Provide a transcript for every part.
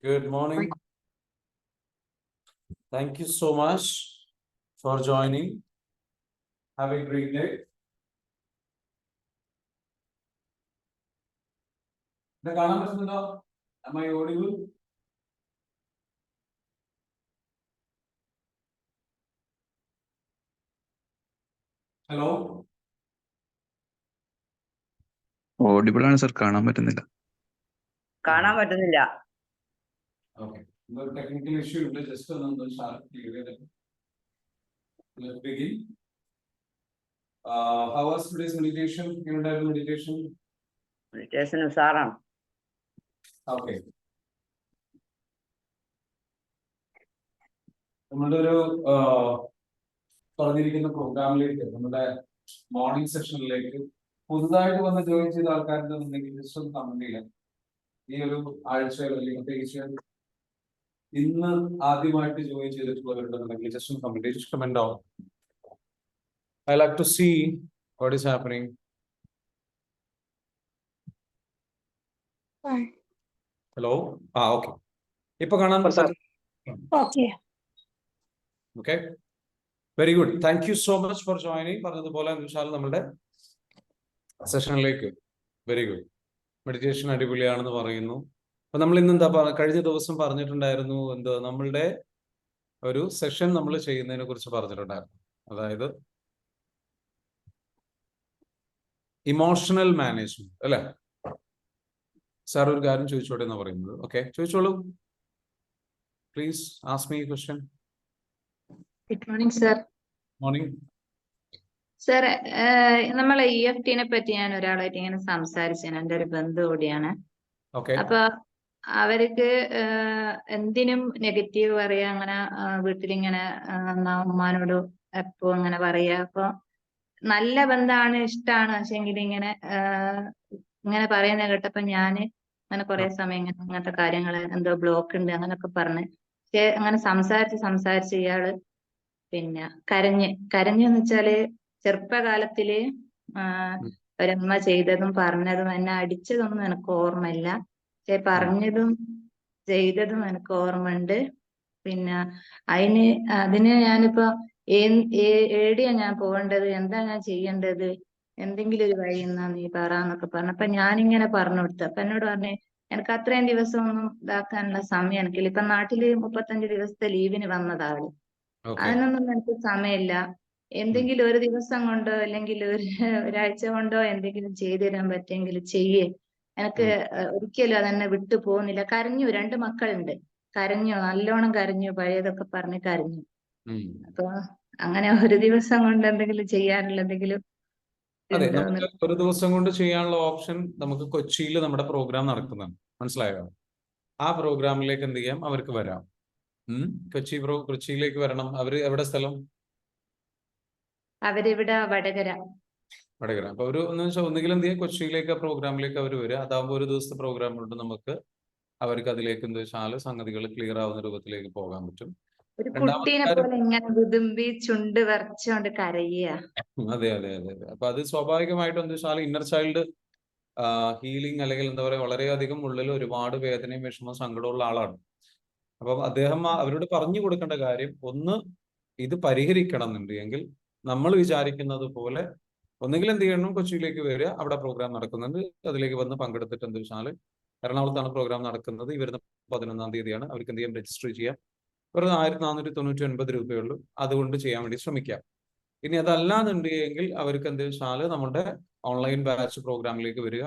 Good morning. Thank you so much for joining. Have a great day. Am I audible? Hello? Audible ആണ് sir, കാണാൻ പറ്റുന്നില്ല. കാണാൻ പറ്റുന്നില്ല. Okay. The technical issue is just another sharp clear. Let's begin. How was today's meditation? Meditation? Meditation ഉഷാറാണ്. Okay. നമ്മുടെ ഒരു പറഞ്ഞിരിക്കുന്ന പ്രോഗ്രാമിലേക്ക്, നമ്മുടെ മോർണിംഗ് സെഷനിലേക്ക് പുതുതായിട്ട് വന്ന് ജോയിൻ ചെയ്ത ആൾക്കാരുണ്ടെന്നുണ്ടെങ്കിൽ ജസ്റ്റ് ഒന്ന് കമന്റ് ചെയ്യാം. ഈ ഒരു ആഴ്ചയിൽ അല്ലെങ്കിൽ പ്രത്യേകിച്ച് ഇന്ന് ആദ്യമായിട്ട് ജോയിൻ ചെയ്തിട്ടുള്ളവരുണ്ടെന്നുണ്ടെങ്കിൽ ജസ്റ്റ് ഒന്ന് കമന്റ് ആവും. I like to see what is happening. Hello? Okay. ഇപ്പൊ കാണാൻ പറ്റും. Okay. Very good. Thank you so much for joining. പറഞ്ഞതുപോലെ നമ്മുടെ സെഷനിലേക്ക് വെരി ഗുഡ്. മെഡിറ്റേഷൻ അടിപൊളിയാണെന്ന് പറയുന്നു. അപ്പൊ നമ്മൾ ഇന്ന് എന്താ കഴിഞ്ഞ ദിവസം പറഞ്ഞിട്ടുണ്ടായിരുന്നു, എന്ത് നമ്മളുടെ ഒരു സെഷൻ നമ്മൾ ചെയ്യുന്നതിനെ കുറിച്ച് പറഞ്ഞിട്ടുണ്ടായിരുന്നു. അതായത് ഇമോഷണൽ മാനേജ്മെന്റ് അല്ലെ? സാർ ഒരു കാര്യം ചോദിച്ചോട്ടെ എന്നാ പറയുന്നത്. ഓക്കെ, ചോദിച്ചോളൂ. Please ask me question. Good morning sir. Morning sir, നമ്മളെ EFT പറ്റി ഞാൻ ഒരാളായിട്ട് ഇങ്ങനെ സംസാരിച്ചു. എൻ്റെ ഒരു ബന്ധു കൂടിയാണ്. ഓക്കെ. അപ്പൊ അവർക്ക് എന്തിനും നെഗറ്റീവ് പറയാ, അങ്ങനെ വീട്ടിലിങ്ങനെ ഉമ്മാനോട് എപ്പോ അങ്ങനെ പറയാ. അപ്പൊ നല്ല ബന്ധമാണ്, ഇഷ്ടമാണ്, പക്ഷെങ്കിൽ ഇങ്ങനെ പറയുന്ന കേട്ടപ്പോ ഞാന് അങ്ങനെ കുറെ സമയം അങ്ങനത്തെ കാര്യങ്ങള് എന്തോ ബ്ലോക്ക് ഉണ്ട് അങ്ങനൊക്കെ പറഞ്ഞ്, പക്ഷെ അങ്ങനെ സംസാരിച്ച് ഇയാള് പിന്നെ കരഞ്ഞെന്ന് വെച്ചാല് ചെറുപ്പകാലത്തില് ഒരമ്മ ചെയ്തതും പറഞ്ഞതും എന്നെ അടിച്ചതൊന്നും എനിക്ക് ഓർമ്മയില്ല, പക്ഷെ പറഞ്ഞതും ചെയ്തതും എനിക്ക് ഓർമ്മയുണ്ട്. പിന്നെ അതിന് ഞാനിപ്പോ എവിടെയാ ഞാൻ പോകേണ്ടത്, എന്താ ഞാൻ ചെയ്യേണ്ടത്, എന്തെങ്കിലും ഒരു വഴി എന്നാ നീ പറയാന്നൊക്കെ പറഞ്ഞു. അപ്പൊ ഞാനിങ്ങനെ പറഞ്ഞു കൊടുത്തു. അപ്പൊ എന്നോട് പറഞ്ഞേ, എനിക്ക് അത്രയും ദിവസം ഒന്നും ഇതാക്കാനുള്ള സമയം എനിക്കില്ല. ഇപ്പൊ നാട്ടില് 35 ദിവസത്തെ ലീവിന് വന്നതാണ്. അതിനൊന്നും എനിക്ക് സമയമില്ല. എന്തെങ്കിലും ഒരു ദിവസം കൊണ്ടോ അല്ലെങ്കിൽ ഒരാഴ്ച കൊണ്ടോ എന്തെങ്കിലും ചെയ്തു തരാൻ പറ്റുമെങ്കിൽ ചെയ്യേ. എനിക്ക് ഒരിക്കലും അതെന്നെ വിട്ടു പോകുന്നില്ല. കരഞ്ഞു, 2 മക്കളുണ്ട്. കരഞ്ഞു, നല്ലോണം കരഞ്ഞു, പഴയതൊക്കെ പറഞ്ഞ് കരഞ്ഞു. അപ്പൊ അങ്ങനെ ഒരു ദിവസം കൊണ്ട് എന്തെങ്കിലും ചെയ്യാനുള്ള എന്തെങ്കിലും ഒരു ദിവസം കൊണ്ട് ചെയ്യാനുള്ള ഓപ്ഷൻ നമുക്ക് കൊച്ചിയിൽ നമ്മുടെ പ്രോഗ്രാം നടക്കുന്നുണ്ട്, മനസ്സിലായോ? ആ പ്രോഗ്രാമിലേക്ക് എന്ത് ചെയ്യാം, അവർക്ക് വരാം. കൊച്ചിയിലേക്ക് വരണം. അവര് എവിടെ സ്ഥലം? അവരിവിടെ വടകര. അപ്പൊ ഒരു ഒന്നുകിൽ എന്ത് ചെയ്യാം, കൊച്ചിയിലേക്ക് ആ പ്രോഗ്രാമിലേക്ക് അവർ വരിക. അതാകുമ്പോൾ ഒരു ദിവസത്തെ പ്രോഗ്രാം കൊണ്ട് നമുക്ക് അവർക്ക് അതിലേക്ക് എന്താ വെച്ചാൽ സംഗതികൾ ക്ലിയർ ആവുന്ന രൂപത്തിലേക്ക് പോകാൻ പറ്റും. ഒരു കുട്ടീനെ പോലെ ഇങ്ങനെ വിതുമ്പി ചുണ്ട് വരച്ചോണ്ട് കരയുക. അതെ. അപ്പൊ അത് സ്വാഭാവികമായിട്ടും എന്താ വെച്ചാൽ ഇന്നർ ചൈൽഡ് ഹീലിംഗ് അല്ലെങ്കിൽ എന്താ പറയുക, വളരെയധികം ഉള്ളിൽ ഒരുപാട് വേദനയും വിഷമവും സങ്കടമുള്ള ആളാണ്. അപ്പൊ അദ്ദേഹം അവരോട് പറഞ്ഞു കൊടുക്കേണ്ട കാര്യം, ഒന്ന് ഇത് പരിഹരിക്കണം എന്നുണ്ട് എങ്കിൽ നമ്മൾ വിചാരിക്കുന്നത് പോലെ ഒന്നുകിൽ എന്ത് ചെയ്യണം, കൊച്ചിയിലേക്ക് വരിക, അവിടെ പ്രോഗ്രാം നടക്കുന്നുണ്ട്, അതിലേക്ക് വന്ന് പങ്കെടുത്തിട്ട് എന്താ വെച്ചാൽ എറണാകുളത്താണ് പ്രോഗ്രാം നടക്കുന്നത്. ഈ വരുന്ന 11-ാം തീയതിയാണ്. അവർക്ക് എന്ത് ചെയ്യാം, രജിസ്റ്റർ ചെയ്യാം. വെറുതെ 1499 രൂപയുള്ളൂ. അതുകൊണ്ട് ചെയ്യാൻ വേണ്ടി ശ്രമിക്കാം. ഇനി അതല്ലാന്നുണ്ട് എങ്കിൽ അവർക്ക് എന്താ വെച്ചാൽ നമ്മുടെ ഓൺലൈൻ ബാച്ച് പ്രോഗ്രാമിലേക്ക് വരിക.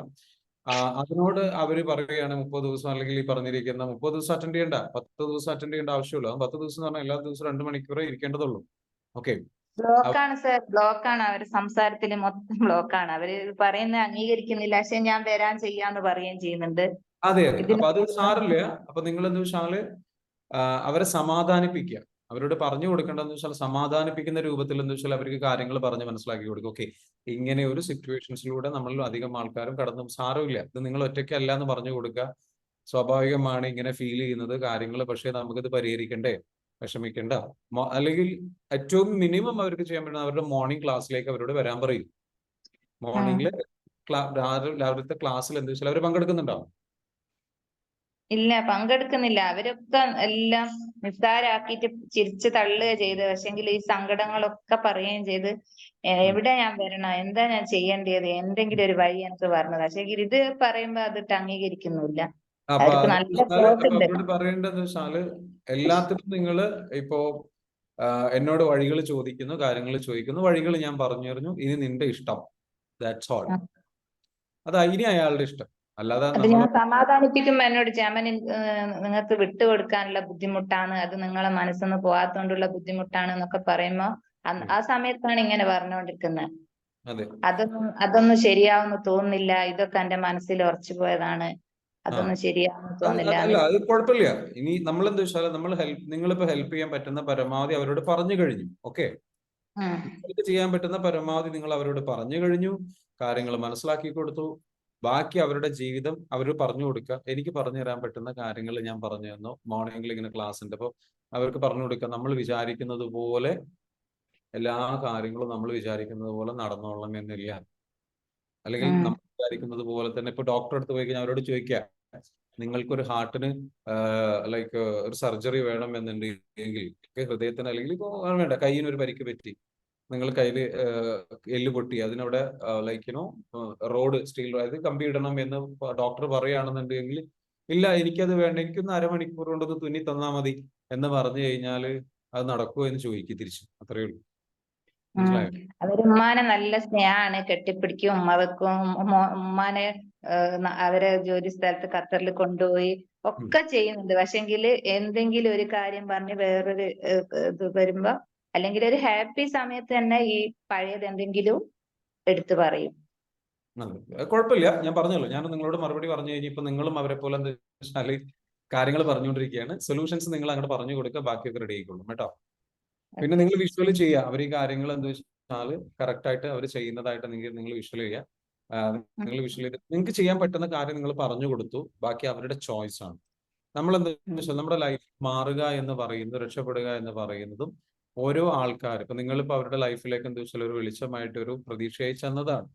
അതിനോട് അവര് പറയുകയാണ് 30 ദിവസം അല്ലെങ്കിൽ ഈ പറഞ്ഞിരിക്കുന്ന 30 ദിവസം അറ്റൻഡ് ചെയ്യേണ്ട, 10 ദിവസം അറ്റൻഡ് ചെയ്യേണ്ട ആവശ്യമില്ല. 10 ദിവസം എന്ന് പറഞ്ഞാൽ എല്ലാ ദിവസവും 2 മണിക്കൂറേ ഇരിക്കേണ്ടതുള്ളൂ. ഓക്കെ. ബ്ലോക്കാണ് സർ, ബ്ലോക്കാണ്. അവര് സംസാരത്തില് മൊത്തം ബ്ലോക്കാണ്. അവര് പറയുന്നത് അംഗീകരിക്കുന്നില്ല, പക്ഷെ ഞാൻ വരാൻ ചെയ്യാന്ന് പറയുകയും ചെയ്യുന്നുണ്ട്. അതെ. അപ്പൊ അത് സാറില്ല. അപ്പൊ നിങ്ങൾ എന്താ വെച്ചാല് അവരെ സമാധാനിപ്പിക്കുക. അവരോട് പറഞ്ഞു കൊടുക്കേണ്ടതെന്ന് വെച്ചാൽ സമാധാനിപ്പിക്കുന്ന രൂപത്തിൽ എന്താ വെച്ചാൽ അവർക്ക് കാര്യങ്ങൾ പറഞ്ഞ് മനസ്സിലാക്കി കൊടുക്കും. ഓക്കെ, ഇങ്ങനെ ഒരു സിറ്റുവേഷൻസിലൂടെ നമ്മൾ അധികം ആൾക്കാരും കടന്നും, സാരമില്ല, ഇത് നിങ്ങൾ ഒറ്റയ്ക്കല്ല എന്ന് പറഞ്ഞു കൊടുക്കുക. സ്വാഭാവികമാണ് ഇങ്ങനെ ഫീൽ ചെയ്യുന്നത് കാര്യങ്ങൾ, പക്ഷേ നമുക്കിത് പരിഹരിക്കണ്ടേ, വിഷമിക്കണ്ട. അല്ലെങ്കിൽ ഏറ്റവും മിനിമം അവർക്ക് ചെയ്യാൻ പറ്റുന്ന അവരുടെ മോർണിംഗ് ക്ലാസ്സിലേക്ക് അവരോട് വരാൻ പറയും. മോർണിംഗില് രാവിലത്തെ ക്ലാസ്സിൽ എന്താ വെച്ചാൽ അവർ പങ്കെടുക്കുന്നുണ്ടാവും. ഇല്ല, പങ്കെടുക്കുന്നില്ല. അവരൊക്കെ എല്ലാം നിസ്സാരാക്കിയിട്ട് ചിരിച്ച് തള്ളുക ചെയ്ത്. പക്ഷെങ്കിൽ ഈ സങ്കടങ്ങളൊക്കെ പറയുകയും ചെയ്ത് എവിടെ ഞാൻ വരണം, എന്താ ഞാൻ ചെയ്യേണ്ടത്, എന്തെങ്കിലും ഒരു വഴി എനിക്ക് പറഞ്ഞത്. പക്ഷെങ്കിൽ ഇത് പറയുമ്പോ അതിട്ട് അംഗീകരിക്കുന്നില്ല. അപ്പൊ അവർക്ക് അത് നല്ല വെച്ചാല് ക്ലോസ് അപ്പൊ ഉണ്ട്. അവരോട് പറയേണ്ടത് വെച്ചാല് എല്ലാത്തിനും നിങ്ങള് ഇപ്പോ എന്നോട് വഴികൾ ചോദിക്കുന്നു, കാര്യങ്ങൾ ചോദിക്കുന്നു, വഴികൾ ഞാൻ പറഞ്ഞു തരുന്നു, ഇനി നിന്റെ ഇഷ്ടം, ദാറ്റ്സ് ഓൾ. ഇനി അയാളുടെ ഇഷ്ടം. അല്ലാതെ അത് നമ്മൾ ഞാൻ സമാധാനിപ്പിക്കുമ്പോ എന്നോട് ചേമൻ നിങ്ങൾക്ക് വിട്ടുകൊടുക്കാനുള്ള ബുദ്ധിമുട്ടാണ്, അത് നിങ്ങളെ മനസ്സിന്ന് പോകാത്തോണ്ടുള്ള ബുദ്ധിമുട്ടാണ് എന്നൊക്കെ പറയുമ്പോ ആ സമയത്താണ് ഇങ്ങനെ പറഞ്ഞുകൊണ്ടിരിക്കുന്നത്. അതെ അതൊന്നും ശരിയാവുമെന്ന് തോന്നുന്നില്ല, ഇതൊക്കെ എന്റെ മനസ്സിൽ ഉറച്ചു പോയതാണ്, അതൊന്നും ശരിയാവുമെന്ന് തോന്നുന്നില്ല. അല്ല, അത് കുഴപ്പമില്ല. ഇനി നമ്മൾ എന്താ വെച്ചാൽ നിങ്ങളിപ്പോ ഹെൽപ്പ് ചെയ്യാൻ പറ്റുന്ന പരമാവധി അവരോട് പറഞ്ഞു കഴിഞ്ഞു. ഓക്കെ, നിങ്ങൾക്ക് ചെയ്യാൻ പറ്റുന്ന പരമാവധി നിങ്ങൾ അവരോട് പറഞ്ഞു കഴിഞ്ഞു, കാര്യങ്ങൾ മനസ്സിലാക്കി കൊടുത്തു. ബാക്കി അവരുടെ ജീവിതം അവർ പറഞ്ഞു കൊടുക്കുക. എനിക്ക് പറഞ്ഞു തരാൻ പറ്റുന്ന കാര്യങ്ങൾ ഞാൻ പറഞ്ഞു തന്നു. മോർണിംഗിൽ ഇങ്ങനെ ക്ലാസ് ഉണ്ട്, അപ്പോൾ അവർക്ക് പറഞ്ഞു കൊടുക്കുക. നമ്മൾ വിചാരിക്കുന്നത് പോലെ എല്ലാ കാര്യങ്ങളും നമ്മൾ വിചാരിക്കുന്നത് പോലെ നടന്നോളണം എന്നില്ല. അല്ലെങ്കിൽ നമ്മൾ വിചാരിക്കുന്നത് പോലെ തന്നെ ഇപ്പൊ ഡോക്ടറെ അടുത്ത് പോയി കഴിഞ്ഞാൽ അവരോട് ചോദിക്കുക, നിങ്ങൾക്കൊരു ഹാർട്ടിന് ലൈക്ക് ഒരു സർജറി വേണം എന്നുണ്ടെങ്കിൽ, ഹൃദയത്തിന് അല്ലെങ്കിൽ ഇപ്പൊ വേണ്ട കയ്യിന് ഒരു പരിക്ക് പറ്റി, നിങ്ങൾ കയ്യില് എല്ല് പൊട്ടി, അതിനവിടെ ലൈക്കിനോ റോഡ് സ്റ്റീൽ അതായത് കമ്പി ഇടണം എന്ന് ഡോക്ടർ പറയുകയാണെന്നുണ്ടെങ്കിൽ, ഇല്ല എനിക്കത് വേണ്ട, എനിക്കൊന്ന് അരമണിക്കൂർ കൊണ്ടൊന്ന് തുന്നി തന്നാൽ മതി എന്ന് പറഞ്ഞു കഴിഞ്ഞാൽ അത് നടക്കുമോ എന്ന് ചോദിക്കും തിരിച്ചു. അത്രയേ ഉള്ളൂ. മനസ്സിലായോ? അവര് ഉമ്മാനെ നല്ല സ്നേഹമാണ്, കെട്ടിപ്പിടിക്കും, ഉമ്മ വെക്കും, ഉമ്മാനെ അവരെ ജോലി സ്ഥലത്ത് ഖത്തറിൽ കൊണ്ടുപോയി ഒക്കെ ചെയ്യുന്നുണ്ട്. പക്ഷെങ്കിൽ എന്തെങ്കിലും ഒരു കാര്യം പറഞ്ഞ് വേറൊരു ഇത് വരുമ്പോ, അല്ലെങ്കിൽ ഒരു ഹാപ്പി സമയത്ത് തന്നെ ഈ പഴയത് എന്തെങ്കിലും എടുത്തു പറയും. കുഴപ്പമില്ല, ഞാൻ പറഞ്ഞല്ലോ, ഞാൻ നിങ്ങളോട് മറുപടി പറഞ്ഞു കഴിഞ്ഞപ്പോ നിങ്ങളും അവരെ പോലെ എന്താ വെച്ചാല് കാര്യങ്ങൾ പറഞ്ഞുകൊണ്ടിരിക്കുകയാണ്. സൊല്യൂഷൻസ് നിങ്ങൾ അങ്ങോട്ട് പറഞ്ഞു കൊടുക്കുക, ബാക്കിയൊക്കെ റെഡി ആയിക്കോളും കേട്ടോ. പിന്നെ നിങ്ങൾ വിഷ്വൽ ചെയ്യുക. അവർ ഈ കാര്യങ്ങൾ എന്താ വെച്ചാൽ കറക്റ്റ് ആയിട്ട് അവർ ചെയ്യുന്നതായിട്ട് നിങ്ങൾ വിഷ്വൽ ചെയ്യുക. നിങ്ങൾ വിഷ്വൽ ചെയ്ത് നിങ്ങൾക്ക് ചെയ്യാൻ പറ്റുന്ന കാര്യം നിങ്ങൾ പറഞ്ഞു കൊടുത്തു, ബാക്കി അവരുടെ ചോയ്സ് ആണ്. നമ്മൾ എന്താ വെച്ചാൽ നമ്മുടെ ലൈഫ് മാറുക എന്ന് പറയുന്നത്, രക്ഷപ്പെടുക എന്ന് പറയുന്നതും ഓരോ ആൾക്കാർ ഇപ്പൊ നിങ്ങളിപ്പോ അവരുടെ ലൈഫിലേക്ക് എന്താ വെച്ചാൽ ഒരു വെളിച്ചമായിട്ട് ഒരു പ്രതീക്ഷയായി ചെന്നതാണ്.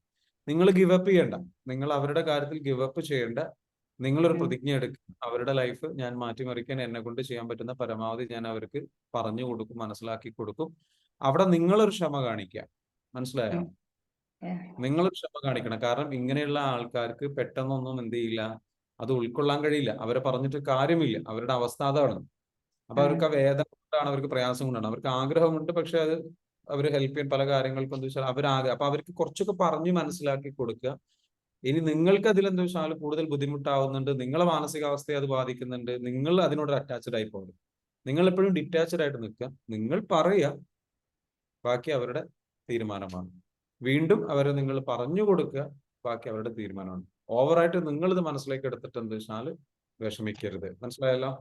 നിങ്ങൾ ഗിവ് അപ്പ് ചെയ്യണ്ട, നിങ്ങൾ അവരുടെ കാര്യത്തിൽ ഗിവ് അപ്പ് ചെയ്യേണ്ട. നിങ്ങളൊരു പ്രതിജ്ഞ എടുക്കുക, അവരുടെ ലൈഫ് ഞാൻ മാറ്റിമറിക്കാൻ എന്നെ കൊണ്ട് ചെയ്യാൻ പറ്റുന്ന പരമാവധി ഞാൻ അവർക്ക് പറഞ്ഞു കൊടുക്കും, മനസ്സിലാക്കി കൊടുക്കും. അവിടെ നിങ്ങളൊരു ക്ഷമ കാണിക്കുക. മനസ്സിലായോ? നിങ്ങളൊരു ക്ഷമ കാണിക്കണം. കാരണം ഇങ്ങനെയുള്ള ആൾക്കാർക്ക് പെട്ടെന്നൊന്നും എന്ത് ചെയ്യില്ല, അത് ഉൾക്കൊള്ളാൻ കഴിയില്ല. അവരെ പറഞ്ഞിട്ട് കാര്യമില്ല, അവരുടെ അവസ്ഥ അതാണ്. അപ്പൊ അവർക്ക് ആ വേദന കൊണ്ടാണ്, അവർക്ക് പ്രയാസം കൊണ്ടാണ്, അവർക്ക് ആഗ്രഹമുണ്ട്, പക്ഷെ അത് അവർ ഹെൽപ്പ് ചെയ്യാൻ പല കാര്യങ്ങൾക്കും എന്താ വെച്ചാൽ അപ്പൊ അവർക്ക് കുറച്ചൊക്കെ പറഞ്ഞ് മനസ്സിലാക്കി കൊടുക്കുക. ഇനി നിങ്ങൾക്ക് അതിൽ എന്താ വെച്ചാൽ കൂടുതൽ ബുദ്ധിമുട്ടാവുന്നുണ്ട്, നിങ്ങളെ മാനസികാവസ്ഥയെ അത് ബാധിക്കുന്നുണ്ട്, നിങ്ങൾ അതിനോട് അറ്റാച്ച്ഡ് ആയി പോകരുത്. നിങ്ങൾ എപ്പോഴും ഡിറ്റാച്ച്ഡ് ആയിട്ട് നിൽക്കുക. നിങ്ങൾ പറയുക, ബാക്കി അവരുടെ തീരുമാനമാണ്. വീണ്ടും അവരെ നിങ്ങൾ പറഞ്ഞു കൊടുക്കുക, ബാക്കി അവരുടെ തീരുമാനമാണ്. ഓവറായിട്ട് നിങ്ങൾ ഇത് മനസ്സിലേക്ക് എടുത്തിട്ട് എന്താ വെച്ചാൽ വിഷമിക്കരുത്. മനസ്സിലായല്ലോ?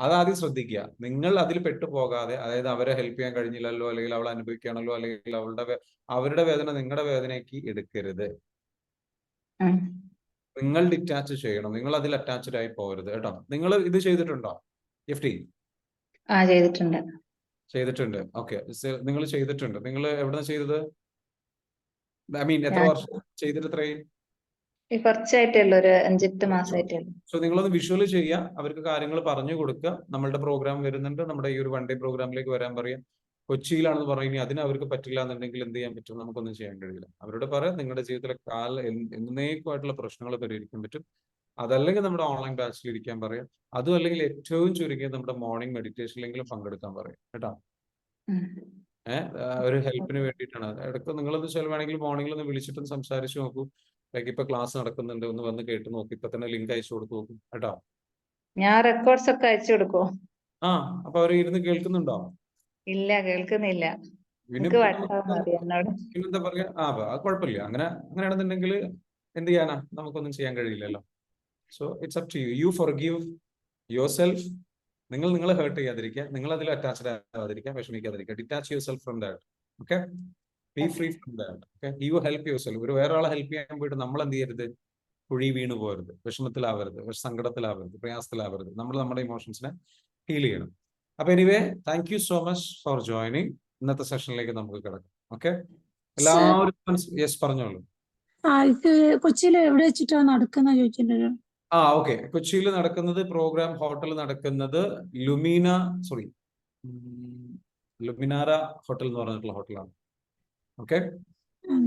അതാദ്യം ശ്രദ്ധിക്കുക. നിങ്ങൾ അതിൽ പെട്ടുപോകാതെ, അതായത് അവരെ ഹെൽപ്പ് ചെയ്യാൻ കഴിഞ്ഞില്ലല്ലോ, അല്ലെങ്കിൽ അവൾ അനുഭവിക്കുകയാണല്ലോ, അല്ലെങ്കിൽ അവരുടെ വേദന നിങ്ങളുടെ വേദനയ്ക്ക് എടുക്കരുത്. നിങ്ങൾ ഡിറ്റാച്ച് ചെയ്യണം, നിങ്ങൾ അതിൽ അറ്റാച്ച്ഡ് ആയി പോകരുത് കേട്ടോ. നിങ്ങൾ ഇത് ചെയ്തിട്ടുണ്ടോ? എഫ്ടി ചെയ്തിട്ടുണ്ട്. ഓക്കെ, നിങ്ങൾ ചെയ്തിട്ടുണ്ട്. നിങ്ങൾ എവിടെ ചെയ്തത്? ഐ മീൻ എത്ര വർഷം ചെയ്തിട്ട്? എത്രയും കുറച്ചായിട്ടുള്ള ഒരു 5-8 മാസമായിട്ടുള്ളൂ. സോ നിങ്ങളൊന്ന് വിഷ്വൽ ചെയ്യുക, അവർക്ക് കാര്യങ്ങൾ പറഞ്ഞു കൊടുക്കുക. നമ്മളുടെ പ്രോഗ്രാം വരുന്നുണ്ട്, നമ്മുടെ ഈ ഒരു 1 ഡേ പ്രോഗ്രാമിലേക്ക് വരാൻ പറയാം. കൊച്ചിയിലാണെന്ന് പറയുന്നത് അതിന് അവർക്ക് പറ്റില്ല എന്നുണ്ടെങ്കിൽ എന്ത് ചെയ്യാൻ പറ്റും? നമുക്കൊന്നും ചെയ്യാൻ കഴിയില്ല. അവരോട് പറയാം നിങ്ങളുടെ ജീവിതത്തിലെ എന്നേക്കുമായിട്ടുള്ള പ്രശ്നങ്ങൾ പരിഹരിക്കാൻ പറ്റും. അതല്ലെങ്കിൽ നമ്മുടെ ഓൺലൈൻ ബാച്ചിൽ ഇരിക്കാൻ പറയാം. അതും അല്ലെങ്കിൽ ഏറ്റവും ചുരുങ്ങിയത് നമ്മുടെ മോർണിംഗ് മെഡിറ്റേഷനിലെങ്കിലും പങ്കെടുക്കാൻ പറയാം കേട്ടോ. ഒരു ഹെൽപ്പിന് വേണ്ടിയിട്ടാണ്. ഇടയ്ക്ക് നിങ്ങളത് വേണമെങ്കിൽ മോർണിംഗിൽ ഒന്ന് വിളിച്ചിട്ടൊന്ന് സംസാരിച്ച് നോക്കൂ. ലൈക്ക് ഇപ്പൊ ക്ലാസ് നടക്കുന്നുണ്ട്, ഒന്ന് വന്ന് കേട്ട് നോക്കി. ഇപ്പൊ തന്നെ ലിങ്ക് അയച്ചു കൊടുത്തു നോക്കും കേട്ടോ. ഞാൻ റെക്കോർഡ്സ് ഒക്കെ അയച്ചു കൊടുക്കോ? അപ്പൊ അവർ ഇരുന്ന് കേൾക്കുന്നുണ്ടോ? ഇല്ല, കേൾക്കുന്നില്ല. എന്താ പറയാ? കുഴപ്പമില്ല. അങ്ങനെയാണെന്നുണ്ടെങ്കിൽ എന്ത് ചെയ്യാനാ, നമുക്കൊന്നും ചെയ്യാൻ കഴിയില്ലല്ലോ. So it's up to you. You forgive your self. നിങ്ങളെ ഹേർട്ട് ചെയ്യാതിരിക്കുക, നിങ്ങൾ അതിൽ അറ്റാച്ച്ഡ് ആവാതിരിക്കുക, വിഷമിക്കാതിരിക്കുക. Detach your self from that. Okay, be free from that. Okay, you help your self. വേറെ ആളെ ഹെൽപ്പ് ചെയ്യാൻ പോയിട്ട് നമ്മൾ എന്ത് ചെയ്യരുത്? കുഴി വീണ് പോകരുത്, വിഷമത്തിലാവരുത്, സങ്കടത്തിലാവരുത്, പ്രയാസത്തിലാവരുത്. നമ്മൾ നമ്മുടെ ഇമോഷൻസിനെ ഹീൽ ചെയ്യണം. അപ്പൊ anyway, thank you so much for joining. ഇന്നത്തെ സെഷനിലേക്ക് നമുക്ക് കിടക്കാം. ഓക്കെ, എല്ലാവരും യെസ് പറഞ്ഞോളൂ. ഇത് കൊച്ചിയിൽ എവിടെ വെച്ചിട്ടാണ് നടക്കുന്ന ചോദിച്ചിട്ടുണ്ടല്ലോ. ഓക്കെ. കൊച്ചിയിൽ നടക്കുന്നത് പ്രോഗ്രാം ഹോട്ടൽ നടക്കുന്നത് ലുമിനാര ഹോട്ടൽ എന്ന് പറഞ്ഞിട്ടുള്ള ഹോട്ടലാണ്. ഓക്കെ,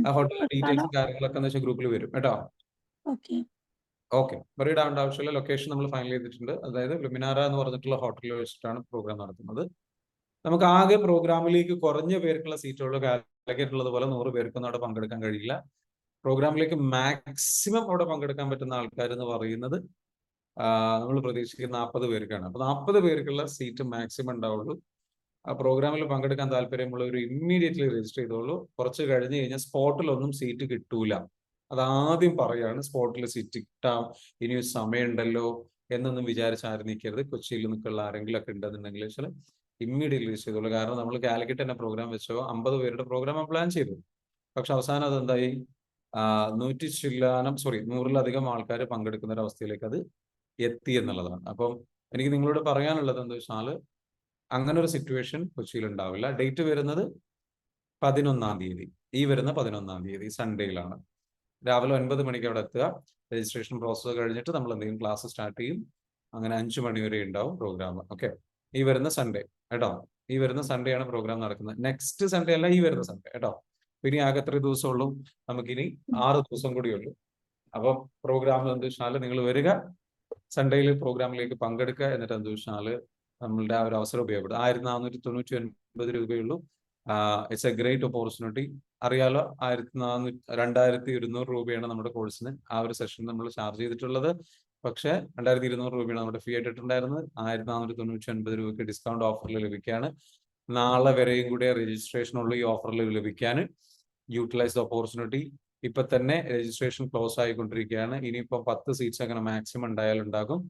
ആ ഹോട്ടലിന്റെ ഡീറ്റെയിൽസും കാര്യങ്ങളൊക്കെ എന്ന് വെച്ചാൽ ഗ്രൂപ്പിൽ വരും കേട്ടോ. ഓക്കെ, വറിയിടാവേണ്ട ആവശ്യമില്ല. ലൊക്കേഷൻ നമ്മൾ ഫൈനൽ ചെയ്തിട്ടുണ്ട്. അതായത് ലുമിനാര എന്ന് പറഞ്ഞിട്ടുള്ള ഹോട്ടലിൽ വെച്ചിട്ടാണ് പ്രോഗ്രാം നടത്തുന്നത്. നമുക്ക് ആകെ പ്രോഗ്രാമിലേക്ക് കുറഞ്ഞ പേർക്കുള്ള സീറ്റുകൾ കാലിക്കറ്റ് ഉള്ളതുപോലെ 100 പേർക്കൊന്നും അവിടെ പങ്കെടുക്കാൻ കഴിയില്ല. പ്രോഗ്രാമിലേക്ക് മാക്സിമം അവിടെ പങ്കെടുക്കാൻ പറ്റുന്ന ആൾക്കാർ എന്ന് പറയുന്നത് നമ്മൾ പ്രതീക്ഷിക്കുന്ന 40 പേർക്കാണ്. അപ്പൊ 40 പേർക്കുള്ള സീറ്റ് മാക്സിമം ഉണ്ടാവുള്ളൂ. ആ പ്രോഗ്രാമിൽ പങ്കെടുക്കാൻ താല്പര്യമുള്ളവർ ഇമ്മീഡിയറ്റ്ലി രജിസ്റ്റർ ചെയ്തോളൂ. കുറച്ച് കഴിഞ്ഞ് കഴിഞ്ഞാൽ സ്പോട്ടിലൊന്നും സീറ്റ് കിട്ടൂല. അതാദ്യം പറയാണ്, സ്പോട്ടിൽ സീറ്റ് കിട്ടാം, ഇനി ഒരു സമയമുണ്ടല്ലോ എന്നൊന്നും വിചാരിച്ച് ആരും നിൽക്കരുത്. കൊച്ചിയിൽ നിൽക്കുള്ള ആരെങ്കിലും ഒക്കെ ഉണ്ടെന്നുണ്ടെങ്കിൽ വെച്ചാൽ ഇമ്മീഡിയറ്റ്ലി രജിസ്റ്റർ ചെയ്തോളൂ. കാരണം നമ്മൾ കാലിക്കറ്റ് തന്നെ പ്രോഗ്രാം വെച്ചോ 50 പേരുടെ പ്രോഗ്രാം പ്ലാൻ ചെയ്തു. പക്ഷെ അവസാനം അതെന്തായി, 100-ലധികം ആൾക്കാർ പങ്കെടുക്കുന്ന ഒരു അവസ്ഥയിലേക്ക് അത് എത്തി എന്നുള്ളതാണ്. അപ്പം എനിക്ക് നിങ്ങളോട് പറയാനുള്ളത് എന്താ വെച്ചാൽ അങ്ങനെ ഒരു സിറ്റുവേഷൻ കൊച്ചിയിൽ ഉണ്ടാവില്ല. ഡേറ്റ് വരുന്നത് 11-ാം തീയതി, ഈ വരുന്ന 11-ാം തീയതി സൺഡേയിലാണ്. രാവിലെ 9 മണിക്ക് അവിടെ എത്തുക. രജിസ്ട്രേഷൻ പ്രോസസ്സ് കഴിഞ്ഞിട്ട് നമ്മൾ എന്തെങ്കിലും ക്ലാസ് സ്റ്റാർട്ട് ചെയ്യും. അങ്ങനെ 5 മണി വരെ ഉണ്ടാവും പ്രോഗ്രാം. ഓക്കെ, ഈ വരുന്ന സൺഡേ കേട്ടോ. ഈ വരുന്ന സൺഡേ ആണ് പ്രോഗ്രാം നടക്കുന്നത്. നെക്സ്റ്റ് സൺഡേ അല്ല, ഈ വരുന്ന സൺഡേ കേട്ടോ. ഇനി ആകെ എത്ര ദിവസമുള്ളൂ, നമുക്കിനി 6 ദിവസം കൂടി ഉള്ളൂ. അപ്പം പ്രോഗ്രാം എന്ത് വെച്ചാൽ നിങ്ങൾ വരിക, സൺഡേയിൽ പ്രോഗ്രാമിലേക്ക് പങ്കെടുക്കുക. എന്നിട്ട് എന്ത് വെച്ചാൽ നമ്മളുടെ ആ ഒരു അവസരം ഉപയോഗപ്പെടും. 1499 രൂപയുള്ളൂ. It's a great opportunity. അറിയാലോ, 2200 രൂപയാണ് നമ്മുടെ കോഴ്സിന് ആ ഒരു സെഷൻ നമ്മൾ ചാർജ് ചെയ്തിട്ടുള്ളത്. പക്ഷേ 2200 രൂപയാണ് നമ്മുടെ ഫീ ആയിട്ടുണ്ടായിരുന്നത്. 1499 രൂപയ്ക്ക് ഡിസ്കൗണ്ട് ഓഫറിൽ ലഭിക്കുകയാണ്. നാളെ വരെയും കൂടെ രജിസ്ട്രേഷൻ ഉള്ള ഈ ഓഫറിൽ ലഭിക്കാൻ യൂട്ടിലൈസ് ദ ഓപ്പർച്യൂണിറ്റി. ഇപ്പൊ തന്നെ രജിസ്ട്രേഷൻ ക്ലോസ് ആയിക്കൊണ്ടിരിക്കുകയാണ്. ഇനിയിപ്പോൾ 10 സീറ്റ്സ് അങ്ങനെ മാക്സിമം ഉണ്ടായാലുണ്ടാകും.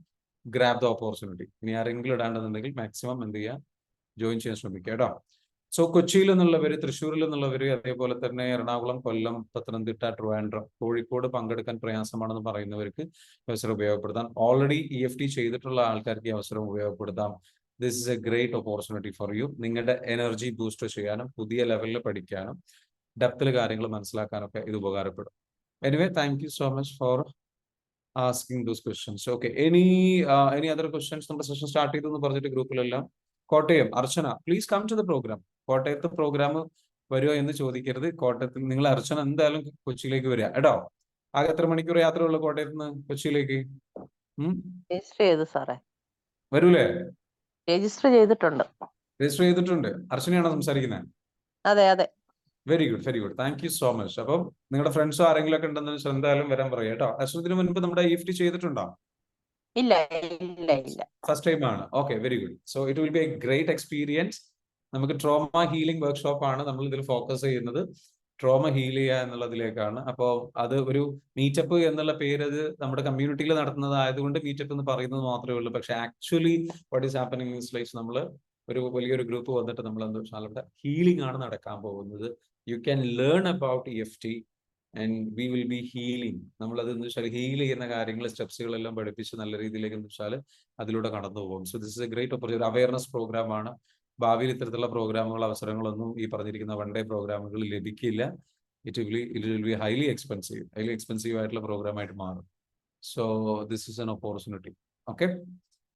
Grab the opportunity. ഇനി ആരെങ്കിലും ഇടാണ്ടെന്നുണ്ടെങ്കിൽ മാക്സിമം എന്ത് ചെയ്യുക, ജോയിൻ ചെയ്യാൻ ശ്രമിക്കുക കേട്ടോ. സോ കൊച്ചിയിൽ നിന്നുള്ളവർ, തൃശ്ശൂരിൽ നിന്നുള്ളവർ, അതേപോലെ തന്നെ എറണാകുളം, കൊല്ലം, പത്തനംതിട്ട, ട്രിവാൻഡ്രം, കോഴിക്കോട് പങ്കെടുക്കാൻ പ്രയാസമാണെന്ന് പറയുന്നവർക്ക് അവസരം ഉപയോഗപ്പെടുത്താം. ഓൾറെഡി EFT ചെയ്തിട്ടുള്ള ആൾക്കാർക്ക് ഈ അവസരം ഉപയോഗപ്പെടുത്താം. This is a great opportunity for you. നിങ്ങളുടെ എനർജി ബൂസ്റ്റ് ചെയ്യാനും പുതിയ ലെവലിൽ പഠിക്കാനും ഡെപ്തിൽ കാര്യങ്ങൾ മനസ്സിലാക്കാനൊക്കെ ഇത് ഉപകാരപ്പെടും. Anyway, thank you so much for asking those questions. Okay, any other questions? നമ്മുടെ സെഷൻ സ്റ്റാർട്ട് ചെയ്തു എന്ന് പറഞ്ഞിട്ട് ഗ്രൂപ്പിലെല്ലാം. Kottayam Archana, please come to the program. കോട്ടയത്ത് പ്രോഗ്രാം വരുമോ എന്ന് ചോദിക്കരുത്. കോട്ടയത്തിൽ നിങ്ങൾ അർച്ചന എന്തായാലും കൊച്ചിയിലേക്ക് വരിക കേട്ടോ. ആകെ എത്ര മണിക്കൂർ യാത്രയുള്ള കോട്ടയത്ത് നിന്ന് കൊച്ചിയിലേക്ക്? രജിസ്റ്റർ ചെയ്തു സാറേ. വരൂലേ? രജിസ്റ്റർ ചെയ്തിട്ടുണ്ട്. രജിസ്റ്റർ ചെയ്തിട്ടുണ്ട്. അർച്ചനയാണോ സംസാരിക്കുന്നത്? അതെ അതെ. Very good, very good. Thank you so much. അപ്പം നിങ്ങളുടെ ഫ്രണ്ട്സോ ആരെങ്കിലും ഒക്കെ ഉണ്ടെന്ന് വെച്ചാൽ എന്തായാലും വരാൻ പറയാം കേട്ടോ. അശ്വതിന് മുൻപ് നമ്മുടെ EFT ചെയ്തിട്ടുണ്ടോ? ഇല്ല ഇല്ല ഇല്ല. ഫസ്റ്റ് ടൈം ആണ്. Okay, very good. So it will be A great experience. നമുക്ക് ട്രോമ ഹീലിംഗ് വർക്ക്ഷോപ്പ് ആണ് നമ്മൾ ഇതിൽ ഫോക്കസ് ചെയ്യുന്നത്. ട്രോമ ഹീൽ ചെയ്യുക എന്നുള്ളതിലേക്കാണ്. അപ്പോൾ അത് ഒരു മീറ്റപ്പ് എന്നുള്ള പേര് അത് നമ്മുടെ കമ്മ്യൂണിറ്റിയിൽ നടത്തുന്നത് ആയതുകൊണ്ട് മീറ്റപ്പ് എന്ന് പറയുന്നത് മാത്രമേ ഉള്ളൂ. പക്ഷെ actually what is happening in life, നമ്മൾ ഒരു വലിയൊരു ഗ്രൂപ്പ് വന്നിട്ട് നമ്മൾ എന്താ വെച്ചാൽ അവിടെ ഹീലിംഗ് ആണ് നടക്കാൻ പോകുന്നത്. You can learn about EFT and we will be healing. നമ്മളത് എന്ന് വെച്ചാൽ ഹീൽ ചെയ്യുന്ന കാര്യങ്ങൾ, സ്റ്റെപ്സുകളെല്ലാം പഠിപ്പിച്ച് നല്ല രീതിയിലേക്ക് എന്ന് വെച്ചാൽ അതിലൂടെ കടന്നു പോകും. So this is a great opportunity. Awareness program ആണ്. ഭാവിയിൽ ഇത്തരത്തിലുള്ള പ്രോഗ്രാമുകൾ, അവസരങ്ങളൊന്നും ഈ പറഞ്ഞിരിക്കുന്ന വൺ ഡേ പ്രോഗ്രാമുകൾ ലഭിക്കില്ല. It will be highly expensive ആയിട്ടുള്ള പ്രോഗ്രാം ആയിട്ട് മാറും. So this is an opportunity. Okay,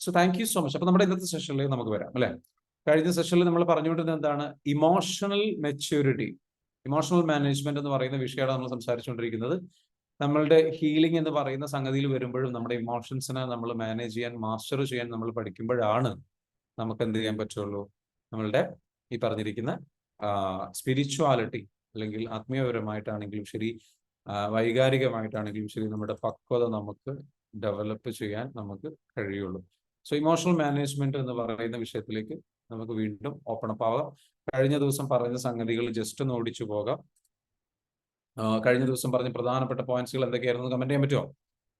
so thank you so much. അപ്പൊ നമ്മുടെ ഇന്നത്തെ സെഷനിലേക്ക് നമുക്ക് വരാം അല്ലെ. കഴിഞ്ഞ സെഷനിൽ നമ്മൾ പറഞ്ഞുകൊണ്ടിരുന്നത് എന്താണ്? ഇമോഷണൽ മെച്യൂരിറ്റി, ഇമോഷണൽ മാനേജ്മെന്റ് എന്ന് പറയുന്ന വിഷയമാണ് നമ്മൾ സംസാരിച്ചുകൊണ്ടിരിക്കുന്നത്. നമ്മളുടെ ഹീലിംഗ് എന്ന് പറയുന്ന സംഗതിയിൽ വരുമ്പോഴും നമ്മുടെ ഇമോഷൻസിനെ നമ്മൾ മാനേജ് ചെയ്യാൻ, മാസ്റ്റർ ചെയ്യാൻ നമ്മൾ പഠിക്കുമ്പോഴാണ് നമുക്ക് എന്ത് ചെയ്യാൻ പറ്റുള്ളൂ, നമ്മളുടെ ഈ പറഞ്ഞിരിക്കുന്ന സ്പിരിച്വാലിറ്റി അല്ലെങ്കിൽ ആത്മീയപരമായിട്ടാണെങ്കിലും ശരി, വൈകാരികമായിട്ടാണെങ്കിലും ശരി, നമ്മുടെ പക്വത നമുക്ക് ഡെവലപ്പ് ചെയ്യാൻ നമുക്ക് കഴിയുള്ളൂ. സോ ഇമോഷണൽ മാനേജ്മെന്റ് എന്ന് പറയുന്ന വിഷയത്തിലേക്ക് നമുക്ക് വീണ്ടും ഓപ്പൺ അപ്പ് ആവാം. കഴിഞ്ഞ ദിവസം പറഞ്ഞ സംഗതികൾ ജസ്റ്റ് ഒന്ന് ഓടിച്ചു പോകാം. കഴിഞ്ഞ ദിവസം പറഞ്ഞ പ്രധാനപ്പെട്ട പോയിന്റ്സുകൾ എന്തൊക്കെയായിരുന്നു കമന്റ് ചെയ്യാൻ പറ്റുമോ?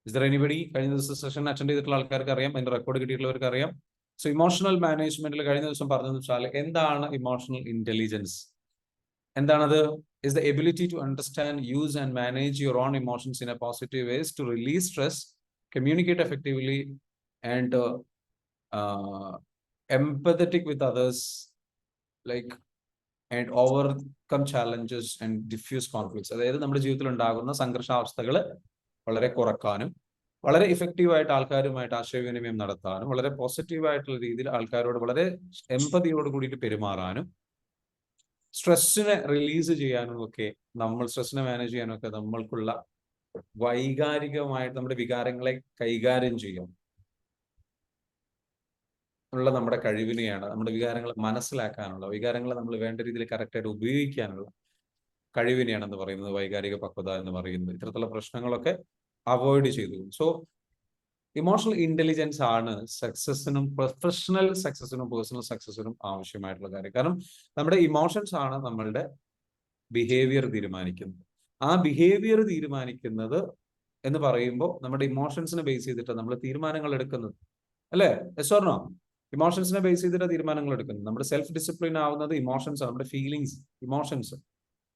Is there anybody? കഴിഞ്ഞ ദിവസം സെഷൻ അറ്റൻഡ് ചെയ്തിട്ടുള്ള ആൾക്കാർക്ക് അറിയാം, അതിന്റെ റെക്കോർഡ് കിട്ടിയിട്ടുള്ളവർക്ക് അറിയാം. സോ ഇമോഷണൽ മാനേജ്മെന്റിൽ കഴിഞ്ഞ ദിവസം പറഞ്ഞതെന്ന് വെച്ചാൽ എന്താണ് ഇമോഷണൽ ഇന്റലിജൻസ്? എന്താണത്? is the ability to understand, use and manage your own emotions in a positive ways to release stress, communicate effectively and empathetic with others, like and overcome challenges and diffuse conflicts. അതായത് നമ്മുടെ ജീവിതത്തിൽ ഉണ്ടാകുന്ന സംഘർഷാവസ്ഥകൾ വളരെ കുറക്കാനും വളരെ ഇഫക്റ്റീവായിട്ട് ആൾക്കാരുമായിട്ട് ആശയവിനിമയം നടത്താനും വളരെ പോസിറ്റീവായിട്ടുള്ള രീതിയിൽ ആൾക്കാരോട് വളരെ എമ്പതിയോട് കൂടിയിട്ട് പെരുമാറാനും സ്ട്രെസ്സിനെ റിലീസ് ചെയ്യാനും ഒക്കെ സ്ട്രെസ്സിനെ മാനേജ് ചെയ്യാനും ഒക്കെ നമ്മൾക്കുള്ള വൈകാരികമായിട്ട് നമ്മുടെ വികാരങ്ങളെ കൈകാര്യം ചെയ്യാം ഉള്ള നമ്മുടെ കഴിവിനെയാണ്, നമ്മുടെ വികാരങ്ങളെ മനസ്സിലാക്കാനുള്ള, വികാരങ്ങളെ നമ്മൾ വേണ്ട രീതിയിൽ കറക്റ്റായിട്ട് ഉപയോഗിക്കാനുള്ള കഴിവിനെയാണെന്ന് പറയുന്നത് വൈകാരിക പക്വത എന്ന് പറയുന്നത്. ഇത്തരത്തിലുള്ള പ്രശ്നങ്ങളൊക്കെ അവോയ്ഡ് ചെയ്തു. സോ ഇമോഷണൽ ഇന്റലിജൻസ് ആണ് സക്സസിനും, പ്രൊഫഷണൽ സക്സസിനും പേഴ്സണൽ സക്സസിനും ആവശ്യമായിട്ടുള്ള കാര്യം. കാരണം നമ്മുടെ ഇമോഷൻസ് ആണ് നമ്മളുടെ ബിഹേവിയർ തീരുമാനിക്കുന്നത്. ആ ബിഹേവിയർ തീരുമാനിക്കുന്നത് എന്ന് പറയുമ്പോൾ നമ്മുടെ ഇമോഷൻസിനെ ബേസ് ചെയ്തിട്ട് നമ്മൾ തീരുമാനങ്ങൾ എടുക്കുന്നത്, അല്ലേ? Yes or no? ഇമോഷൻസിനെ ബേസ് ചെയ്തിട്ട് തീരുമാനങ്ങൾ എടുക്കുന്നത്. നമ്മുടെ സെൽഫ് ഡിസിപ്ലിൻ ആവുന്നത് ഇമോഷൻസ് ആണ്, നമ്മുടെ ഫീലിങ്സ്.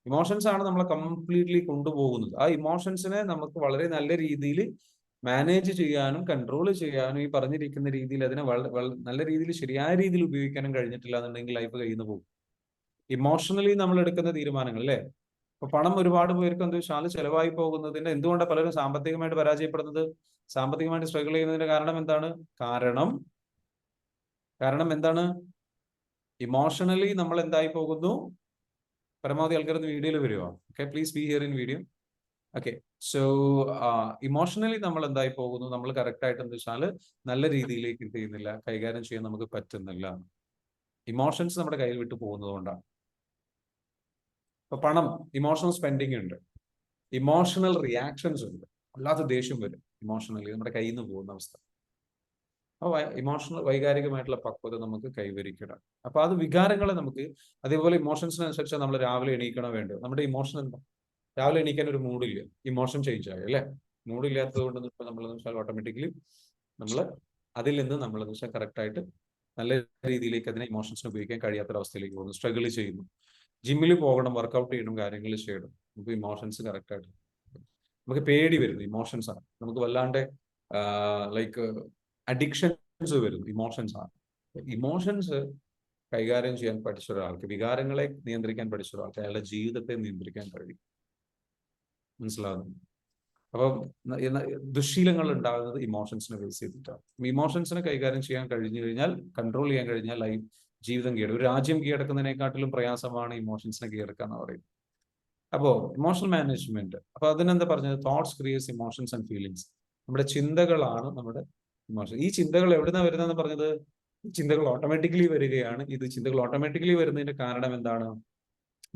ഇമോഷൻസ് ആണ് നമ്മളെ കംപ്ലീറ്റ്ലി കൊണ്ടുപോകുന്നത്. ആ ഇമോഷൻസിനെ നമുക്ക് വളരെ നല്ല രീതിയിൽ മാനേജ് ചെയ്യാനും കൺട്രോൾ ചെയ്യാനും ഈ പറഞ്ഞിരിക്കുന്ന രീതിയിൽ അതിനെ നല്ല രീതിയിൽ ശരിയായ രീതിയിൽ ഉപയോഗിക്കാനും കഴിഞ്ഞിട്ടില്ല എന്നുണ്ടെങ്കിൽ ലൈഫ് കയ്യിൽ പോകും. ഇമോഷണലി നമ്മൾ എടുക്കുന്ന തീരുമാനങ്ങൾ, അല്ലേ? ഇപ്പൊ പണം ഒരുപാട് പേർക്ക് എന്താ വെച്ചാൽ ചെലവായി പോകുന്നതിന്റെ എന്തുകൊണ്ടാണ് പലരും സാമ്പത്തികമായിട്ട് പരാജയപ്പെടുന്നത്, സാമ്പത്തികമായിട്ട് സ്ട്രഗിൾ ചെയ്യുന്നതിന്റെ കാരണം എന്താണ്? കാരണം എന്താണ്? ഇമോഷണലി നമ്മൾ എന്തായി പോകുന്നു? പരമാവധി ആൾക്കാരൊന്ന് വീഡിയോയിൽ വരുമോ? Okay, please be here in video. Okay, so emotionally നമ്മൾ എന്തായി പോകുന്നു? നമ്മൾ കറക്റ്റ് ആയിട്ട് എന്താ വെച്ചാൽ നല്ല രീതിയിലേക്ക് ഇത് ചെയ്യുന്നില്ല, കൈകാര്യം ചെയ്യാൻ നമുക്ക് പറ്റുന്നില്ല. ഇമോഷൻസ് നമ്മുടെ കയ്യിൽ വിട്ടു പോകുന്നത് കൊണ്ടാണ്. ഇപ്പൊ പണം, ഇമോഷണൽ സ്പെൻഡിങ് ഉണ്ട്, ഇമോഷണൽ റിയാക്ഷൻസ് ഉണ്ട്. അല്ലാത്ത ദേഷ്യം വരും ഇമോഷണലി, നമ്മുടെ കയ്യിൽ നിന്ന് പോകുന്ന അവസ്ഥ. അപ്പോൾ ഇമോഷണൽ വൈകാരികമായിട്ടുള്ള പക്വത നമുക്ക് കൈവരിക്കണം. അപ്പൊ അത് വികാരങ്ങളെ നമുക്ക് അതേപോലെ ഇമോഷൻസിനനുസരിച്ച് നമ്മൾ രാവിലെ എണീക്കണോ വേണ്ടോ? നമ്മുടെ ഇമോഷൻ എന്താ? രാവിലെ എണീക്കാൻ ഒരു മൂഡില്ല, ഇമോഷൻ ചേഞ്ച് ആയി, അല്ലേ? മൂഡില്ലാത്തത് കൊണ്ട് ഇപ്പൊ നമ്മളെന്ന് വെച്ചാൽ ഓട്ടോമാറ്റിക്കലി നമ്മൾ അതിൽ നിന്ന് നമ്മളെന്ന് വെച്ചാൽ കറക്റ്റ് ആയിട്ട് നല്ല രീതിയിലേക്ക് അതിനെ ഇമോഷൻസിനെ ഉപയോഗിക്കാൻ കഴിയാത്തൊരവസ്ഥയിലേക്ക് പോകുന്നു, സ്ട്രഗിൾ ചെയ്യുന്നു. ജിമ്മിൽ പോകണം, വർക്കൗട്ട് ചെയ്യണം, കാര്യങ്ങൾ ചെയ്യണം, നമുക്ക് ഇമോഷൻസ് കറക്റ്റ് ആയിട്ട് നമുക്ക് പേടി വരുന്നു. ഇമോഷൻസ് ആണ് നമുക്ക് വല്ലാണ്ട് ലൈക്ക് അഡിക്ഷൻസ് വരുന്നു. ഇമോഷൻസ് ആണ്. ഇമോഷൻസ് കൈകാര്യം ചെയ്യാൻ പഠിച്ച ഒരാൾക്ക്, വികാരങ്ങളെ നിയന്ത്രിക്കാൻ പഠിച്ച ഒരാൾക്ക് അയാളുടെ ജീവിതത്തെ നിയന്ത്രിക്കാൻ കഴിയും. മനസ്സിലാകുന്നു? അപ്പം ദുശ്ശീലങ്ങൾ ഉണ്ടാകുന്നത് ഇമോഷൻസിനെ ബേസ് ചെയ്തിട്ടാണ്. ഇമോഷൻസിനെ കൈകാര്യം ചെയ്യാൻ കഴിഞ്ഞു കഴിഞ്ഞാൽ, കൺട്രോൾ ചെയ്യാൻ കഴിഞ്ഞാൽ ജീവിതം കീഴടക്കും. ഒരു രാജ്യം കീഴടക്കുന്നതിനെക്കാട്ടിലും പ്രയാസമാണ് ഇമോഷൻസിനെ കീഴടക്കുക എന്ന് പറയുന്നത്. അപ്പോൾ ഇമോഷണൽ മാനേജ്മെന്റ്, അപ്പൊ അതിനെന്താ പറഞ്ഞത്? Thoughts creates emotions and feelings. നമ്മുടെ ചിന്തകളാണ് നമ്മുടെ ഇമോഷൻ. ഈ ചിന്തകൾ എവിടുന്നാ വരുന്നതെന്ന് പറഞ്ഞത്? ഈ ചിന്തകൾ ഓട്ടോമാറ്റിക്കലി വരികയാണ്. ചിന്തകൾ ഓട്ടോമാറ്റിക്കലി വരുന്നതിന്റെ കാരണം എന്താണ്?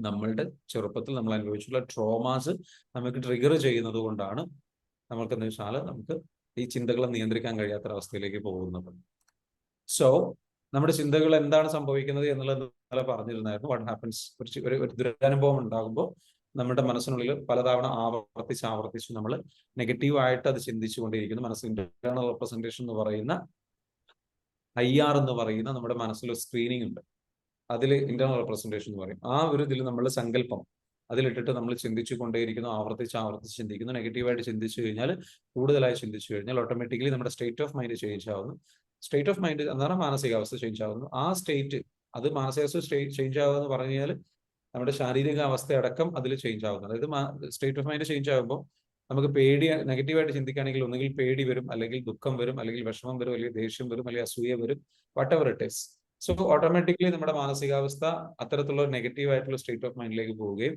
നമ്മളുടെ ചെറുപ്പത്തിൽ നമ്മൾ അനുഭവിച്ചിട്ടുള്ള ട്രോമാസ് നമുക്ക് ട്രിഗർ ചെയ്യുന്നത് കൊണ്ടാണ് നമുക്ക് എന്താ വെച്ചാൽ നമുക്ക് ഈ ചിന്തകളെ നിയന്ത്രിക്കാൻ കഴിയാത്തൊരവസ്ഥയിലേക്ക് പോകുന്നത്. സോ നമ്മുടെ ചിന്തകൾ എന്താണ് സംഭവിക്കുന്നത് എന്നുള്ളത് പറഞ്ഞിരുന്നായിരുന്നു. വാട്ട് ഹാപ്പൻസ്, ഒരു ദുരനുഭവം ഉണ്ടാകുമ്പോൾ നമ്മുടെ മനസ്സിനുള്ളിൽ പലതവണ ആവർത്തിച്ച് നമ്മൾ നെഗറ്റീവായിട്ട് അത് ചിന്തിച്ചുകൊണ്ടിരിക്കുന്നു. മനസ്സിൽ ഇന്റേണൽ റെപ്രസെന്റേഷൻ എന്ന് പറയുന്ന IR എന്ന് പറയുന്ന നമ്മുടെ മനസ്സിലൊരു സ്ക്രീനിങ് ഉണ്ട്. അതിൽ ഇന്റേണൽ റെപ്രസെന്റേഷൻ എന്ന് പറയും. ആ ഒരു ഇതിൽ നമ്മൾ സങ്കല്പം അതിലിട്ടിട്ട് നമ്മൾ ചിന്തിച്ചു കൊണ്ടേയിരിക്കുന്നു, ആവർത്തിച്ച് ചിന്തിക്കുന്നു. നെഗറ്റീവായിട്ട് ചിന്തിച്ചു കഴിഞ്ഞാൽ, കൂടുതലായി ചിന്തിച്ചു കഴിഞ്ഞാൽ ഓട്ടോമാറ്റിക്കലി നമ്മുടെ സ്റ്റേറ്റ് ഓഫ് മൈൻഡ് ചേഞ്ച് ആവുന്നു. സ്റ്റേറ്റ് ഓഫ് മൈൻഡ് എന്താണ്? മാനസികാവസ്ഥ ചേഞ്ച് ആവുന്നു. ആ സ്റ്റേറ്റ്, അത് മാനസികാവസ്ഥ ചേഞ്ച് ആവുക എന്ന് പറഞ്ഞു കഴിഞ്ഞാൽ നമ്മുടെ ശാരീരിക അവസ്ഥ അടക്കം അതിൽ ചേഞ്ച് ആവുന്നത്. അതായത് സ്റ്റേറ്റ് ഓഫ് മൈൻഡ് ചേഞ്ച് ആകുമ്പോൾ നമുക്ക് നെഗറ്റീവായിട്ട് ചിന്തിക്കുകയാണെങ്കിൽ ഒന്നുകിൽ പേടി വരും, അല്ലെങ്കിൽ ദുഃഖം വരും, അല്ലെങ്കിൽ വിഷമം വരും, അല്ലെങ്കിൽ ദേഷ്യം വരും, അല്ലെങ്കിൽ അസൂയ വരും, what ever it is. So automatically നമ്മുടെ മാനസികാവസ്ഥ അത്തരത്തിലുള്ള നെഗറ്റീവ് ആയിട്ടുള്ള സ്റ്റേറ്റ് ഓഫ് മൈൻഡിലേക്ക് പോവുകയും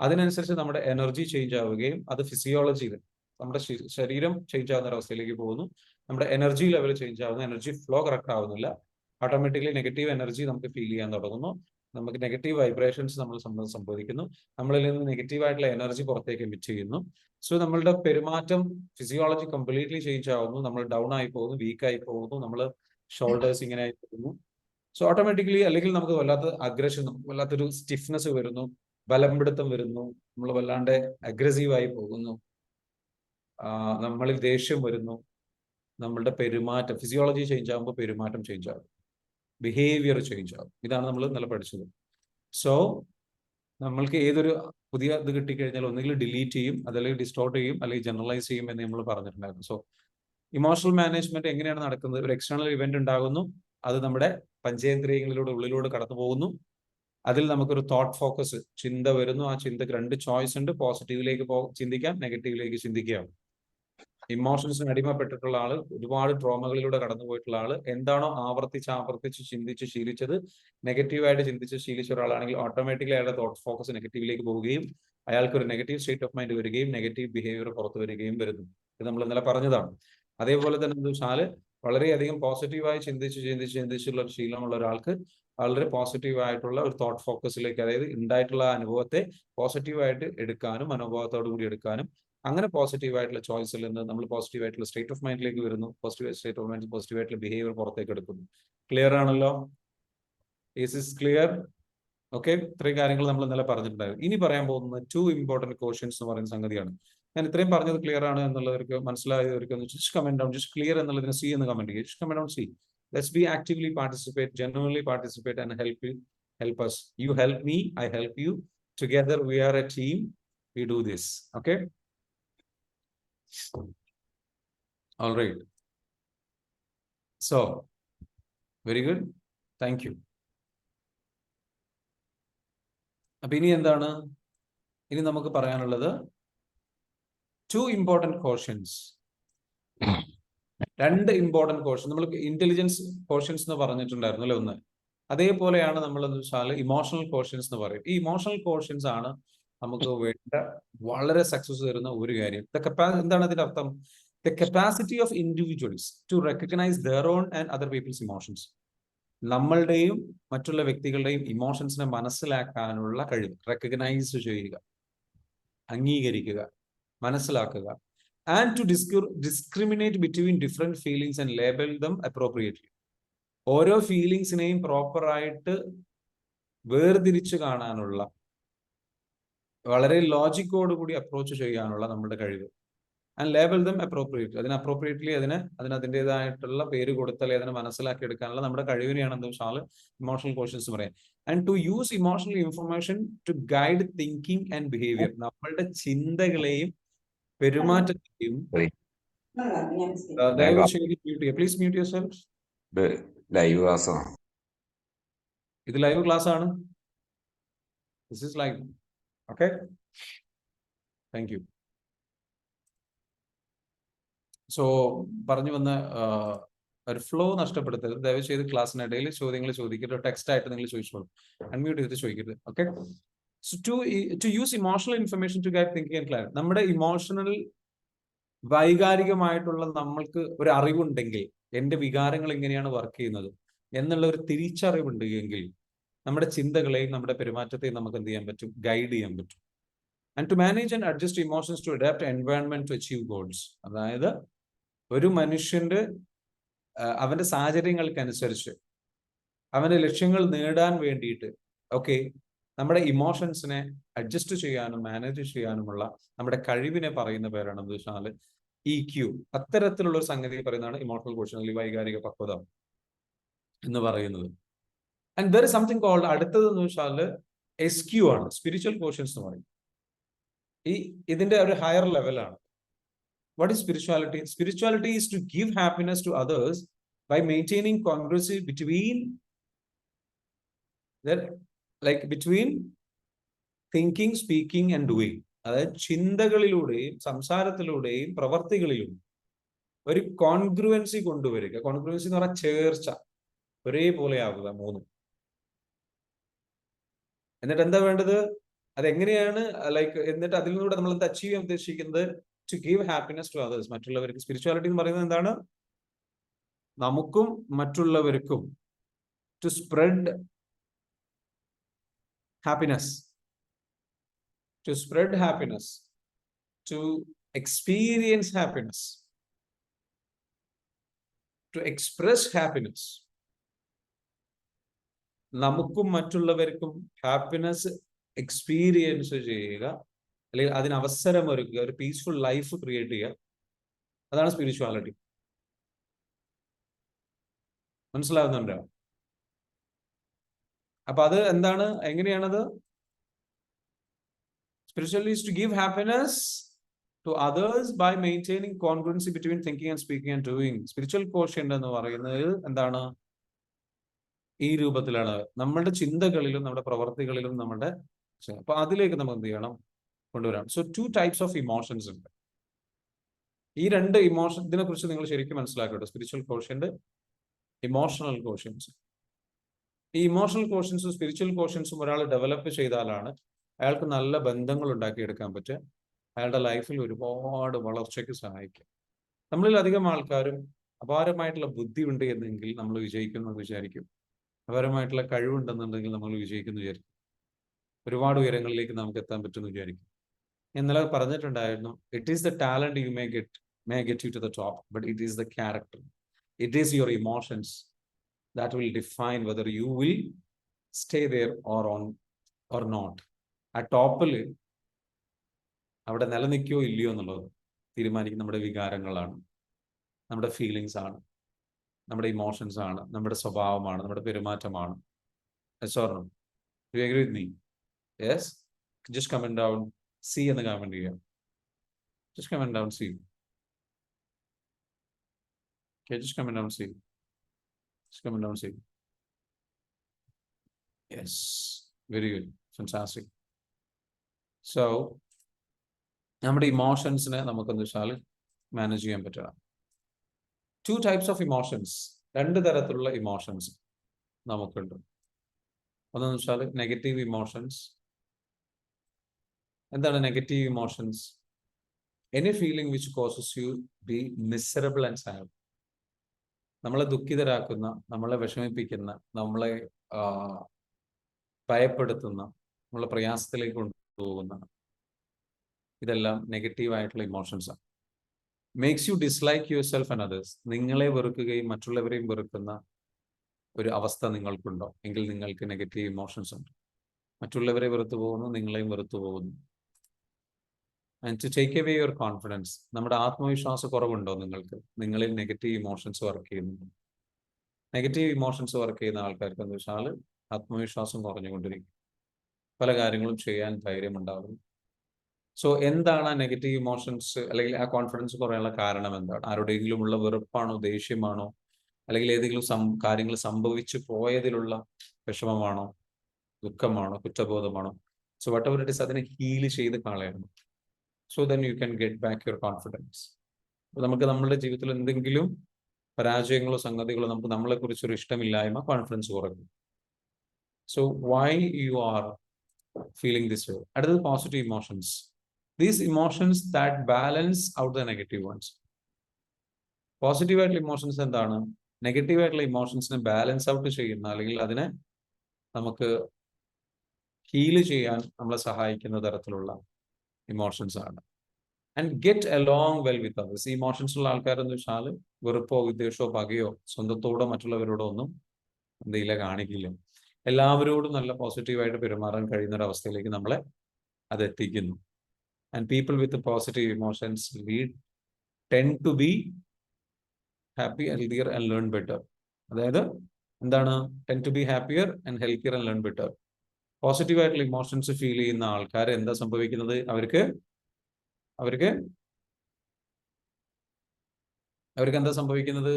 അതിനനുസരിച്ച് നമ്മുടെ എനർജി ചേഞ്ച് ആവുകയും, അത് ഫിസിയോളജിയിൽ നമ്മുടെ ശരീരം ചേഞ്ച് ആവുന്ന ഒരവസ്ഥയിലേക്ക് പോകുന്നു. നമ്മുടെ എനർജി ലെവൽ ചേഞ്ച് ആവുന്നു, എനർജി ഫ്ലോ കറക്റ്റ് ആവുന്നില്ല. ഓട്ടോമാറ്റിക്കലി നെഗറ്റീവ് എനർജി നമുക്ക് ഫീൽ ചെയ്യാൻ തുടങ്ങുന്നു. നമുക്ക് നെഗറ്റീവ് വൈബ്രേഷൻസ് നമ്മൾ സംഭവിക്കുന്നു. നമ്മളിൽ നിന്ന് നെഗറ്റീവ് ആയിട്ടുള്ള എനർജി പുറത്തേക്ക് എമിറ്റ് ചെയ്യുന്നു. സോ നമ്മളുടെ പെരുമാറ്റം, ഫിസിയോളജി കംപ്ലീറ്റ്ലി ചേഞ്ച് ആവുന്നു. നമ്മൾ ഡൗൺ ആയി പോകുന്നു, വീക്ക് ആയി പോകുന്നു, നമ്മൾ ഷോൾഡേഴ്സ് ഇങ്ങനെ ആയി പോകുന്നു. സോ ഓട്ടോമാറ്റിക്കലി അല്ലെങ്കിൽ നമുക്ക് വല്ലാത്ത അഗ്രഷൻ, വല്ലാത്തൊരു സ്റ്റിഫ്നെസ് വരുന്നു, ബലംപിടുത്തം വരുന്നു, നമ്മൾ വല്ലാണ്ട് അഗ്രസീവായി പോകുന്നു, നമ്മളിൽ ദേഷ്യം വരുന്നു, നമ്മളുടെ പെരുമാറ്റം, ഫിസിയോളജി ചേഞ്ച് ആകുമ്പോൾ പെരുമാറ്റം ചേഞ്ച് ആകും, ബിഹേവിയർ ചേഞ്ച് ആകും. ഇതാണ് നമ്മൾ നല്ല പഠിച്ചത്. സോ നമ്മൾക്ക് ഏതൊരു പുതിയ ഇത് കിട്ടിക്കഴിഞ്ഞാൽ ഒന്നുകിൽ ഡിലീറ്റ് ചെയ്യും, അതല്ലെങ്കിൽ ഡിസ്റ്റോർട്ട് ചെയ്യും, അല്ലെങ്കിൽ ജനറലൈസ് ചെയ്യും എന്ന് നമ്മൾ പറഞ്ഞിട്ടുണ്ടായിരുന്നു. സോ ഇമോഷണൽ മാനേജ്മെന്റ് എങ്ങനെയാണ് നടക്കുന്നത്? ഒരു എക്സ്റ്റേണൽ ഇവന്റ് ഉണ്ടാകുന്നു, അത് നമ്മുടെ പഞ്ചേന്ദ്രിയങ്ങളിലൂടെ ഉള്ളിലൂടെ കടന്നു പോകുന്നു. അതിൽ നമുക്കൊരു തോട്ട് ഫോക്കസ്, ചിന്ത വരുന്നു. ആ ചിന്തക്ക് രണ്ട് ചോയ്സ് ഉണ്ട്: പോസിറ്റീവിലേക്ക് ചിന്തിക്കാം, നെഗറ്റീവിലേക്ക് ചിന്തിക്കാം. ഇമോഷൻസിന് അടിമപ്പെട്ടിട്ടുള്ള ആള്, ഒരുപാട് ട്രോമകളിലൂടെ കടന്നുപോയിട്ടുള്ള ആള്, എന്താണോ ആവർത്തിച്ച് ചിന്തിച്ച് ശീലിച്ചത്, നെഗറ്റീവായിട്ട് ചിന്തിച്ച് ശീലിച്ച ഒരാളാണെങ്കിൽ ഓട്ടോമാറ്റിക്കലി അയാളുടെ തോട്ട് ഫോക്കസ് നെഗറ്റീവിലേക്ക് പോവുകയും അയാൾക്ക് ഒരു നെഗറ്റീവ് സ്റ്റേറ്റ് ഓഫ് മൈൻഡ് വരികയും നെഗറ്റീവ് ബിഹേവിയർ പുറത്തു വരികയും വരുന്നു. ഇത് നമ്മൾ ഇന്നലെ പറഞ്ഞതാണ്. അതേപോലെ തന്നെ എന്താ വെച്ചാൽ വളരെയധികം പോസിറ്റീവായി ചിന്തിച്ചുള്ള ഒരു ശീലമുള്ള ഒരാൾക്ക് വളരെ പോസിറ്റീവായിട്ടുള്ള ഒരു തോട്ട് ഫോക്കസിലേക്ക്, അതായത് ഉണ്ടായിട്ടുള്ള അനുഭവത്തെ പോസിറ്റീവായിട്ട് എടുക്കാനും മനോഭാവത്തോടു കൂടി എടുക്കാനും, അങ്ങനെ പോസിറ്റീവായിട്ടുള്ള ചോയ്സിൽ നിന്ന് നമ്മൾ പോസിറ്റീവായിട്ടുള്ള സ്റ്റേറ്റ് ഓഫ് മൈൻഡിലേക്ക് വരുന്നു. പോസിറ്റീവ് സ്റ്റേറ്റ് ഓഫ് മൈൻഡ് പോസിറ്റീവായിട്ടുള്ള ബിഹേവിയർ പുറത്തേക്ക് എടുക്കുന്നു. ക്ലിയർ ആണല്ലോ? Is clear? ഓക്കെ, ഇത്രയും കാര്യങ്ങൾ നമ്മൾ ഇന്നലെ പറഞ്ഞിട്ടുണ്ടായിരുന്നു. ഇനി പറയാൻ പോകുന്നത് 2 ഇമ്പോർട്ടന്റ് ക്വസ്റ്റ്യൻസ് എന്ന് പറയുന്ന സംഗതിയാണ്. ഞാൻ ഇത്രയും പറഞ്ഞത് ക്ലിയർ ആണ് എന്നുള്ളവർക്ക്, മനസ്സിലായവർക്ക് just comment down, just clear എന്നുള്ളതിന് സി എന്ന് കമന്റ് ചെയ്യുക. Just comment down C. Let's be actively participate, genuinely participate and help us. You help me, I help you. Together we are a team. We do this. Okay? All right. So, very good. Thank you. അപ്പൊ ഇനി എന്താണ്? ഇനി നമുക്ക് പറയാനുള്ളത് 2 important questions. 2 important question. നമ്മൾ intelligence questions എന്ന് പറഞ്ഞിട്ടുണ്ടായിരുന്നു അല്ലെ ഒന്ന്. അതേപോലെയാണ് നമ്മൾ എന്ന് വെച്ചാൽ ഇമോഷണൽ ക്വസ്റ്റ്യൻസ് എന്ന് പറയും. ഈ ഇമോഷണൽ ക്വസ്റ്റ്യൻസ് ആണ് നമുക്ക് വേണ്ട വളരെ സക്സസ് തരുന്ന ഒരു കാര്യം. എന്താണ് അതിന്റെ അർത്ഥം? The capacity of individuals to recognise their own and other peoples emotions. നമ്മളുടെയും മറ്റുള്ള വ്യക്തികളുടെയും ഇമോഷൻസിനെ മനസ്സിലാക്കാനുള്ള കഴിവ്. റെക്കഗ്നൈസ് ചെയ്യുക, അംഗീകരിക്കുക, മനസ്സിലാക്കുക. And to discriminate between different feelings and label them appropriately. ഓരോ ഫീലിംഗ്സിനെയും പ്രോപ്പറായിട്ട് വേർതിരിച്ച് കാണാനുള്ള, വളരെ ലോജിക്കോട് കൂടി അപ്രോച്ച് ചെയ്യാനുള്ള നമ്മുടെ കഴിവ്. And label them appropriately. Appropriately അതിൻ്റെതായിട്ടുള്ള പേര് കൊടുത്താൽ അതിനെ മനസ്സിലാക്കി എടുക്കാനുള്ള നമ്മുടെ കഴിവിനെയാണ് എന്താ വെച്ചാൽ ഇമോഷണൽ ക്വസ്റ്റ്യൻസ് പറയാം. And to use emotional information to guide thinking and behaviour. നമ്മളുടെ ചിന്തകളെയും പെരുമാറ്റത്തെയും ദയവ് ചെയ്ത് മ്യൂട്ട് ചെയ്യുക. Please mute yourself. Live ക്ലാസ്സാണ്. ഇത് ലൈവ് ക്ലാസ് ആണ്. This is live. Okay, thank you. So പറഞ്ഞു വന്ന ഒരു ഫ്ലോ നഷ്ടപ്പെടുത്തരുത്. ദയവ് ചെയ്ത് ക്ലാസ്സിനിടയിൽ ചോദ്യങ്ങൾ ചോദിക്കരുത്. ടെക്സ്റ്റ് ആയിട്ട് നിങ്ങൾ ചോദിച്ചോളൂ, അൺമ്യൂട്ട് ചെയ്തിട്ട് ചോദിക്കരുത്. Okay. So to use emotional information to guide thinking and clarity. നമ്മുടെ ഇമോഷണൽ, വൈകാരികമായിട്ടുള്ള നമ്മൾക്ക് ഒരു അറിവുണ്ടെങ്കിൽ, എന്റെ വികാരങ്ങൾ എങ്ങനെയാണ് വർക്ക് ചെയ്യുന്നത് എന്നുള്ള ഒരു തിരിച്ചറിവുണ്ട് എങ്കിൽ നമ്മുടെ ചിന്തകളെയും നമ്മുടെ പെരുമാറ്റത്തെയും നമുക്ക് എന്ത് ചെയ്യാൻ പറ്റും? ഗൈഡ് ചെയ്യാൻ പറ്റും. And to manage and adjust emotions to adapt environment to achieve goals. അതായത് ഒരു മനുഷ്യന്റെ അവന്റെ സാഹചര്യങ്ങൾക്കനുസരിച്ച് അവന്റെ ലക്ഷ്യങ്ങൾ നേടാൻ വേണ്ടിയിട്ട് ഓക്കെ നമ്മുടെ ഇമോഷൻസിനെ അഡ്ജസ്റ്റ് ചെയ്യാനും മാനേജ് ചെയ്യാനുമുള്ള നമ്മുടെ കഴിവിനെ പറയുന്ന പേരാണ് എന്താ വെച്ചാൽ EQ. അത്തരത്തിലുള്ള ഒരു സംഗതി പറയുന്നതാണ് ഇമോഷണൽ ക്വസ്റ്റ്യൻ, അല്ലെങ്കിൽ വൈകാരിക പക്വത എന്ന് പറയുന്നത്. And there is something called, അടുത്തത് എന്ന് വെച്ചാൽ SQ ആണ്, സ്പിരിച്വൽ ക്വസ്റ്റ്യൻസ് എന്ന് പറയും. ഇതിന്റെ ഒരു ഹയർ ലെവലാണ്. What is spirituality? Spirituality is to give happiness to others by maintaining congruency between thinking, speaking and doing. അതായത് ചിന്തകളിലൂടെയും സംസാരത്തിലൂടെയും പ്രവർത്തികളിലും ഒരു കോൺഗ്രുവൻസി കൊണ്ടുവരിക. കോൺഗ്രുവൻസി എന്ന് പറഞ്ഞാൽ ചേർച്ച, ഒരേപോലെ ആവുക, മൂന്നും. എന്നിട്ട് എന്താ വേണ്ടത്? അതെങ്ങനെയാണ് എന്നിട്ട് അതിലൂടെ നമ്മൾ എന്താ അച്ചീവ് ചെയ്യാൻ ഉദ്ദേശിക്കുന്നത്? To give happiness to others. മറ്റുള്ളവർക്ക്. സ്പിരിച്വാലിറ്റി എന്ന് പറയുന്നത് എന്താണ്? നമുക്കും മറ്റുള്ളവർക്കും to spread happiness, to spread happiness, to experience happiness, to express happiness. നമുക്കും മറ്റുള്ളവർക്കും ഹാപ്പിനെസ് എക്സ്പീരിയൻസ് ചെയ്യുക, അല്ലെങ്കിൽ അതിന് അവസരം ഒരുക്കുക, ഒരു പീസ്ഫുൾ ലൈഫ് ക്രിയേറ്റ് ചെയ്യുക. അതാണ് സ്പിരിച്വാലിറ്റി. മനസ്സിലാവുന്നുണ്ടോ? അപ്പൊ അത് എന്താണ്? എങ്ങനെയാണത്? Spirituality is to give happiness to others by maintaining congruency between thinking and speaking and doing. Spiritual quotient എന്ന് പറയുന്നത് എന്താണ്? ഈ രൂപത്തിലാണ്. നമ്മുടെ ചിന്തകളിലും നമ്മുടെ പ്രവർത്തികളിലും നമ്മുടെ, അപ്പൊ അതിലേക്ക് നമ്മൾ എന്ത് ചെയ്യണം? കൊണ്ടുവരാം. സോ 2 types of emotions ഉണ്ട്. ഈ രണ്ട് ഇതിനെ കുറിച്ച് നിങ്ങൾ ശരിക്കും മനസ്സിലാക്കട്ടെ. Spiritual quotient, emotional quotients. ഈ ഇമോഷണൽ കോഷ്യൻസും സ്പിരിച്വൽ കോഷ്യൻസും ഒരാൾ ഡെവലപ്പ് ചെയ്താലാണ് അയാൾക്ക് നല്ല ബന്ധങ്ങൾ ഉണ്ടാക്കിയെടുക്കാൻ പറ്റുക, അയാളുടെ ലൈഫിൽ ഒരുപാട് വളർച്ചയ്ക്ക് സഹായിക്കും. നമ്മളിൽ അധികം ആൾക്കാരും അപാരമായിട്ടുള്ള ബുദ്ധി ഉണ്ട് എന്നെങ്കിൽ നമ്മൾ വിജയിക്കുന്നു വിചാരിക്കും, അപാരമായിട്ടുള്ള കഴിവുണ്ടെന്നുണ്ടെങ്കിൽ നമ്മൾ വിജയിക്കുന്നു വിചാരിക്കും, ഒരുപാട് ഉയരങ്ങളിലേക്ക് നമുക്ക് എത്താൻ പറ്റുമെന്ന് വിചാരിക്കും. ഇന്നലെ പറഞ്ഞിട്ടുണ്ടായിരുന്നു, it is the talent you may get you to the top, but it is the character, it is your emotions that will define whether you will stay there or not. ആ ടോപ്പിൽ അവിടെ നിലനിൽക്കുകയോ ഇല്ലയോ എന്നുള്ളത് തീരുമാനിക്കുന്ന നമ്മുടെ വികാരങ്ങളാണ്, നമ്മുടെ ഫീലിങ്സ് ആണ്, നമ്മുടെ ഇമോഷൻസ് ആണ്, നമ്മുടെ സ്വഭാവമാണ്, നമ്മുടെ പെരുമാറ്റമാണ്. Yes or no? Do you agree with me? Yes? Just comment down C എന്ന് കമന്റ് ചെയ്യാം. Just comment down C. Okay, just comment down C. Just comment down C. Yes, very good, fantastic. So, നമ്മുടെ ഇമോഷൻസിനെ നമുക്കെന്ന് വെച്ചാൽ manage ചെയ്യാൻ പറ്റുക. 2 types of emotions, 2 തരത്തിലുള്ള emotions നമുക്കുണ്ട്. ഒന്നെന്ന് വെച്ചാൽ നെഗറ്റീവ് ഇമോഷൻസ്. എന്താണ് negative emotions? Any feeling which causes you be miserable and sad. നമ്മളെ ദുഃഖിതരാക്കുന്ന, നമ്മളെ വിഷമിപ്പിക്കുന്ന, നമ്മളെ ഭയപ്പെടുത്തുന്ന, നമ്മളെ പ്രയാസത്തിലേക്ക് കൊണ്ടുപോകുന്ന, ഇതെല്ലാം നെഗറ്റീവ് ആയിട്ടുള്ള ഇമോഷൻസ് ആണ്. Makes you dislike your self and others. നിങ്ങളെ വെറുക്കുകയും മറ്റുള്ളവരെയും വെറുക്കുന്ന ഒരു അവസ്ഥ നിങ്ങൾക്കുണ്ടോ എങ്കിൽ നിങ്ങൾക്ക് നെഗറ്റീവ് ഇമോഷൻസ് ഉണ്ട്. മറ്റുള്ളവരെ വെറുത്തു പോകുന്നു, നിങ്ങളെയും വെറുത്തു പോകുന്നു. And to take away your confidence. നമ്മുടെ ആത്മവിശ്വാസ കുറവുണ്ടോ നിങ്ങൾക്ക്? നിങ്ങളിൽ നെഗറ്റീവ് ഇമോഷൻസ് വർക്ക് ചെയ്യുന്നുണ്ട്. നെഗറ്റീവ് ഇമോഷൻസ് വർക്ക് ചെയ്യുന്ന ആൾക്കാർക്ക് എന്ന് വെച്ചാൽ ആത്മവിശ്വാസം കുറഞ്ഞുകൊണ്ടിരിക്കും, പല കാര്യങ്ങളും ചെയ്യാൻ ധൈര്യം ഉണ്ടാകും. സോ എന്താണ് ആ നെഗറ്റീവ് ഇമോഷൻസ് അല്ലെങ്കിൽ ആ കോൺഫിഡൻസ് കുറയാനുള്ള കാരണം എന്താണ്? ആരുടെയെങ്കിലും ഉള്ള വെറുപ്പാണോ, ദേഷ്യമാണോ, അല്ലെങ്കിൽ ഏതെങ്കിലും കാര്യങ്ങൾ സംഭവിച്ചു പോയതിലുള്ള വിഷമമാണോ, ദുഃഖമാണോ, കുറ്റബോധമാണോ? So whatever it is, അതിനെ ഹീൽ ചെയ്ത് കളയണം. So then you can get back your confidence. നമുക്ക് നമ്മുടെ ജീവിതത്തിൽ എന്തെങ്കിലും പരാജയങ്ങളോ സംഗതികളോ നമുക്ക് നമ്മളെ കുറിച്ചൊരു ഇഷ്ടമില്ലായ്മ, കോൺഫിഡൻസ് കുറയ്ക്കും. So why you are feeling this way. അടുത്തത് positive emotions. These emotions that balance out the negative ones. Positive ആയിട്ടുള്ള ഇമോഷൻസ് എന്താണ്? നെഗറ്റീവ് ആയിട്ടുള്ള ഇമോഷൻസിനെ ബാലൻസ് ഔട്ട് ചെയ്യുന്ന, അല്ലെങ്കിൽ അതിനെ നമുക്ക് ഹീല് ചെയ്യാൻ നമ്മളെ സഹായിക്കുന്ന തരത്തിലുള്ള ഇമോഷൻസ് ആണ്. And get along well with others. ഈ ഇമോഷൻസ് ഉള്ള ആൾക്കാരെന്ന് വെച്ചാൽ വെറുപ്പോ വിദ്വേഷമോ പകയോ സ്വന്തത്തോടോ മറ്റുള്ളവരോടോ ഒന്നും എന്തെങ്കിലും കാണിക്കില്ല. എല്ലാവരോടും നല്ല പോസിറ്റീവായിട്ട് പെരുമാറാൻ കഴിയുന്ന ഒരു അവസ്ഥയിലേക്ക് നമ്മളെ അത് എത്തിക്കുന്നു. And people with positive emotions tend to be happy, healthier and learn better. അതായത് എന്താണ്? Tend to be happier and healthier and learn better. Positive ആയിട്ടുള്ള ഇമോഷൻസ് ഫീൽ ചെയ്യുന്ന ആൾക്കാർ എന്താ സംഭവിക്കുന്നത്? അവർക്ക് എന്താ സംഭവിക്കുന്നത്?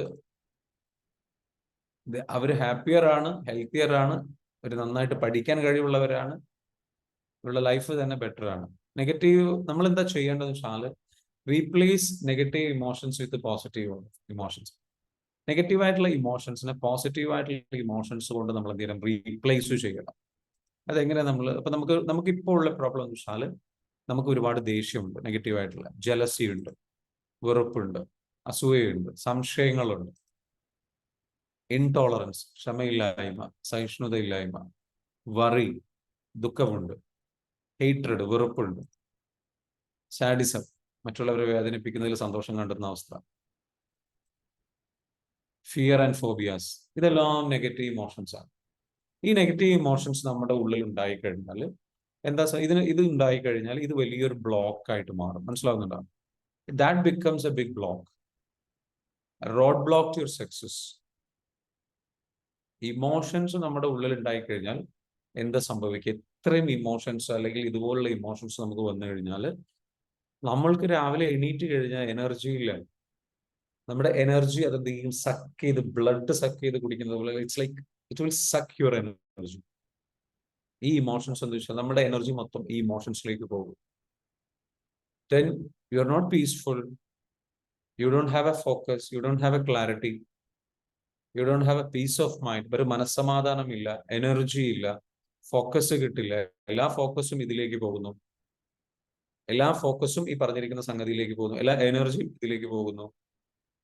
അവർ ഹാപ്പിയർ ആണ്, ഹെൽത്തിയർ ആണ്, അവർ നന്നായിട്ട് പഠിക്കാൻ കഴിവുള്ളവരാണ്, ഇവരുടെ ലൈഫ് തന്നെ ബെറ്റർ ആണ്. നെഗറ്റീവ് നമ്മൾ എന്താ ചെയ്യേണ്ടതെന്ന് വെച്ചാൽ റീപ്ലേസ് നെഗറ്റീവ് ഇമോഷൻസ് വിത്ത് പോസിറ്റീവ് ഇമോഷൻസ്. നെഗറ്റീവ് ആയിട്ടുള്ള ഇമോഷൻസിനെ പോസിറ്റീവ് ആയിട്ടുള്ള ഇമോഷൻസ് കൊണ്ട് നമ്മൾ എന്തെങ്കിലും റീപ്ലേസ് ചെയ്യണം. അതെങ്ങനെ അപ്പൊ നമുക്കിപ്പോൾ ഉള്ള പ്രോബ്ലം എന്ന് വെച്ചാൽ നമുക്ക് ഒരുപാട് ദേഷ്യമുണ്ട്, നെഗറ്റീവായിട്ടുള്ള ജലസി ഉണ്ട്, വെറുപ്പുണ്ട്, അസൂയയുണ്ട്, സംശയങ്ങളുണ്ട്, ഇൻടോളറൻസ് ക്ഷമയില്ലായ്മ, സഹിഷ്ണുതയില്ലായ്മ, വറി ദുഃഖമുണ്ട്, ഹെയ്റ്റ്രഡ് വെറുപ്പുണ്ട്, സാഡിസം മറ്റുള്ളവരെ വേദനിപ്പിക്കുന്നതിൽ സന്തോഷം കണ്ടെത്തുന്ന അവസ്ഥ, ഫിയർ ആൻഡ് ഫോബിയാസ്. ഇതെല്ലാം നെഗറ്റീവ് ഇമോഷൻസ് ആണ്. ഈ നെഗറ്റീവ് ഇമോഷൻസ് നമ്മുടെ ഉള്ളിൽ ഉണ്ടായിക്കഴിഞ്ഞാൽ ഇത് ഉണ്ടായിക്കഴിഞ്ഞാൽ ഇത് വലിയൊരു ബ്ലോക്ക് ആയിട്ട് മാറും. മനസ്സിലാവുന്നുണ്ടോ? That becomes a big block, road block to your success. Emotions നമ്മുടെ ഉള്ളിൽ ഉണ്ടായിക്കഴിഞ്ഞാൽ എന്താ സംഭവിക്കുക? ഇത്രയും ഇമോഷൻസ് അല്ലെങ്കിൽ ഇതുപോലുള്ള ഇമോഷൻസ് നമുക്ക് വന്നു കഴിഞ്ഞാൽ നമ്മൾക്ക് രാവിലെ എണീറ്റ് കഴിഞ്ഞാൽ എനർജി ഇല്ല. നമ്മുടെ എനർജി അതെന്തെങ്കിലും സക്ക് ചെയ്ത്, ബ്ലഡ് സക്ക് ചെയ്ത് കുടിക്കുന്നത് പോലെ it will suck your energy. ഈ ഇമോഷൻസ് എന്ന് വെച്ചാൽ നമ്മുടെ എനർജി മൊത്തം ഈ ഇമോഷൻസിലേക്ക് പോകും. Then you are not peaceful, You don't have a focus, you don't have a clarity, you don't have a peace of mind. ഒരു മനസ്സമാധാനം ഇല്ല, എനർജി ഇല്ല, ഫോക്കസ് കിട്ടില്ല. എല്ലാ ഫോക്കസും ഇതിലേക്ക് പോകുന്നു, എല്ലാ ഫോക്കസും ഈ പറഞ്ഞിരിക്കുന്ന സംഗതിയിലേക്ക് പോകുന്നു, എല്ലാ എനർജിയും ഇതിലേക്ക് പോകുന്നു.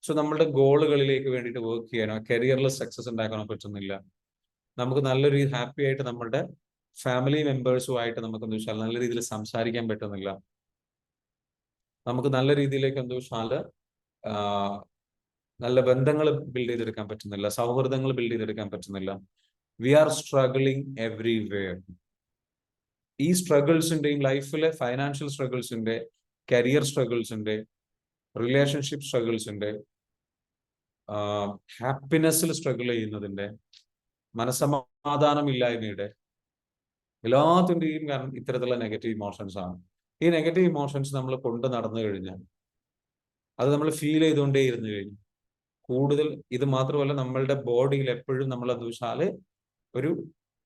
സോ നമ്മളുടെ ഗോളുകളിലേക്ക് വേണ്ടിയിട്ട് വർക്ക് ചെയ്യാനോ കരിയറിൽ സക്സസ് ഉണ്ടാക്കാനോ പറ്റുന്നില്ല. നമുക്ക് നല്ലൊരു ഹാപ്പി ആയിട്ട് നമ്മളുടെ ഫാമിലി മെമ്പേഴ്സുമായിട്ട് നമുക്ക് എന്താ വെച്ചാൽ നല്ല രീതിയിൽ സംസാരിക്കാൻ പറ്റുന്നില്ല. നമുക്ക് നല്ല രീതിയിലേക്ക് എന്താ വെച്ചാൽ നല്ല ബന്ധങ്ങൾ ബിൽഡ് ചെയ്തെടുക്കാൻ പറ്റുന്നില്ല, സൗഹൃദങ്ങൾ ബിൽഡ് ചെയ്തെടുക്കാൻ പറ്റുന്നില്ല. We are struggling everywhere. ഈ സ്ട്രഗിൾസിന്റെയും ലൈഫിലെ ഫൈനാൻഷ്യൽ സ്ട്രഗിൾസിന്റെ, കരിയർ സ്ട്രഗിൾസിന്റെ, റിലേഷൻഷിപ്പ് സ്ട്രഗിൾസിന്റെ, ഹാപ്പിനെസ്സിൽ സ്ട്രഗിൾ ചെയ്യുന്നതിന്റെ, മനസ്സമാധാനം ഇല്ലായ്മയുടെ, എല്ലാത്തിൻ്റെയും കാരണം ഇത്തരത്തിലുള്ള നെഗറ്റീവ് ഇമോഷൻസ് ആണ്. ഈ നെഗറ്റീവ് ഇമോഷൻസ് നമ്മൾ കൊണ്ട് നടന്നു കഴിഞ്ഞാൽ, അത് നമ്മൾ ഫീൽ ചെയ്തുകൊണ്ടേ ഇരുന്നു കഴിഞ്ഞു കൂടുതൽ, ഇത് മാത്രമല്ല നമ്മളുടെ ബോഡിയിൽ എപ്പോഴും നമ്മൾ എന്താ വെച്ചാൽ ഒരു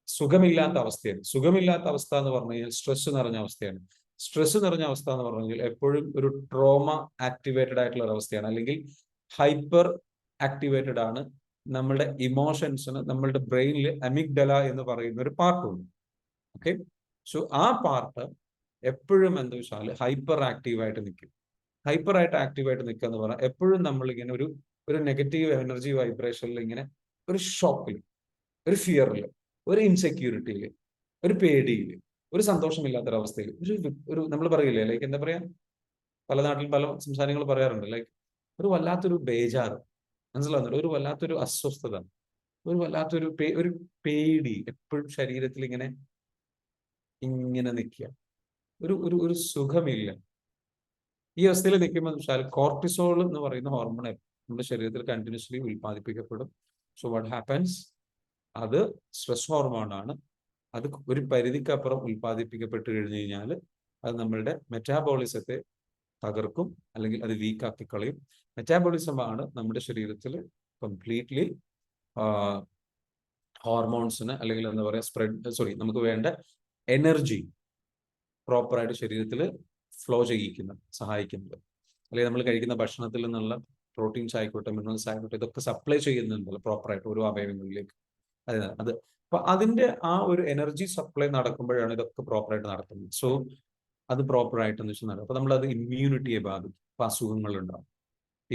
സുഖമില്ലാത്ത അവസ്ഥയാണ്. സുഖമില്ലാത്ത അവസ്ഥ എന്ന് പറഞ്ഞു കഴിഞ്ഞാൽ സ്ട്രെസ് നിറഞ്ഞ അവസ്ഥയാണ്. സ്ട്രെസ് നിറഞ്ഞ അവസ്ഥ എന്ന് പറഞ്ഞു കഴിഞ്ഞാൽ എപ്പോഴും ഒരു ട്രോമ ആക്ടിവേറ്റഡ് ആയിട്ടുള്ള ഒരു അവസ്ഥയാണ്, അല്ലെങ്കിൽ ഹൈപ്പർ ആക്ടിവേറ്റഡ് ആണ്. നമ്മളുടെ ഇമോഷൻസിന് നമ്മളുടെ ബ്രെയിനിൽ അമിഗ്ഡല എന്ന് പറയുന്ന ഒരു പാർട്ടുണ്ട്. ഓക്കെ, സോ ആ പാർട്ട് എപ്പോഴും എന്താ വെച്ചാൽ ഹൈപ്പർ ആക്റ്റീവായിട്ട് നിൽക്കും. ഹൈപ്പർ ആയിട്ട് ആക്റ്റീവായിട്ട് നിൽക്കുക എന്ന് പറഞ്ഞാൽ എപ്പോഴും നമ്മൾ ഇങ്ങനെ ഒരു നെഗറ്റീവ് എനർജി വൈബ്രേഷനിൽ, ഇങ്ങനെ ഒരു ഷോക്കിൽ, ഒരു ഫിയറിൽ, ഒരു ഇൻസെക്യൂരിറ്റിയിൽ, ഒരു പേടിയിൽ, ഒരു സന്തോഷമില്ലാത്തൊരവസ്ഥയിൽ, ഒരു നമ്മൾ പറയില്ലേ, ലൈക്ക് എന്താ പറയാ, പല നാട്ടിൽ പല സംസാരങ്ങൾ പറയാറുണ്ട്, ലൈക്ക് ഒരു വല്ലാത്തൊരു ബേജാറ്, മനസ്സിലാവുന്നുണ്ട്, ഒരു വല്ലാത്തൊരു അസ്വസ്ഥത, ഒരു വല്ലാത്തൊരു ഒരു പേടി എപ്പോഴും ശരീരത്തിൽ ഇങ്ങനെ നിൽക്കുക, ഒരു സുഖമില്ല. ഈ അവസ്ഥയിൽ നിൽക്കുമ്പോൾ വെച്ചാൽ കോർട്ടിസോൾ എന്ന് പറയുന്ന ഹോർമോൺ നമ്മുടെ ശരീരത്തിൽ കണ്ടിന്യൂസ്ലി ഉൽപ്പാദിപ്പിക്കപ്പെടും. സോ വാട്ട് ഹാപ്പൻസ്, അത് സ്ട്രെസ് ഹോർമോണാണ്. അത് ഒരു പരിധിക്കപ്പുറം ഉൽപ്പാദിപ്പിക്കപ്പെട്ട് കഴിഞ്ഞു കഴിഞ്ഞാൽ അത് നമ്മളുടെ മെറ്റാബോളിസത്തെ തകർക്കും, അല്ലെങ്കിൽ അത് വീക്കാക്കി കളയും. മെറ്റാബോളിസം ആണ് നമ്മുടെ ശരീരത്തിൽ കംപ്ലീറ്റ്ലി ഹോർമോൺസിന്, അല്ലെങ്കിൽ എന്താ പറയുക നമുക്ക് വേണ്ട എനർജി പ്രോപ്പറായിട്ട് ശരീരത്തിൽ ഫ്ലോ സഹായിക്കുന്നത്. അല്ലെങ്കിൽ നമ്മൾ കഴിക്കുന്ന ഭക്ഷണത്തിൽ നിന്നുള്ള പ്രോട്ടീൻസ് ആയിക്കോട്ടെ, മിനറൽസ് ആയിക്കോട്ടെ, ഇതൊക്കെ സപ്ലൈ ചെയ്യുന്നുണ്ടല്ലോ പ്രോപ്പറായിട്ട് ഓരോ അവയവങ്ങളിലേക്ക്. അത് അപ്പൊ അതിന്റെ ആ ഒരു എനർജി സപ്ലൈ നടക്കുമ്പോഴാണ് ഇതൊക്കെ പ്രോപ്പറായിട്ട് നടക്കുന്നത്. സോ അത് പ്രോപ്പറായിട്ട് എന്ന് വെച്ചാൽ നടക്കും. അപ്പൊ നമ്മളത് ഇമ്മ്യൂണിറ്റിയെ ബാധിക്കും, അപ്പൊ അസുഖങ്ങൾ ഉണ്ടാവും.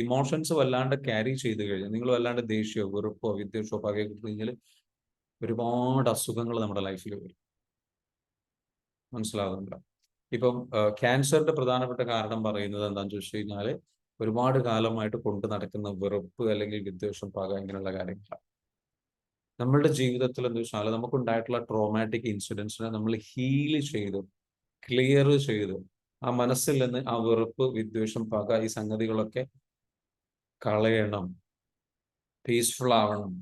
ഇമോഷൻസ് വല്ലാണ്ട് ക്യാരി ചെയ്ത് കഴിഞ്ഞാൽ, നിങ്ങൾ വല്ലാണ്ട് ദേഷ്യമോ വെറുപ്പോ വിദ്വേഷമോ പകയോ കൊടുത്തു കഴിഞ്ഞാൽ ഒരുപാട് അസുഖങ്ങൾ നമ്മുടെ ലൈഫിൽ വരും. മനസ്സിലാവുന്നുണ്ടോ? ഇപ്പം ക്യാൻസറിന്റെ പ്രധാനപ്പെട്ട കാരണം പറയുന്നത് എന്താണെന്ന് ചോദിച്ചു കഴിഞ്ഞാൽ ഒരുപാട് കാലമായിട്ട് കൊണ്ടു നടക്കുന്ന വെറുപ്പ്, അല്ലെങ്കിൽ വിദ്വേഷം, പക, ഇങ്ങനെയുള്ള കാര്യങ്ങളാണ്. നമ്മളുടെ ജീവിതത്തിൽ എന്താ വെച്ചാൽ നമുക്കുണ്ടായിട്ടുള്ള ട്രോമാറ്റിക് ഇൻസിഡൻസിനെ നമ്മൾ ഹീല് ചെയ്ത്, ക്ലിയർ ചെയ്ത്, ആ മനസ്സിൽ നിന്ന് ആ വെറുപ്പ്, വിദ്വേഷം, പക, ഈ സംഗതികളൊക്കെ കളയണം. പീസ്ഫുൾ ആവണം.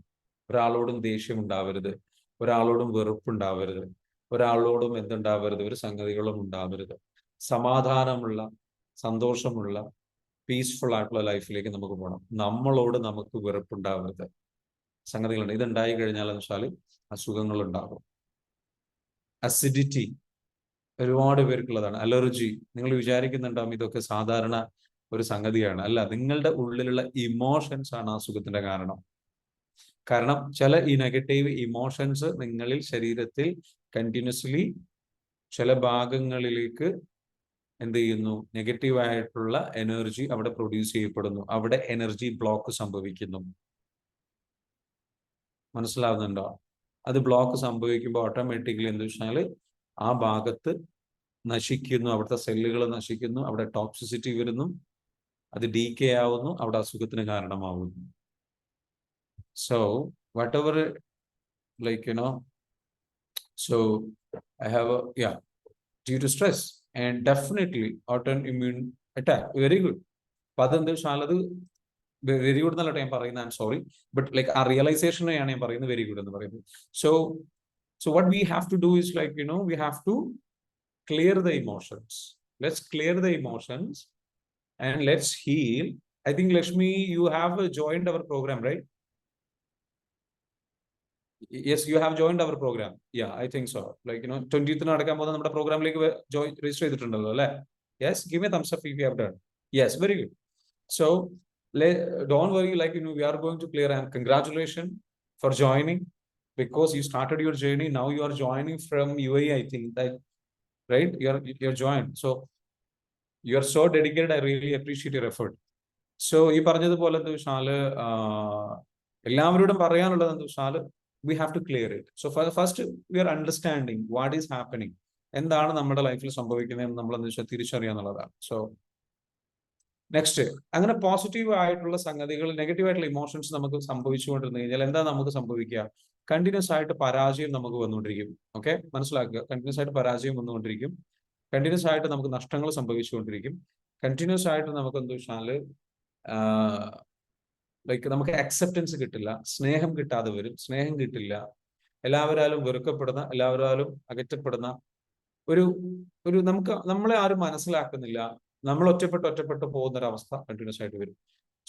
ഒരാളോടും ദേഷ്യം ഉണ്ടാവരുത്, ഒരാളോടും വെറുപ്പുണ്ടാവരുത്, ഒരാളോടും എന്തുണ്ടാവരുത്, ഒരു സംഗതികളും ഉണ്ടാവരുത്. സമാധാനമുള്ള, സന്തോഷമുള്ള, പീസ്ഫുൾ ആയിട്ടുള്ള ലൈഫിലേക്ക് നമുക്ക് പോകണം. നമ്മളോട് നമുക്ക് വെറുപ്പുണ്ടാവരുത്. സംഗതികളുണ്ട്. ഇതുണ്ടായി കഴിഞ്ഞാൽ എന്ന് വെച്ചാൽ അസുഖങ്ങൾ ഉണ്ടാകും. അസിഡിറ്റി ഒരുപാട് പേർക്കുള്ളതാണ്. അലർജി, നിങ്ങൾ വിചാരിക്കുന്നുണ്ടാവും ഇതൊക്കെ സാധാരണ ഒരു സംഗതിയാണ്. അല്ല, നിങ്ങളുടെ ഉള്ളിലുള്ള ഇമോഷൻസ് ആണ് അസുഖത്തിന്റെ കാരണം. കാരണം ചില ഈ നെഗറ്റീവ് ഇമോഷൻസ് നിങ്ങളിൽ ശരീരത്തിൽ കണ്ടിന്യൂസ്ലി ചില ഭാഗങ്ങളിലേക്ക് എന്ത് ചെയ്യുന്നു, നെഗറ്റീവായിട്ടുള്ള എനർജി അവിടെ പ്രൊഡ്യൂസ് ചെയ്യപ്പെടുന്നു. അവിടെ എനർജി ബ്ലോക്ക് സംഭവിക്കുന്നു. മനസ്സിലാവുന്നുണ്ടോ? അത് ബ്ലോക്ക് സംഭവിക്കുമ്പോൾ ഓട്ടോമാറ്റിക്കലി എന്താ വെച്ചാൽ ആ ഭാഗത്ത് നശിക്കുന്നു, അവിടുത്തെ സെല്ലുകൾ നശിക്കുന്നു, അവിടെ ടോക്സിസിറ്റി വരുന്നു, അത് ഡീകേ ആവുന്നു, അവിടെ അസുഖത്തിന് കാരണമാവുന്നു. So whatever, like so I have due to stress and definitely autoimmune attack. Very good. അപ്പൊ അതെന്താ വെച്ചാൽ അത് വെരി ഗുഡ് എന്നല്ല ഞാൻ പറയുന്നത്, I am sorry, but like ആ റിയലൈസേഷനെയാണ് ഞാൻ പറയുന്നത് വെരി ഗുഡ് എന്ന് പറയുന്നത്. So what we have to do is like we have to clear the emotions. Let's clear the emotions and let's heal. I think Lakshmi, you have joined our program, right? Yes, you have joined our program. Yeah, I think so. Like 20th നടക്കാൻ പോകുന്ന നമ്മുടെ പ്രോഗ്രാമിലേക്ക് register ചെയ്തിട്ടുണ്ടല്ലോ അല്ലേ? Yes, give me a thumbs up if you have done. Yes, very good. So don't worry, like, we are going to clear, and congratulations for joining, because you started your journey. Now you are joining from UAE, I think, that, right? You're joined. So you are so dedicated. I really appreciate your effort. So ഈ പറഞ്ഞതുപോലെ എന്താ വെച്ചാല് എല്ലാവരോടും പറയാനുള്ളത് എന്താ വെച്ചാല് we have to clear it. So first we are understanding what is happening. എന്താണ് നമ്മുടെ ലൈഫിൽ സംഭവിക്കുന്നതെന്ന് നമ്മൾ എന്താ വെച്ചാൽ തിരിച്ചറിയാന്നുള്ളതാണ്. സോ നെക്സ്റ്റ്, അങ്ങനെ പോസിറ്റീവ് ആയിട്ടുള്ള സംഗതികൾ, നെഗറ്റീവ് ആയിട്ടുള്ള ഇമോഷൻസ് നമുക്ക് സംഭവിച്ചുകൊണ്ടിരുന്നു കഴിഞ്ഞാൽ എന്താ നമുക്ക് സംഭവിക്കുക? കണ്ടിന്യൂസ് ആയിട്ട് പരാജയം നമുക്ക് വന്നുകൊണ്ടിരിക്കും. ഓക്കെ, മനസ്സിലാക്കുക. കണ്ടിന്യൂസ് ആയിട്ട് പരാജയം വന്നുകൊണ്ടിരിക്കും. കണ്ടിന്യൂസ് ആയിട്ട് നമുക്ക് നഷ്ടങ്ങൾ സംഭവിച്ചുകൊണ്ടിരിക്കും. കണ്ടിന്യൂസ് ആയിട്ട് നമുക്ക് എന്താ വെച്ചാൽ ലൈക്ക് നമുക്ക് അക്സെപ്റ്റൻസ് കിട്ടില്ല, സ്നേഹം കിട്ടാതെ വരും, സ്നേഹം കിട്ടില്ല, എല്ലാവരാലും വെറുക്കപ്പെടുന്ന, എല്ലാവരാലും അകറ്റപ്പെടുന്ന ഒരു നമ്മളെ ആരും മനസ്സിലാക്കുന്നില്ല, നമ്മൾ ഒറ്റപ്പെട്ട് പോകുന്ന ഒരു അവസ്ഥ കണ്ടിന്യൂസ് ആയിട്ട് വരും.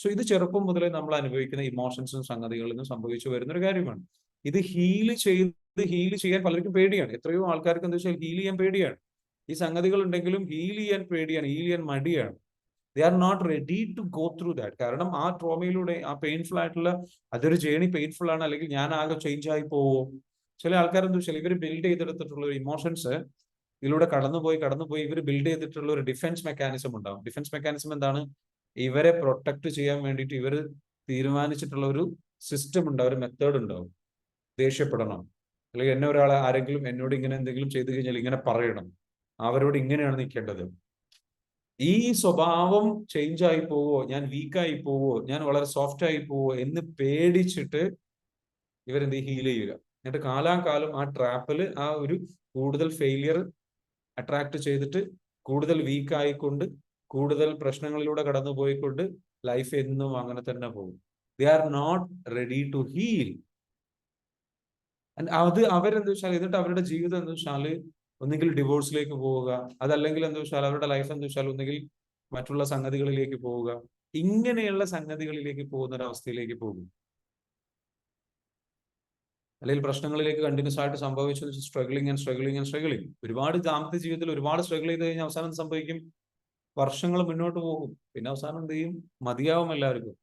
സോ ഇത് ചെറുപ്പം മുതലേ നമ്മൾ അനുഭവിക്കുന്ന ഇമോഷൻസും സംഗതികളിൽ സംഭവിച്ചു വരുന്ന ഒരു കാര്യമാണ്. ഇത് ഹീൽ ചെയ്യാൻ പലർക്കും പേടിയാണ്. എത്രയോ ആൾക്കാർക്ക് എന്താ വെച്ചാൽ ഹീൽ ചെയ്യാൻ പേടിയാണ്. ഈ സംഗതികൾ ഉണ്ടെങ്കിലും ഹീൽ ചെയ്യാൻ പേടിയാണ്, ഹീൽ ചെയ്യാൻ മടിയാണ്. They are not ready to go through that. കാരണം ആ ട്രോമയിലൂടെ, ആ പെയിൻഫുൾ ആയിട്ടുള്ള അതൊരു ജേണി പെയിൻഫുൾ ആണ്, അല്ലെങ്കിൽ ഞാൻ ആകെ ചേഞ്ച് ആയി പോവോ. ചില ആൾക്കാർ എന്താ വെച്ചാൽ ഇവർ ബിൽഡ് ചെയ്തെടുത്തിട്ടുള്ള ഒരു ഇമോഷൻസ് ഇതിലൂടെ കടന്നുപോയി ഇവർ ബിൽഡ് ചെയ്തിട്ടുള്ള ഒരു ഡിഫൻസ് മെക്കാനിസം ഉണ്ടാവും. ഡിഫൻസ് മെക്കാനിസം എന്താണ്? ഇവരെ പ്രൊട്ടക്ട് ചെയ്യാൻ വേണ്ടിയിട്ട് ഇവർ തീരുമാനിച്ചിട്ടുള്ള ഒരു സിസ്റ്റം ഉണ്ടാവും, ഒരു മെത്തേഡ് ഉണ്ടാവും. ദേഷ്യപ്പെടണം, അല്ലെങ്കിൽ ആരെങ്കിലും എന്നോട് ഇങ്ങനെ എന്തെങ്കിലും ചെയ്തു കഴിഞ്ഞാൽ ഇങ്ങനെ പറയണം, അവരോട് ഇങ്ങനെയാണ് നിൽക്കേണ്ടത്. ഈ സ്വഭാവം ചേഞ്ച് ആയി പോവോ, ഞാൻ വീക്കായി പോവോ, ഞാൻ വളരെ സോഫ്റ്റ് ആയി പോവോ എന്ന് പേടിച്ചിട്ട് ഇവരെന്ത് ഹീൽ ചെയ്യുക. എന്നിട്ട് കാലാകാലം ആ ട്രാപ്പിൽ ആ ഒരു കൂടുതൽ ഫെയിലിയർ അട്രാക്ട് ചെയ്തിട്ട് കൂടുതൽ വീക്ക് ആയിക്കൊണ്ട് കൂടുതൽ പ്രശ്നങ്ങളിലൂടെ കടന്നു പോയിക്കൊണ്ട് ലൈഫ് എന്നും അങ്ങനെ തന്നെ പോകും. They are not ready to heal. അത് അവരെന്താ വെച്ചാൽ എന്നിട്ട് അവരുടെ ജീവിതം എന്താ വെച്ചാല് ഒന്നുകിൽ ഡിവോഴ്സിലേക്ക് പോവുക, അതല്ലെങ്കിൽ എന്താ വെച്ചാൽ അവരുടെ ലൈഫ് എന്താ വെച്ചാൽ ഒന്നുകിൽ മറ്റുള്ള സംഗതികളിലേക്ക് പോവുക, ഇങ്ങനെയുള്ള സംഗതികളിലേക്ക് പോകുന്ന ഒരവസ്ഥയിലേക്ക് പോകും. അല്ലെങ്കിൽ പ്രശ്നങ്ങളിലേക്ക് കണ്ടിന്യൂസ് ആയിട്ട് സംഭവിച്ചു സ്ട്രഗിളിങ്. ഒരുപാട് ദാമ്പത്യ ജീവിതത്തിൽ ഒരുപാട് സ്ട്രഗിൾ ചെയ്ത് കഴിഞ്ഞാൽ അവസാനം സംഭവിക്കും, വർഷങ്ങൾ മുന്നോട്ട് പോകും. പിന്നെ അവസാനം എന്ത് ചെയ്യും? മതിയാവും. എല്ലാവർക്കും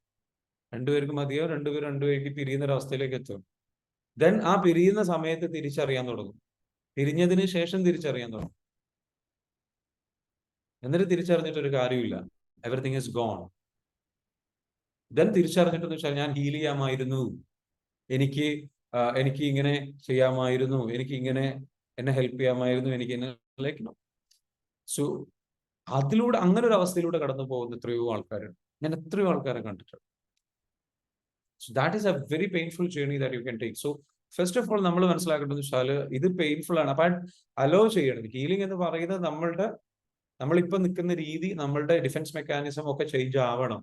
രണ്ടുപേർക്ക് മതിയാവും, രണ്ടുപേർക്ക് പിരിയുന്ന ഒരു അവസ്ഥയിലേക്ക് എത്തും. ദെൻ ആ പിരിയുന്ന സമയത്ത് തിരിച്ചറിയാൻ തുടങ്ങും, പിരിഞ്ഞതിന് ശേഷം തിരിച്ചറിയാൻ തുടങ്ങും. എന്നിട്ട് തിരിച്ചറിഞ്ഞിട്ടൊരു കാര്യമില്ല, എവറിത്തിങ് ഈസ് ഗോൺ. ദെൻ തിരിച്ചറിഞ്ഞിട്ടെന്ന് വെച്ചാൽ ഞാൻ ഹീൽ ചെയ്യാമായിരുന്നു, എനിക്ക് ഇങ്ങനെ ചെയ്യാമായിരുന്നു, എനിക്ക് ഇങ്ങനെ എന്നെ ഹെൽപ്പ് ചെയ്യാമായിരുന്നു, എനിക്ക് എന്നെ ലൈക്ക് നോ. സോ അതിലൂടെ അങ്ങനെ ഒരു അവസ്ഥയിലൂടെ കടന്നു പോകുന്ന എത്രയോ ആൾക്കാരുണ്ട്. ഞാൻ എത്രയോ ആൾക്കാരെ കണ്ടിട്ടുണ്ട്. So that is A very painful journey that you can take. So first of all നമ്മൾ മനസ്സിലാക്കേണ്ടത് വെച്ചാൽ ഇത് പെയിൻഫുൾ ആണ്. അപ്പൊ അലോ ചെയ്യണം. ഹീലിംഗ് എന്ന് പറയുന്നത് നമ്മളിപ്പോ നിൽക്കുന്ന രീതി, നമ്മളുടെ ഡിഫൻസ് മെക്കാനിസം ഒക്കെ ചേഞ്ച് ആവണം.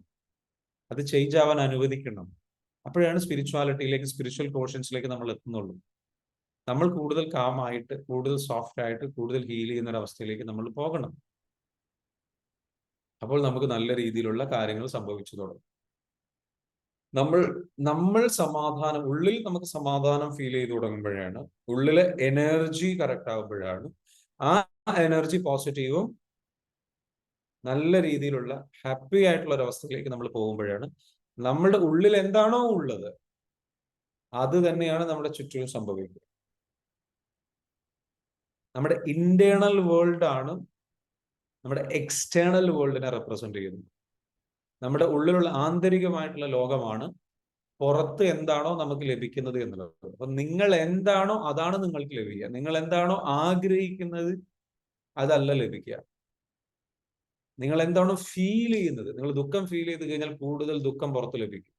അത് ചേഞ്ച് ആവാൻ അനുവദിക്കണം. അപ്പോഴാണ് സ്പിരിച്വാലിറ്റിയിലേക്ക്, സ്പിരിച്വൽ പോർഷൻസിലേക്ക് നമ്മൾ എത്തുന്നുള്ളൂ. നമ്മൾ കൂടുതൽ കാമായിട്ട്, കൂടുതൽ സോഫ്റ്റ് ആയിട്ട്, കൂടുതൽ ഹീൽ ചെയ്യുന്ന ഒരു അവസ്ഥയിലേക്ക് നമ്മൾ പോകണം. അപ്പോൾ നമുക്ക് നല്ല രീതിയിലുള്ള കാര്യങ്ങൾ സംഭവിച്ചു തുടങ്ങും. നമ്മൾ സമാധാനം, ഉള്ളിൽ നമുക്ക് സമാധാനം ഫീൽ ചെയ്ത് തുടങ്ങുമ്പോഴാണ്, ഉള്ളിലെ എനർജി കറക്റ്റ് ആകുമ്പോഴാണ്, ആ എനർജി പോസിറ്റീവും നല്ല രീതിയിലുള്ള ഹാപ്പി ആയിട്ടുള്ള ഒരു അവസ്ഥയിലേക്ക് നമ്മൾ പോകുമ്പോഴാണ് നമ്മളുടെ ഉള്ളിൽ എന്താണോ ഉള്ളത് അത് തന്നെയാണ് നമ്മുടെ ചുറ്റും സംഭവിക്കുന്നത്. നമ്മുടെ ഇന്റേണൽ വേൾഡ് ആണ് നമ്മുടെ എക്സ്റ്റേണൽ വേൾഡിനെ റെപ്രസെന്റ് ചെയ്യുന്നത്. നമ്മുടെ ഉള്ളിലുള്ള ആന്തരികമായിട്ടുള്ള ലോകമാണ് പുറത്ത് എന്താണോ നമുക്ക് ലഭിക്കുന്നത് എന്നുള്ളത്. അപ്പൊ നിങ്ങൾ എന്താണോ അതാണ് നിങ്ങൾക്ക് ലഭിക്കുക. നിങ്ങൾ എന്താണോ ആഗ്രഹിക്കുന്നത് അതല്ല ലഭിക്കുക. നിങ്ങൾ എന്താണോ ഫീൽ ചെയ്യുന്നത്, നിങ്ങൾ ദുഃഖം ഫീൽ ചെയ്ത് കഴിഞ്ഞാൽ കൂടുതൽ ദുഃഖം പുറത്ത് ലഭിക്കും.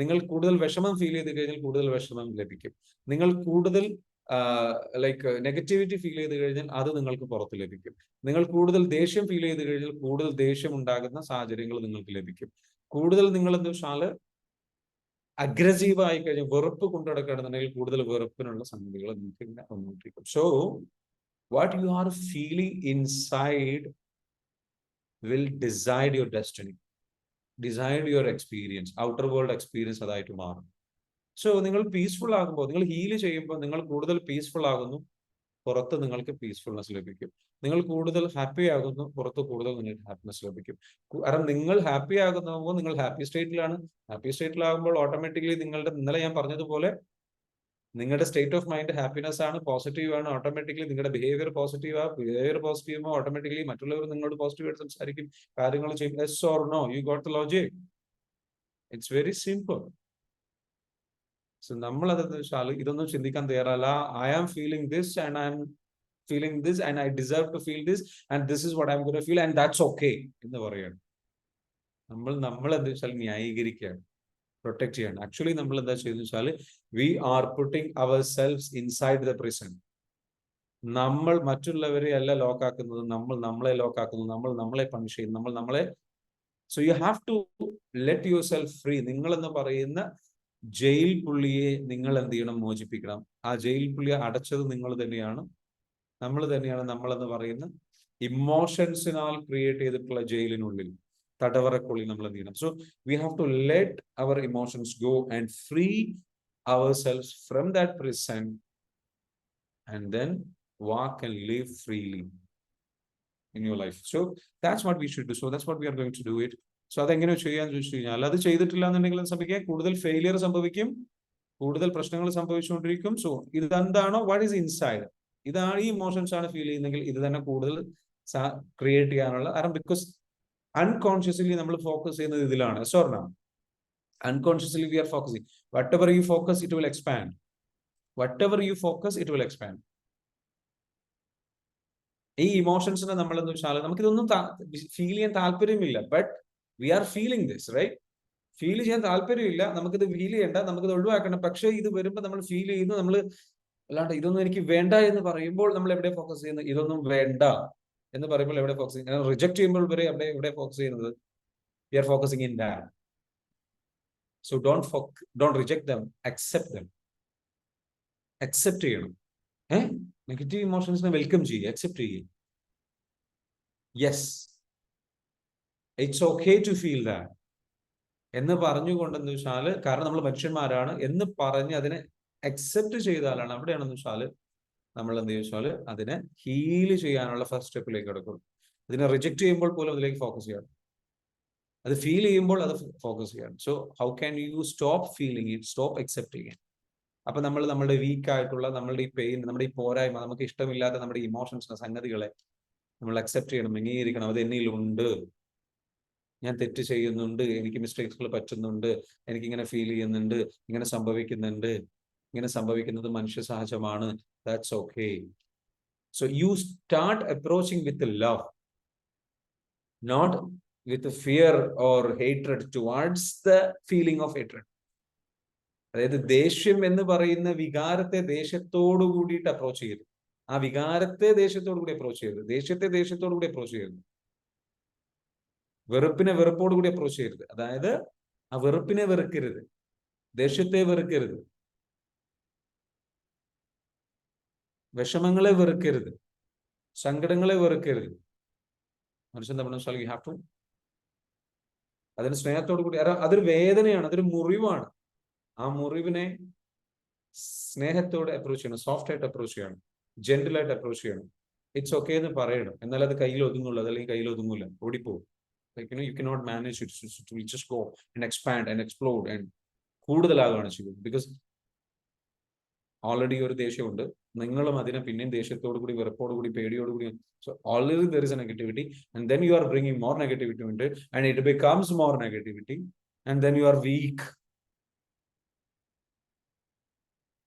നിങ്ങൾ കൂടുതൽ വിഷമം ഫീൽ ചെയ്ത് കഴിഞ്ഞാൽ കൂടുതൽ വിഷമം ലഭിക്കും. നിങ്ങൾ കൂടുതൽ ലൈക്ക് നെഗറ്റിവിറ്റി ഫീൽ ചെയ്ത് കഴിഞ്ഞാൽ അത് നിങ്ങൾക്ക് പുറത്ത് ലഭിക്കും. നിങ്ങൾ കൂടുതൽ ദേഷ്യം ഫീൽ ചെയ്ത് കഴിഞ്ഞാൽ കൂടുതൽ ദേഷ്യം ഉണ്ടാകുന്ന സാഹചര്യങ്ങൾ നിങ്ങൾക്ക് ലഭിക്കും. കൂടുതൽ നിങ്ങൾ എന്താ വെച്ചാൽ അഗ്രസീവ് ആയി കഴിഞ്ഞാൽ, വെറുപ്പ് കൊണ്ടുനടക്കുകയാണെന്നുണ്ടെങ്കിൽ കൂടുതൽ വെറുപ്പിനുള്ള സംഗതികൾ നിങ്ങൾക്ക് ഇങ്ങനെ വന്നുകൊണ്ടിരിക്കും. So what you are feeling inside will decide your destiny, decide your experience, outer world experience അതായിട്ട് മാറും. സോ നിങ്ങൾ പീസ്ഫുൾ ആകുമ്പോൾ, നിങ്ങൾ ഹീൽ ചെയ്യുമ്പോൾ നിങ്ങൾ കൂടുതൽ പീസ്ഫുൾ ആകുന്നു, പുറത്ത് നിങ്ങൾക്ക് പീസ്ഫുൾനെസ് ലഭിക്കും. നിങ്ങൾ കൂടുതൽ ഹാപ്പി ആകുന്നു, പുറത്ത് കൂടുതൽ നിങ്ങൾക്ക് ഹാപ്പിനെസ് ലഭിക്കും. കാരണം നിങ്ങൾ ഹാപ്പി ആകുമ്പോൾ നിങ്ങൾ ഹാപ്പി സ്റ്റേറ്റിലാണ്. ഹാപ്പി സ്റ്റേറ്റിലാകുമ്പോൾ ഓട്ടോമാറ്റിക്കലി നിങ്ങളുടെ, ഇന്നലെ ഞാൻ പറഞ്ഞതുപോലെ, നിങ്ങളുടെ സ്റ്റേറ്റ് ഓഫ് മൈൻഡ് ഹാപ്പിനെസ് ആണ്, പോസിറ്റീവ് ആണ്. ഓട്ടോമാറ്റിക്കലി നിങ്ങളുടെ ബിഹേവിയർ പോസിറ്റീവ് ആ. ബിഹേവിയർ പോസിറ്റീവ് ആകുമ്പോൾ ഓട്ടോമാറ്റിക്കലി മറ്റുള്ളവർ നിങ്ങളോട് പോസിറ്റീവ് ആയിട്ട് സംസാരിക്കും, കാര്യങ്ങൾ ചെയ്യും. Yes or no? You got the logic. It's very simple. So നമ്മൾ അത് വെച്ചാൽ ഇതൊന്നും ചിന്തിക്കാൻ തയ്യാറല്ല. I am feeling this and I am feeling this and I deserve to feel this and this is what I am going to feel and that's okay എന്ന് പറയാണ്. നമ്മൾ എന്താ വെച്ചാൽ ന്യായീകരിക്കുകയാണ്, പ്രൊട്ടക്ട് ചെയ്യാണ്. ആക്ച്വലി നമ്മൾ എന്താ ചെയ്യുന്നത് വെച്ചാൽ we are putting ourselves inside the prison. നമ്മൾ മറ്റുള്ളവരെ അല്ല ലോക്കാക്കുന്നത്, നമ്മൾ നമ്മളെ ലോക്കാക്കുന്നു, നമ്മൾ നമ്മളെ പണിഷ് ചെയ്യുന്നു, നമ്മൾ നമ്മളെ. So you have to let yourself free. നിങ്ങൾ എന്ന് പറയുന്ന ജയിൽ പുള്ളിയെ നിങ്ങൾ എന്ത് ചെയ്യണം? മോചിപ്പിക്കണം. ആ ജയിൽ പുള്ളിയെ അടച്ചത് നിങ്ങൾ തന്നെയാണ്, നമ്മൾ തന്നെയാണ്. നമ്മളെന്ന് പറയുന്ന ഇമോഷൻസിനാൽ ക്രിയേറ്റ് ചെയ്തിട്ടുള്ള ജയിലിനുള്ളിൽ, തടവറക്കുള്ളിൽ നമ്മൾ എന്ത് ചെയ്യണം? So we have to let our emotions go and free ourselves from that prison and then walk and live freely in your life. So that's what we should do. So that's what we are going to do it. So അതെങ്ങനെ ചെയ്യാന്ന് ചോദിച്ചു കഴിഞ്ഞാൽ, അത് ചെയ്തിട്ടില്ല എന്നുണ്ടെങ്കിൽ സംഭവിക്കുക, കൂടുതൽ failure സംഭവിക്കും, കൂടുതൽ പ്രശ്നങ്ങൾ സംഭവിച്ചുകൊണ്ടിരിക്കും. സോ ഇതെന്താണോ, വാട്ട് ഈസ് ഇൻസൈഡ്, ഇതാണ് ഈ ഇമോഷൻസ് ആണ് ഫീൽ ചെയ്യുന്നെങ്കിൽ ഇത് തന്നെ കൂടുതൽ ക്രിയേറ്റ് ചെയ്യാനുള്ള. കാരണം ബിക്കോസ് അൺകോൺഷ്യസ്ലി നമ്മൾ ഫോക്കസ് ചെയ്യുന്നത് ഇതിലാണ്. സോർണ unconsciously we are focusing. Whatever you focus, it will expand. Whatever you focus, it will expand. ഈ ഇമോഷൻസിനെ നമ്മളെന്ന് വെച്ചാൽ നമുക്കിതൊന്നും ഫീൽ ചെയ്യാൻ താല്പര്യമില്ല. But we are feeling this, right? Feel ചെയ്യാൻ താല്പര്യമില്ല, നമുക്കിത് ഫീൽ ചെയ്യണ്ട, നമുക്കിത് ഒഴിവാക്കണം. പക്ഷെ ഇത് വരുമ്പോൾ നമ്മൾ ഫീൽ ചെയ്യുന്നു, നമ്മൾ അല്ലാണ്ട് ഇതൊന്നും എനിക്ക് വേണ്ട എന്ന് പറയുമ്പോൾ നമ്മൾ എവിടെ ഫോക്കസ് ചെയ്യുന്നത്? ഇതൊന്നും വേണ്ട എന്ന് പറയുമ്പോൾ എവിടെ ഫോക്കസ് ചെയ്യുന്നത്? റിജക്ട് ചെയ്യുമ്പോൾ വരെ എവിടെ ഫോക്കസ് ചെയ്യുന്നത്? We are focusing in that. So don't reject them, accept them. Accept ചെയ്യണം. നെഗറ്റീവ് ഇമോഷൻസിനെ വെൽക്കം ചെയ്യുക, അക്സെപ്റ്റ് ചെയ്യുക. Yes, it's okay to feel that എന്ന് പറഞ്ഞുകൊണ്ടെന്ന് വെച്ചാൽ, കാരണം നമ്മൾ മനുഷ്യന്മാരാണ് എന്ന് പറഞ്ഞ് അതിനെ അക്സെപ്റ്റ് ചെയ്താലാണ്, അവിടെയാണെന്ന് വെച്ചാൽ നമ്മൾ എന്ത് വെച്ചാൽ അതിനെ ഹീല് ചെയ്യാനുള്ള ഫസ്റ്റ് സ്റ്റെപ്പിലേക്ക് എടുക്കും. അതിനെ റിജക്ട് ചെയ്യുമ്പോൾ പോലും അതിലേക്ക് ഫോക്കസ് ചെയ്യണം, അത് ഫീൽ ചെയ്യുമ്പോൾ അത് ഫോക്കസ് ചെയ്യണം. So how can you stop feeling it, stop accepting it? അപ്പൊ നമ്മൾ നമ്മുടെ വീക്ക് ആയിട്ടുള്ള, നമ്മളുടെ ഈ പെയിൻ, നമ്മുടെ ഈ പോരായ്മ, നമുക്ക് ഇഷ്ടമില്ലാത്ത നമ്മുടെ ഇമോഷൻസിനെ, സംഗതികളെ നമ്മൾ അക്സെപ്റ്റ് ചെയ്യണം, അംഗീകരിക്കണം. അത് എന്നിലുണ്ട്, ഞാൻ തെറ്റ് ചെയ്യുന്നുണ്ട്, എനിക്ക് മിസ്റ്റേക്സുകൾ പറ്റുന്നുണ്ട്, എനിക്കിങ്ങനെ ഫീൽ ചെയ്യുന്നുണ്ട്, ഇങ്ങനെ സംഭവിക്കുന്നുണ്ട്, ഇങ്ങനെ സംഭവിക്കുന്നത് മനുഷ്യ സഹജമാണ്. That's okay. So you start approaching with love, not with fear or hatred towards the feeling of hatred. അതായത് ദേഷ്യം എന്ന് പറയുന്ന വികാരത്തെ ദേഷ്യത്തോടു കൂടിയിട്ട് അപ്രോച്ച് ചെയ്യരുത്. ആ വികാരത്തെ ദേഷ്യത്തോടു കൂടി അപ്രോച്ച് ചെയ്യരുത്. ദേഷ്യത്തെ ദേഷ്യത്തോടു കൂടി അപ്രോച്ച് ചെയ്യരുത്. വെറുപ്പിനെ വെറുപ്പോടു കൂടി അപ്രോച്ച് ചെയ്യരുത്. അതായത് ആ വെറുപ്പിനെ വെറുക്കരുത്, ദേഷ്യത്തെ വെറുക്കരുത്, വിഷമങ്ങളെ വെറുക്കരുത്, സങ്കടങ്ങളെ വെറുക്കരുത്. മനുഷ്യൻ തമ്മിൽ യു ഹാവ് ടു അതിന് സ്നേഹത്തോടു കൂടി. അതൊരു വേദനയാണ്, അതൊരു മുറിവാണ്. ആ മുറിവിനെ സ്നേഹത്തോടെ അപ്രോച്ച് ചെയ്യണം, സോഫ്റ്റ് ആയിട്ട് അപ്രോച്ച് ചെയ്യണം, ജെന്റിൽ ആയിട്ട് അപ്രോച്ച് ചെയ്യണം. ഇറ്റ്സ് ഓക്കെ എന്ന് പറയണം. എന്നാൽ അത് കയ്യിൽ ഒതുങ്ങുള്ളൂ, അതല്ലെങ്കിൽ കയ്യിൽ ഒതുങ്ങൂല, ഓടിപ്പോവും. You cannot manage it to just go and expand and explode and കൂടുതലാകുകയാണ് ചെയ്യുന്നത്. ബിക്കോസ് ഓൾറെഡി ഒരു ദേഷ്യമുണ്ട്, നിങ്ങളും അതിനെ പിന്നെയും ദേഷ്യത്തോടു കൂടി, വെറുപ്പോടു കൂടി, പേടിയോടു കൂടി. So already there is a negativity, and then you are bringing more negativity into it, and it becomes more negativity, and then you are weak.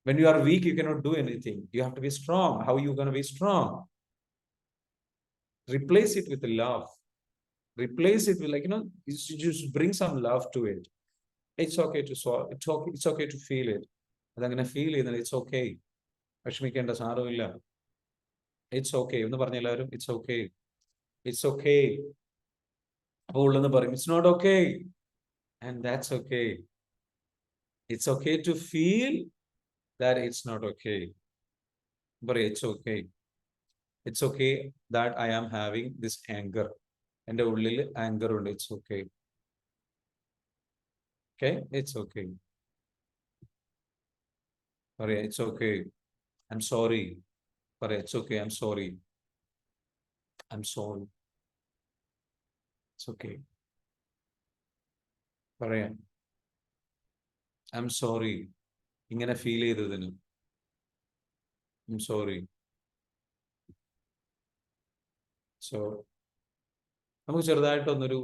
When you are weak, you cannot do anything. You have to be strong. How are you going to be strong? Replace it with love. Replace it with, you just bring some love to it. It's okay to solve. It's okay to feel it. അതങ്ങനെ feel ചെയ്യുന്നത് it's okay. വിഷമിക്കേണ്ട, സാരമില്ല, it's okay എന്ന് പറഞ്ഞ എല്ലാവരും it's okay, it's okay. അപ്പോൾ ഉള്ളെന്ന് പറയും it's not okay, and that's okay. It's okay to feel that it's not okay. But it's okay. It's okay that I am having this anger. And the ulil anger und it's okay. Okay? It's okay. Sorry, it's okay. I'm sorry. പറയാം, it's okay, I am sorry, I am sorry, it's okay. പറയാം, I am sorry, ഇങ്ങനെ feel ചെയ്തതിന് I am sorry. So നമുക്ക് ചെറുതായിട്ടൊന്നൊരു,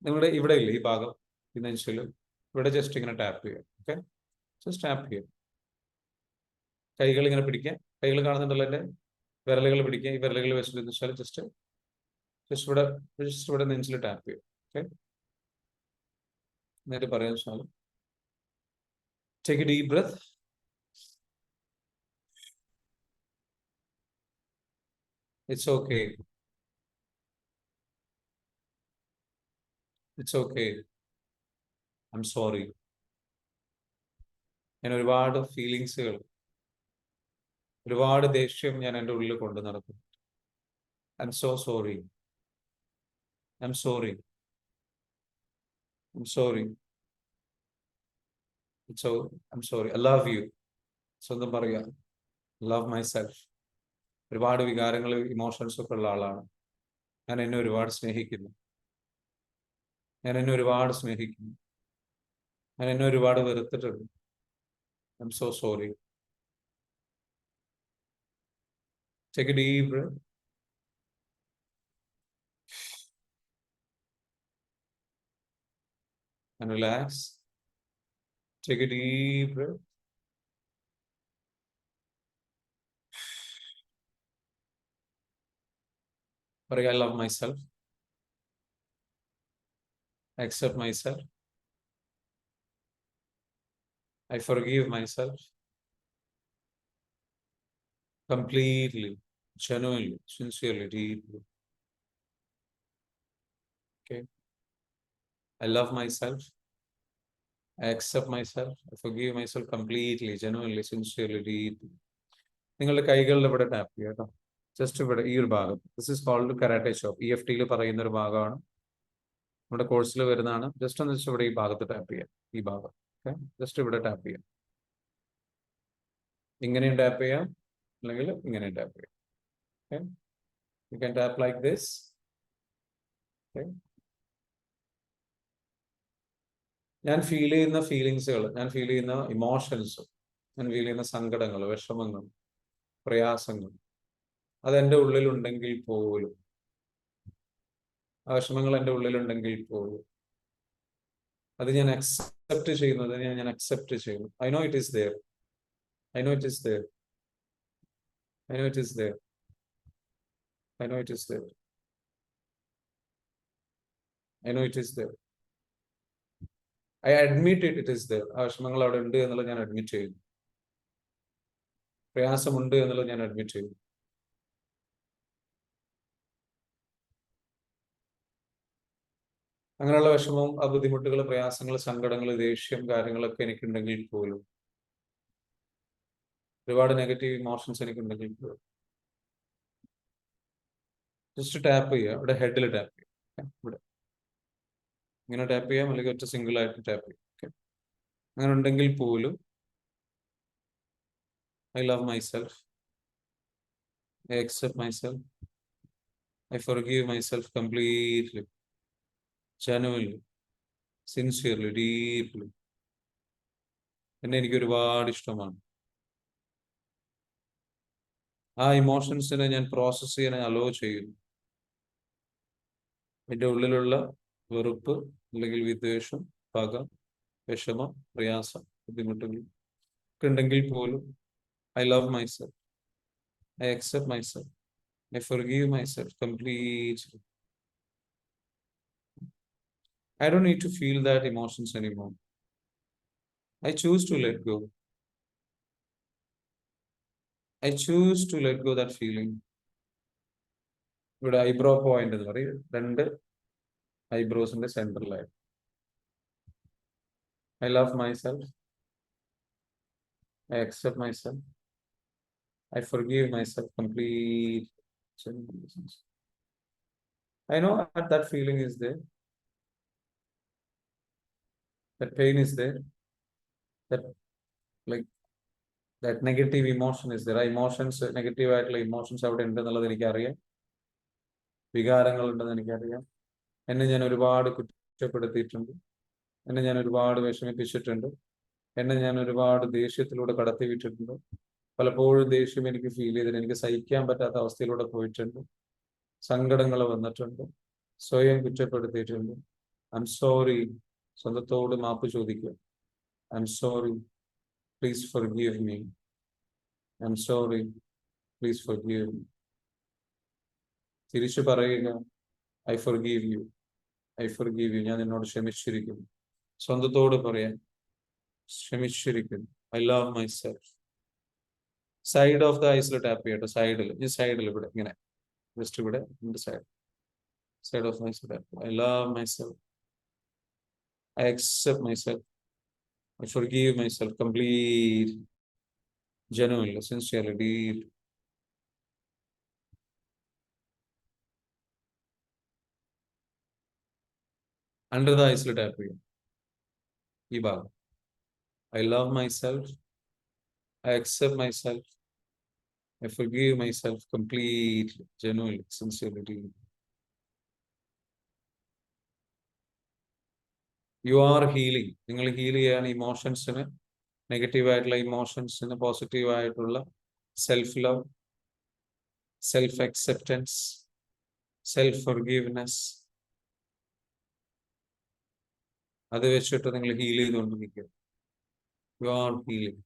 നിങ്ങളുടെ ഇവിടെ ഇല്ലേ ഈ ഭാഗം, ഈ നെഞ്ചില് ഇവിടെ ജസ്റ്റ് ഇങ്ങനെ ടാപ്പ് ചെയ്യാം. ഓക്കെ, ജസ്റ്റ് ടാപ്പ് ചെയ്യാം. കൈകൾ ഇങ്ങനെ പിടിക്കാം, കൈകൾ കാണുന്നുണ്ടല്ലോ എൻ്റെ വിരലുകൾ പിടിക്കുക, ഈ വിരലുകൾ വെച്ചിട്ട് വെച്ചാൽ ജസ്റ്റ് ഇവിടെ നെഞ്ചിൽ ടാപ്പ് ചെയ്യാം. ഓക്കെ, എന്നിട്ട് പറയാൻ വെച്ചാൽ take a deep breath. It's okay, it's okay, I M sorry. ഞാൻ ഒരുപാട് ഫീലിങ്സുകൾ, ഒരുപാട് ദേഷ്യം ഞാൻ എൻ്റെ ഉള്ളിൽ കൊണ്ട് നടക്കും. I M so sorry, I am sorry, I am sorry, it's I am sorry, I love you. സ്വന്തം പറയുക, ലവ് മൈ സെൽഫ്. ഒരുപാട് വികാരങ്ങൾ, ഇമോഷൻസ് ഒക്കെ ഉള്ള ആളാണ് ഞാൻ. എന്നെ ഒരുപാട് സ്നേഹിക്കുന്നു, ഞാൻ എന്നെ ഒരുപാട് സ്നേഹിക്കുന്നു, ഞാൻ എന്നെ ഒരുപാട് വെറുത്തിട്ടുണ്ട്. I'm so sorry. Take a deep breath and relax. Take a deep breath. But I love myself. I accept myself. I forgive myself completely, genuinely, sincerely, deeply. Okay. I love myself. I accept myself. I forgive myself completely, genuinely, sincerely, deeply. നിങ്ങളുടെ കൈകളിൽ ഇവിടെ tap ചെയ്യുക കേട്ടോ, just ഇവിടെ ഈ ഒരു ഭാഗം. This is called karate chop. EFT പറയുന്ന ഒരു ഭാഗമാണ്, നമ്മുടെ കോഴ്സിൽ വരുന്നതാണ്. ജസ്റ്റ് ഒന്ന് വെച്ചാൽ ഇവിടെ ഈ ഭാഗത്ത് ടാപ്പ് ചെയ്യാം, ഈ ഭാഗം. ഓക്കെ, ജസ്റ്റ് ഇവിടെ ടാപ്പ് ചെയ്യാം. ഇങ്ങനെയും ടാപ്പ് ചെയ്യാം, അല്ലെങ്കിൽ ഇങ്ങനെയും ടാപ്പ് ചെയ്യാം. Okay, you can tap like this. Okay, ഞാൻ ഫീൽ ചെയ്യുന്ന ഫീലിങ്സുകൾ, ഞാൻ ഫീൽ ചെയ്യുന്ന ഇമോഷൻസ്, ഞാൻ ഫീൽ ചെയ്യുന്ന സങ്കടങ്ങൾ, വിഷമങ്ങൾ, പ്രയാസങ്ങൾ, അതെൻ്റെ ഉള്ളിലുണ്ടെങ്കിൽ പോലും, ആ വിഷമങ്ങൾ എൻ്റെ ഉള്ളിലുണ്ടെങ്കിൽ പോലും അത് ഞാൻ അക്സെപ്റ്റ് ചെയ്യുന്നത്, ഞാൻ അക്സെപ്റ്റ് ചെയ്യുന്നു. I know it is there, I know it is there, I know it is there, I know it is there, I know it is there. I admit it is there. ആ വിഷമങ്ങൾ അവിടെ ഉണ്ട് എന്നുള്ളത് ഞാൻ admit ചെയ്യുന്നു. പ്രയാസമുണ്ട് എന്നുള്ളത് ഞാൻ അഡ്മിറ്റ് ചെയ്യുന്നു. അങ്ങനെയുള്ള വിഷമവും, ആ ബുദ്ധിമുട്ടുകൾ, പ്രയാസങ്ങൾ, സങ്കടങ്ങൾ, ദേഷ്യം, കാര്യങ്ങളൊക്കെ എനിക്കുണ്ടെങ്കിൽ പോലും, ഒരുപാട് നെഗറ്റീവ് ഇമോഷൻസ് എനിക്കുണ്ടെങ്കിൽ പോലും ജസ്റ്റ് ടാപ്പ് ചെയ്യുക. ഇവിടെ ഹെഡിൽ ടാപ്പ് ചെയ്യുക, ഇവിടെ ഇങ്ങനെ ടാപ്പ് ചെയ്യാം, അല്ലെങ്കിൽ ഒറ്റ സിംഗിൾ ആയിട്ട് ടാപ്പ് ചെയ്യാം. ഓക്കെ, അങ്ങനെ ഉണ്ടെങ്കിൽ പോലും I love myself. I accept myself. I forgive myself completely, genuinely, sincerely, deeply. എന്നെ എനിക്ക് ഒരുപാട് ഇഷ്ടമാണ്. ആ ഇമോഷൻസിനെ ഞാൻ പ്രോസസ് ചെയ്യാൻ അലോ ചെയ്യുന്നു. എൻ്റെ ഉള്ളിലുള്ള വെറുപ്പ്, അല്ലെങ്കിൽ വിദ്വേഷം, പക, വിഷമം, പ്രയാസം, ബുദ്ധിമുട്ടുകൾ ഒക്കെ ഉണ്ടെങ്കിൽ പോലും I love myself. I accept myself. I forgive myself completely. I don't need to feel that emotions anymore. I choose to let go. I choose to let go that feeling. ഇവിടെ ഐബ്രോ പോയിന്റ് എന്ന് പറയും, രണ്ട് ഐബ്രോസിന്റെ സെന്ററിലായി. I love myself. I accept myself. I forgive myself completely. I know that feeling is there. That pain is there. That, like, That negative emotion is there. ആ emotions, negative ആയിട്ടുള്ള emotions അവിടെ ഉണ്ടെന്നുള്ളത് എനിക്കറിയാം. വികാരങ്ങൾ ഉണ്ടെന്ന് എനിക്കറിയാം. എന്നെ ഞാൻ ഒരുപാട് കുറ്റപ്പെടുത്തിയിട്ടുണ്ട്. എന്നെ ഞാൻ ഒരുപാട് വിഷമിപ്പിച്ചിട്ടുണ്ട്. എന്നെ ഞാൻ ഒരുപാട് ദേഷ്യത്തിലൂടെ കടത്തിവിട്ടിട്ടുണ്ട്. പലപ്പോഴും ദേഷ്യം എനിക്ക് ഫീൽ ചെയ്തിട്ട് എനിക്ക് സഹിക്കാൻ പറ്റാത്ത അവസ്ഥയിലൂടെ പോയിട്ടുണ്ട്. സങ്കടങ്ങൾ വന്നിട്ടുണ്ട്. സ്വയം കുറ്റപ്പെടുത്തിയിട്ടുണ്ട്. I M sorry. സ്വന്തത്തോട് മാപ്പ് ചോദിക്കുക. I M sorry. Please forgive me. I M sorry. Please forgive me. തിരിച്ചു പറയുക, I forgive you. I forgive you. ഞാൻ നിന്നോട് ക്ഷമിച്ചിരിക്കുന്നു. സ്വന്തത്തോട് പറയാൻ, ക്ഷമിച്ചിരിക്കുന്നു. I love my self. Side of the ഐസിൽ ടാപ്പ് ചെയ്യട്ടെ. സൈഡിൽ, ഈ സൈഡിൽ ഇവിടെ ഇങ്ങനെ, ജസ്റ്റ് ഇവിടെ side of my self. I love my self. I accept my self. I forgive my self complete, genuinely, sincerely, deep. Under the ഐസിൽ tap ചെയ്യും ഈ ഭാഗം. I love my self. I accept myself. I forgive myself completely, genuinely, sincerely. You are healing. നിങ്ങൾ heal ചെയ്യാൻ ഇമോഷൻസിന്, negative ആയിട്ടുള്ള ഇമോഷൻസിന് positive ആയിട്ടുള്ള self love, self acceptance, self forgiveness, അത് വെച്ചിട്ട് നിങ്ങൾ ഹീൽ ചെയ്തുകൊണ്ടിരിക്കുക. You are healing.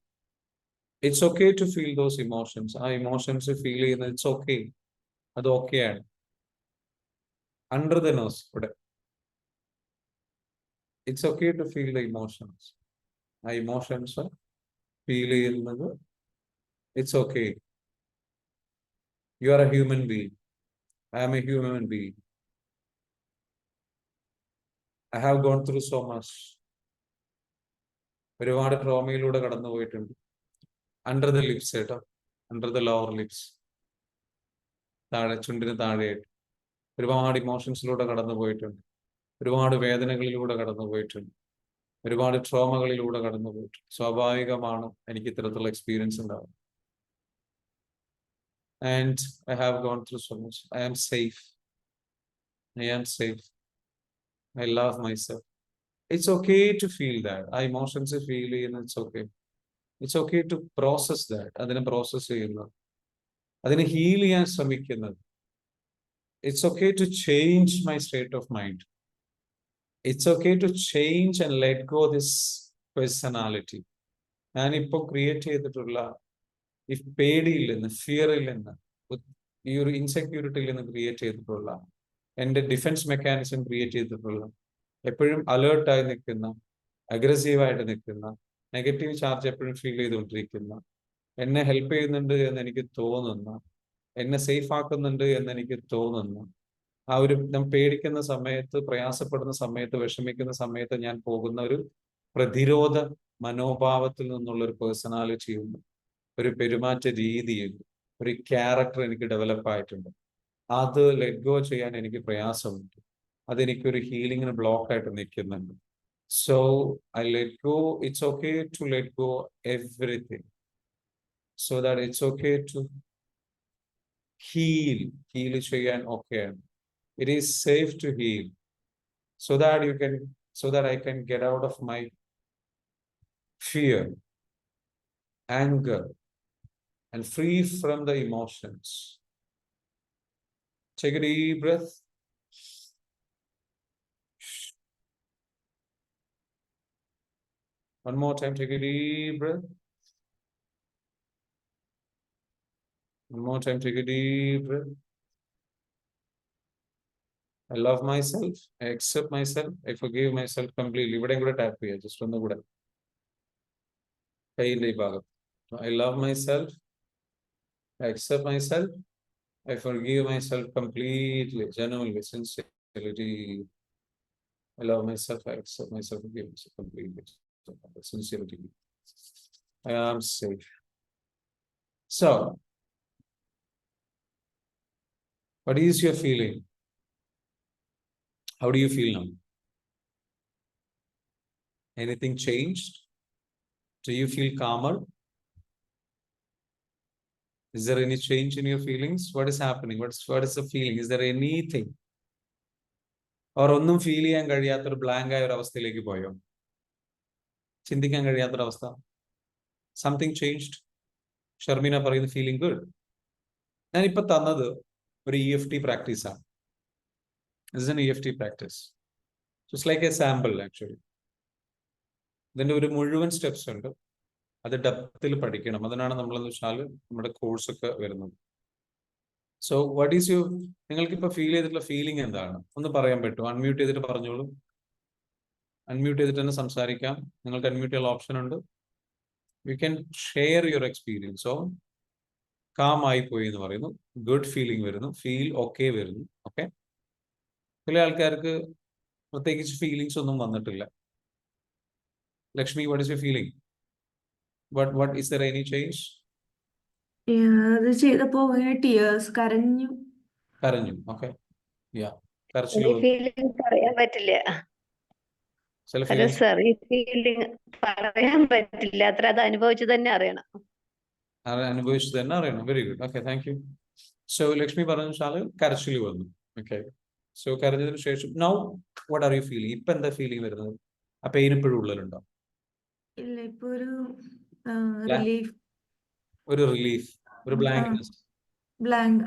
It's okay to feel those emotions. ആ emotions feel ചെയ്യുന്നത് ഇറ്റ്സ് ഓക്കെ. അത് ഓക്കെയാണ്. അണ്ടർ ദ നോസ് ഇവിടെ it's okay to feel the emotions. ആ ഇമോഷൻസ് ഫീൽ ചെയ്യുന്നത് it's okay. You are a human being. I am a human being. I have gone through so much. ഒരുപാട് ട്രോമയിലൂടെ കടന്നു പോയിട്ടുണ്ട്. Under the lips കേട്ടോ, under the lower lips, താഴെ ചുണ്ടിന് താഴെയായിട്ട് ഒരുപാട് ഇമോഷൻസിലൂടെ കടന്നു പോയിട്ടുണ്ട്. ഒരുപാട് വേദനകളിലൂടെ കടന്നു പോയിട്ടുണ്ട്. ഒരുപാട് ട്രോമകളിലൂടെ കടന്നു പോയിട്ടുണ്ട്. സ്വാഭാവികമാണ് എനിക്ക് ഇത്തരത്തിലുള്ള എക്സ്പീരിയൻസ് ഉണ്ടാവും. And I have gone through so much. I am safe. I am safe. I love myself. It's okay to feel that. ആ ഇമോഷൻസ് ഫീൽ ചെയ്യുന്നത് it's okay. It's okay to process that. അതിനെ process ചെയ്യുന്നത്, അതിനെ heal ചെയ്യാൻ ശ്രമിക്കുന്നത്. It's okay to change my state of mind. It's okay to change and let go this personality. ഞാനിപ്പോൾ create ചെയ്തിട്ടുള്ള ഈ പേടിയിൽ നിന്ന്, ഫിയറിൽ നിന്ന്, ഈ ഒരു ഇൻസെക്യൂരിറ്റിയിൽ നിന്ന് ക്രിയേറ്റ് ചെയ്തിട്ടുള്ള, എൻ്റെ ഡിഫൻസ് മെക്കാനിസം ക്രിയേറ്റ് ചെയ്തിട്ടുള്ള, എപ്പോഴും അലേർട്ടായി നിൽക്കുന്ന, അഗ്രസീവായിട്ട് നിൽക്കുന്ന, നെഗറ്റീവ് ചാർജ് എപ്പോഴും ഫീൽ ചെയ്തുകൊണ്ടിരിക്കുന്ന, എന്നെ ഹെൽപ്പ് ചെയ്യുന്നുണ്ട് എന്ന് എനിക്ക് തോന്നുന്ന, എന്നെ സേഫ് ആക്കുന്നുണ്ട് എന്ന് എനിക്ക് തോന്നുന്ന, ആ ഒരു ഞാൻ പേടിക്കുന്ന സമയത്ത്, പ്രയാസപ്പെടുന്ന സമയത്ത്, വിഷമിക്കുന്ന സമയത്ത് ഞാൻ പോകുന്ന ഒരു പ്രതിരോധ മനോഭാവത്തിൽ നിന്നുള്ള ഒരു പേഴ്സണാലിറ്റിയുണ്ട്, ഒരു പെരുമാറ്റ രീതിയുണ്ട്, ഒരു ക്യാരക്ടർ എനിക്ക് ഡെവലപ്പ് ആയിട്ടുണ്ട്. അത് ലെറ്റ് ഗോ ചെയ്യാൻ എനിക്ക് പ്രയാസമുണ്ട്. അതെനിക്കൊരു ഹീലിങ്ങിന് ബ്ലോക്കായിട്ട് നിൽക്കുന്നുണ്ട്. So I let go. It's okay to let go everything, so that it's okay to heal. Heal ചെയ്യാൻ ഓക്കെയാണ്. It is safe to heal, so that I can get out of my fear, anger, and free from the emotions. Take a deep breath. One more time, take a deep breath. One more time, take a deep breath. I love myself. I accept myself. I forgive myself completely. ഇവിടെ കൂടെ tap ചെയ്യുക, just ഒന്ന് കൂടെ കയ്യിൻ്റെ ഈ ഭാഗം. I love myself. I accept myself. I forgive myself completely, genuinely, sincerely. I love myself. I accept myself. Forgive myself completely. Sincerity. I am safe. So, what is your feeling? How do you feel now? Anything changed? Do you feel calmer? Is there any change in your feelings? What is happening? What is the feeling? Is there anything? Or ഒന്നും feel ചെയ്യാൻ കഴിയാത്തൊരു blank ആയ ഒരു അവസ്ഥയിലേക്ക് പോയോ? ചിന്തിക്കാൻ കഴിയാത്തൊരവസ്ഥ? Something changed? Sharmina പറയുന്നത് feeling good. ഞാനിപ്പോ തന്നത് ഒരു EFT പ്രാക്ടീസാണ്. This is an EFT practice. Just like a sample actually. ഇതിന്റെ ഒരു മുഴുവൻ സ്റ്റെപ്സ് ഉണ്ട്. അത് ഡെപ്തിൽ പഠിക്കണം. അതിനാണ് നമ്മളെന്ന് വെച്ചാൽ നമ്മുടെ കോഴ്സ് ഒക്കെ വരുന്നത്. സോ വാട്ട് ഈസ് യു, നിങ്ങൾക്ക് ഇപ്പൊ ഫീൽ ചെയ്തിട്ടുള്ള ഫീലിംഗ് എന്താണ്? ഒന്ന് പറയാൻ പറ്റുമോ? അൺമ്യൂട്ട് ചെയ്തിട്ട് പറഞ്ഞോളൂ. അൺമ്യൂട്ട് ചെയ്തിട്ട് തന്നെ സംസാരിക്കാം. നിങ്ങൾക്ക് അൺമ്യൂട്ട് ചെയ്യാനുള്ള ഓപ്ഷൻ ഉണ്ട്. You can share your experience. So calm ആയി പോയി എന്ന് പറയുന്നു, ഗുഡ് ഫീലിംഗ് വരുന്നു, ഫീൽ ഓക്കെ വരുന്നു. ഓക്കെ, ചില ആൾക്കാർക്ക് പ്രത്യേകിച്ച് ഫീലിങ്സ് ഒന്നും വന്നിട്ടില്ല. Lakshmi, what is your feeling? What is there any change? അത് ചെയ്തപ്പോ ടീയേഴ്സ് കരഞ്ഞു. കരഞ്ഞു. ഓക്കെ, യാ, ഈ കരച്ചിൽ. ഫീലിംഗ് പറയാൻ പറ്റില്ല. ചില ഹലോ ഫീലിങ്സ് സർ, ഈ ഫീലിംഗ് പറയാൻ പറ്റില്ല. അത്ര അത് അനുഭവിച്ചു തന്നെ അറിയണം. അനുഭവിച്ചു തന്നെ അറിയണം. Very good. Okay, thank you. So Lakshmi പറഞ്ഞ വെച്ചാൽ കരച്ചിൽ വന്നു. ഓക്കെ, സോ കരഞ്ഞതിന് ശേഷം now what are you feeling? ഇപ്പൊ എന്താ ഫീലിംഗ് വരുന്നത്? ആ പെയിൻ ഇപ്പോഴും ഉള്ളിലുണ്ടോ? ഇല്ല, ഇപ്പൊ ഒരു റിലീഫ്, ഒരു റിലീഫ്, ഒരു blankness, blank.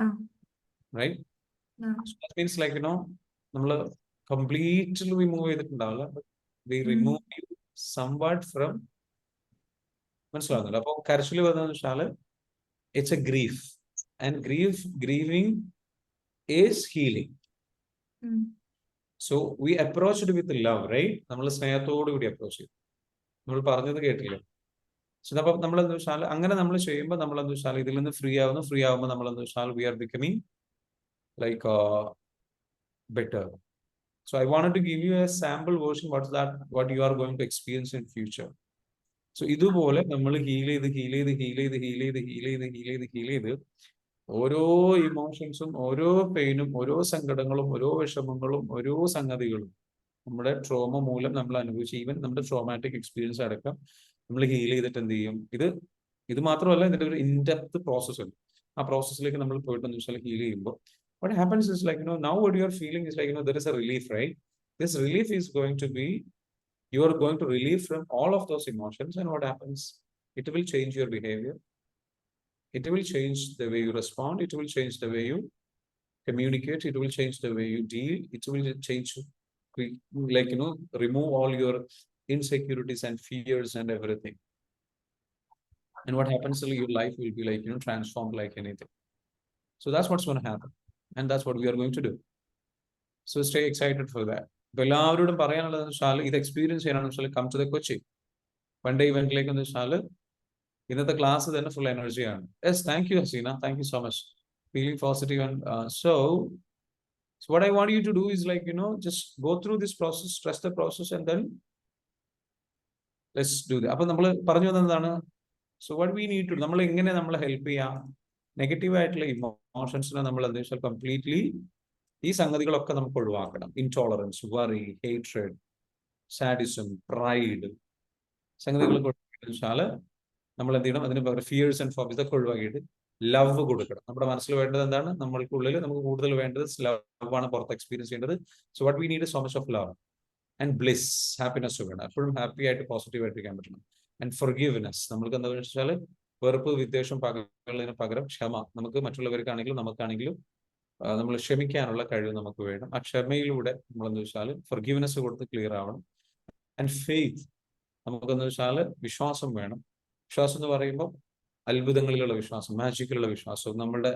Right? Means like നമ്മൾ കംപ്ലീറ്റ്ലി റിമൂവ് ചെയ്തിട്ടുണ്ടാവില്ല. We remove you somewhat from. മനസ്സിലാവുന്നില്ല? അപ്പൊ കരച്ചിൽ വന്നതെന്ന് വെച്ചാല് it's a grief, and grieving is healing. So we approached with love, right? നമ്മൾ സ്നേഹത്തോടു കൂടി അപ്രോച്ച് ചെയ്തു. നമ്മൾ പറഞ്ഞത് കേട്ടില്ലേ? സോ അപ്പൊ നമ്മൾ എന്താ വെച്ചാൽ അങ്ങനെ നമ്മൾ ചെയ്യുമ്പോൾ നമ്മൾ എന്താ വെച്ചാൽ ഇതിൽ നിന്ന് ഫ്രീ ആവുമ്പോൾ നമ്മൾ എന്താ വെച്ചാൽ we are becoming like better. So I wanted to give you a sample version what you are going to experience in future. So ഇതുപോലെ നമ്മൾ ഹീൽ ചെയ്ത് ഓരോ ഇമോഷൻസും, ഓരോ പെയിനും, ഓരോ സങ്കടങ്ങളും, ഓരോ വിഷമങ്ങളും, ഓരോ സംഗതികളും നമ്മുടെ ട്രോമ മൂലം നമ്മൾ അനുഭവിച്ച, ഈവൻ നമ്മുടെ ട്രോമാറ്റിക് എക്സ്പീരിയൻസ് അടക്കം നമ്മൾ ഹീൽ ചെയ്തിട്ട് എന്ത് ചെയ്യും? ഇത് മാത്രമല്ല, ഇതിന്റെ ഒരു ഇൻഡെപ്ത് പ്രോസസ് ഉണ്ട്. ആ പ്രോസസ്സിലേക്ക് നമ്മൾ പോയിട്ടെന്ന് വെച്ചാൽ ഹീൽ ചെയ്യുമ്പോൾ what happens is like, now what you are feeling is like, there is a relief, right? This relief is going to be, you are going to relieve from all of those emotions, and what happens? It will change your behavior. It will change the way you respond. It will change the way you communicate. It will change the way you deal. It will change, like, remove all your insecurities and fears and everything. And what happens is your life will be like, transformed like anything. So that's what's going to happen. And that's what we are going to do. So stay excited for that. ഇപ്പൊ എല്ലാവരോടും പറയാനുള്ളതെന്ന് വെച്ചാൽ ഇത് experience ചെയ്യാനാണെന്ന് വെച്ചാൽ come to the Kochi one day ഇവന്റിലേക്ക് എന്ന് വെച്ചാൽ ഇന്നത്തെ ക്ലാസ് തന്നെ ഫുൾ എനർജിയാണ്. Yes, thank you Haseena, thank you so much. Feeling positive. And so what I want you to do is like, just go through this process, trust the process, and then let's do that. അപ്പൊ നമ്മൾ പറഞ്ഞു വന്നതാണ്, so what we need to, നമ്മൾ എങ്ങനെ നമ്മളെ help ചെയ്യാം? Negative ആയിട്ടുള്ള ഇമോഷൻസിനെ നമ്മൾ എന്താ വെച്ചാൽ കംപ്ലീറ്റ്ലി ഈ സംഗതികളൊക്കെ നമുക്ക് ഒഴിവാക്കണം. Intolerance, worry, hatred, sadism, pride, സംഗതികളൊക്കെ വെച്ചാൽ നമ്മൾ എന്ത് ചെയ്യണം? അതിന് പകരം ഫിയേഴ്സ് ആൻഡ് ഫോബീസ് ഒക്കെ ഒഴിവാക്കിയിട്ട് ലവ് കൊടുക്കണം. നമ്മുടെ മനസ്സിൽ വേണ്ടത് എന്താണ്? നമ്മൾക്കുള്ളിൽ നമുക്ക് കൂടുതൽ വേണ്ടത് ലവ് ആണ്, പുറത്ത് എക്സ്പീരിയൻസ് ചെയ്യേണ്ടത്. So what we need so much of love and bliss, happiness വേണം. എപ്പോഴും ഹാപ്പി ആയിട്ട് പോസിറ്റീവ് ആയിട്ടിരിക്കാൻ പറ്റണം. ആൻഡ് ഫോർഗിവ്നെസ്, നമ്മൾക്ക് എന്താ വെച്ചാൽ വെറുപ്പ്, വിദ്വേഷം പകരുന്നതിന് പകരം ക്ഷമ. നമുക്ക് മറ്റുള്ളവർക്കാണെങ്കിലും നമുക്കാണെങ്കിലും നമ്മൾ ക്ഷമിക്കാനുള്ള കഴിവ് നമുക്ക് വേണം. ആ ക്ഷമയിലൂടെ നമ്മളെന്ന് വെച്ചാൽ ഫോർഗിവ്നെസ് കൊടുത്ത് ക്ലിയർ ആവണം. ആൻഡ് ഫെയ്ത്ത്, നമുക്കെന്ന് വെച്ചാൽ വിശ്വാസം വേണം. വിശ്വാസം എന്ന് പറയുമ്പോൾ അത്ഭുതങ്ങളിലുള്ള വിശ്വാസം, മാജിക്കിലുള്ള വിശ്വാസം, നമ്മളുടെ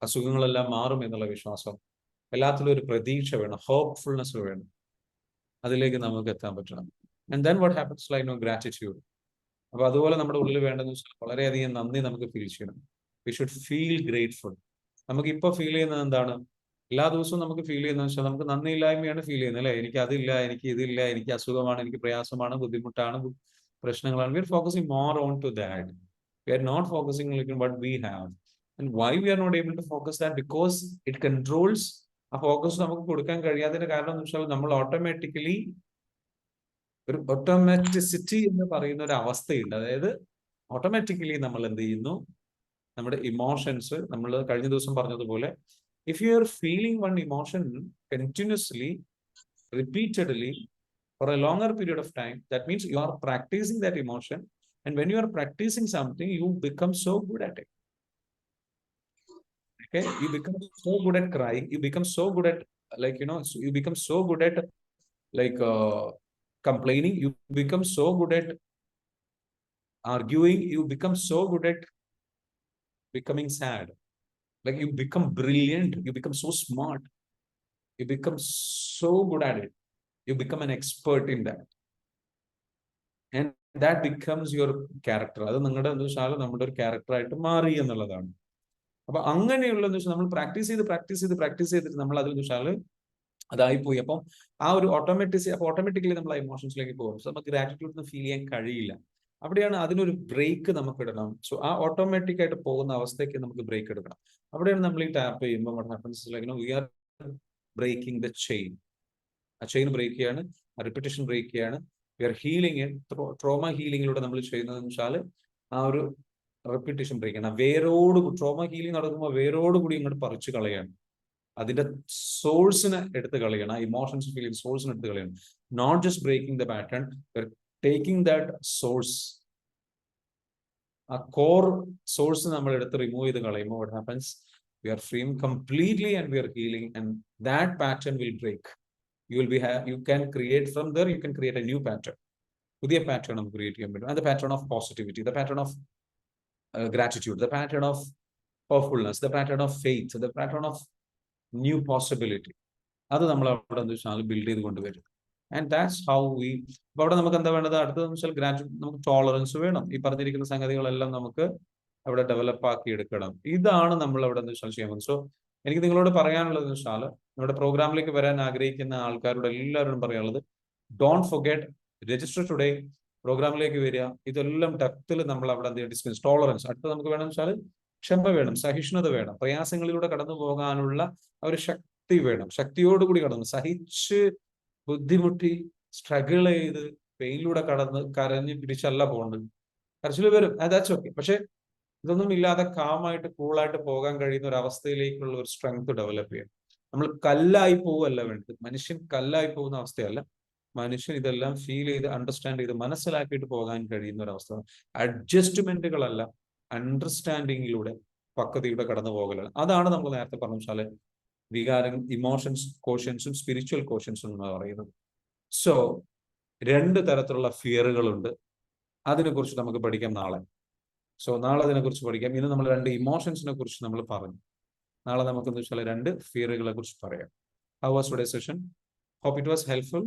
അസുഖങ്ങളെല്ലാം മാറും എന്നുള്ള വിശ്വാസം, എല്ലാത്തിലും ഒരു പ്രതീക്ഷ വേണം, ഹോപ്പ്ഫുൾനെസ് വേണം. അതിലേക്ക് നമുക്ക് എത്താൻ പറ്റണം. And then what happens like gratitude. അപ്പൊ അതുപോലെ നമ്മുടെ ഉള്ളിൽ വേണ്ടതെന്ന് വെച്ചാൽ വളരെയധികം നന്ദി നമുക്ക് ഫീൽ ചെയ്യണം. We should feel grateful. നമുക്ക് ഇപ്പൊ ഫീൽ ചെയ്യുന്നത് എന്താണ്? എല്ലാ ദിവസവും നമുക്ക് ഫീൽ ചെയ്യുന്നത് വെച്ചാൽ നമുക്ക് നന്ദിയില്ലായ്മയാണ് ഫീൽ ചെയ്യുന്നത്, അല്ലെ? എനിക്ക് അതില്ല, എനിക്ക് ഇതില്ല, എനിക്ക് അസുഖമാണ്, എനിക്ക് പ്രയാസമാണ്, ബുദ്ധിമുട്ടാണ്, പ്രശ്നങ്ങളാണ്. We are focusing more on to that. We are not focusing like what we have. And why we are not able to focus that? Because it controls. ആ ഫോക്കസ് നമുക്ക് കൊടുക്കാൻ കഴിയാത്തതിന്റെ കാരണം എന്ന് വെച്ചാൽ നമ്മൾ ഓട്ടോമാറ്റിക്കലി ഒരു ഓട്ടോമാറ്റിസിറ്റി എന്ന് പറയുന്ന ഒരു അവസ്ഥയുണ്ട്. അതായത് ഓട്ടോമാറ്റിക്കലി നമ്മൾ എന്ത് ചെയ്യുന്നു? നമ്മുടെ ഇമോഷൻസ് നമ്മൾ കഴിഞ്ഞ ദിവസം പറഞ്ഞതുപോലെ if you are feeling one emotion continuously repeatedly for a longer period of time, that means you are practicing that emotion, and when you are practicing something you become so good at it. Okay, you become so good at crying, you become so good at, like, you become so good at, like, complaining, you become so good at arguing, you become so good at becoming sad, like you become brilliant, you become so smart, you become so good at it, you become an expert in that, and that becomes your character. അത് നിങ്ങളുടെ എന്താ വെച്ചാൽ നമ്മുടെ ഒരു character ആയിട്ട് മാറി എന്നുള്ളതാണ്. അപ്പൊ അങ്ങനെയുള്ളതെന്ന് വെച്ചാൽ നമ്മൾ പ്രാക്ടീസ് ചെയ്തിട്ട് നമ്മൾ അതിൽ വെച്ചാൽ അതായിപ്പോയി. അപ്പം ആ ഒരു ഓട്ടോമാറ്റിക്കലി നമ്മൾ ആ ഇമോഷൻസിലേക്ക് പോകും. സോ നമുക്ക് ഗ്രാറ്റിറ്റ്യൂഡ് ഫീൽ ചെയ്യാൻ കഴിയില്ല. അവിടെയാണ് അതിനൊരു ബ്രേക്ക് നമുക്ക് ഇടണം. സോ ആ ഓട്ടോമാറ്റിക് ആയിട്ട് പോകുന്ന അവസ്ഥയ്ക്ക് നമുക്ക് ബ്രേക്ക് എടുക്കണം. അവിടെയാണ് നമ്മൾ ഈ ടാപ്പ് ചെയ്യുമ്പോൾ we are breaking the chain. ആ ചെയിൻ ബ്രേക്ക് ചെയ്യാണ്, ആ റിപ്പിറ്റേഷൻ ബ്രേക്ക് ചെയ്യാണ്. We are healing. ട്രോമ ഹീലിംഗിലൂടെ നമ്മൾ ചെയ്യുന്നതെന്ന് വെച്ചാൽ ആ ഒരു റെപ്പിറ്റേഷൻ ബ്രേക്ക് ആണ്. ട്രോമ ഹീലിംഗ് നടക്കുമ്പോൾ വേരോടുകൂടി ഇങ്ങോട്ട് പറിച്ചു കളയാണ്. അതിന്റെ സോഴ്സിനെ എടുത്ത് കളയണം. ഇമോഷൻസ് ഫീലിംഗ് സോഴ്സിനെ എടുത്ത് കളയണം. Not just breaking the pattern, taking that source, ആ കോർ സോഴ്സ് നമ്മൾ എടുത്ത് റിമൂവ് ചെയ്ത് കളയുമ്പോൾ what happens, we are freeing completely and we are healing, and that pattern will break. You can create from there, you can create a new pattern. പുതിയ pattern നമുക്ക് create ചെയ്യാൻ പറ്റും. the pattern of positivity, the pattern of gratitude, the pattern of hopefulness, the pattern of faith, the pattern of new possibility. അത് നമ്മൾ അവിടെ എന്താ വെച്ചാൽ build ചെയ്ത് കൊണ്ടുവരും. And that's how we. അപ്പൊ അവിടെ നമുക്ക് എന്താ വേണ്ടത്? അടുത്തതെന്ന് വെച്ചാൽ നമുക്ക് ടോളറൻസ് വേണം. ഈ പറഞ്ഞിരിക്കുന്ന സംഗതികളെല്ലാം നമുക്ക് അവിടെ ഡെവലപ്പ് ആക്കി എടുക്കണം. ഇതാണ് നമ്മൾ അവിടെ എന്താ വെച്ചാൽ ചെയ്യാൻ പോകുന്നത്. സോ എനിക്ക് നിങ്ങളോട് പറയാനുള്ളത് വെച്ചാൽ നമ്മുടെ പ്രോഗ്രാമിലേക്ക് വരാൻ ആഗ്രഹിക്കുന്ന ആൾക്കാരോട് എല്ലാവരോടും പറയാനുള്ളത്, ഡോണ്ട് ഫൊർഗെറ്റ്, രജിസ്റ്റർ ടുഡേ. പ്രോഗ്രാമിലേക്ക് വരിക. ഇതെല്ലാം ഡെപ്തിൽ നമ്മൾ അവിടെ എന്ത് ചെയ്യുക? ഡിസ്കസ്. ടോളറൻസ്. അടുത്ത് നമുക്ക് വേണം വെച്ചാൽ ക്ഷമ വേണം, സഹിഷ്ണുത വേണം, പ്രയാസങ്ങളിലൂടെ കടന്നു പോകാനുള്ള ഒരു ശക്തി വേണം. ശക്തിയോടുകൂടി കടന്നു സഹിച്ച് ബുദ്ധിമുട്ടി സ്ട്രഗിൾ ചെയ്ത് പെയിനിലൂടെ കരഞ്ഞ് പിടിച്ചല്ല പോകേണ്ടത്. കരച്ചിൽ വരും, ദാറ്റ്സ് ഓക്കെ. പക്ഷെ ഇതൊന്നും ഇല്ലാതെ കാമായിട്ട് കൂളായിട്ട് പോകാൻ കഴിയുന്ന ഒരു അവസ്ഥയിലേക്കുള്ള ഒരു സ്ട്രെങ്ത് ഡെവലപ്പ് ചെയ്യണം. നമ്മൾ കല്ലായി പോവല്ല വേണ്ടത്. മനുഷ്യൻ കല്ലായി പോകുന്ന അവസ്ഥയല്ല. മനുഷ്യൻ ഇതെല്ലാം ഫീൽ ചെയ്ത് അണ്ടർസ്റ്റാൻഡ് ചെയ്ത് മനസ്സിലാക്കിയിട്ട് പോകാൻ കഴിയുന്ന ഒരു അവസ്ഥ. അഡ്ജസ്റ്റ്മെന്റുകളല്ല, അണ്ടർസ്റ്റാൻഡിങ്ങിലൂടെ പക്വതയുടെ കടന്നു പോകലാണ്. അതാണ് നമ്മൾ നേരത്തെ പറഞ്ഞ വെച്ചാല് വികാരം, ഇമോഷൻസ് കോഷ്യൻസും സ്പിരിച്വൽ കോഷ്യൻസും എന്ന് പറയുന്നത്. സോ 2 തരത്തിലുള്ള ഫിയറുകളുണ്ട്. അതിനെക്കുറിച്ച് നമുക്ക് പഠിക്കാം നാളെ. സോ നാളെ അതിനെക്കുറിച്ച് പഠിക്കാം. ഇന്ന് നമ്മൾ 2 ഇമോഷൻസിനെ കുറിച്ച് നമ്മൾ പറഞ്ഞു. നാളെ നമുക്ക് എന്താ വെച്ചാൽ 2 ഫിയറുകളെ കുറിച്ച് പറയാം. How was today session? Hope it was helpful.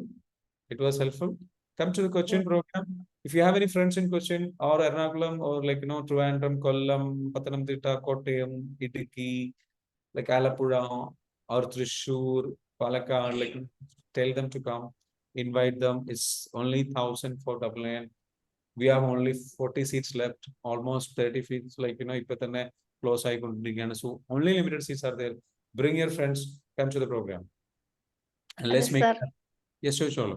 It was helpful. Come to the Cochin program. If you have any friends in Cochin or Ernakulam or Trivandrum, Kollam, Pathanamthitta, Kottayam, Idukki, like Alappuzha or Thrissur, Palakkad, tell them to come. Invite them. It's only 1,000 for double nine. We have only 40 seats left. Almost 30 seats. ഇപ്പൊ തന്നെ close ആയിക്കൊണ്ടിരിക്കുകയാണ്. So only limited seats are there. Bring your friends. Come to the program. And let's make. Yes, sure.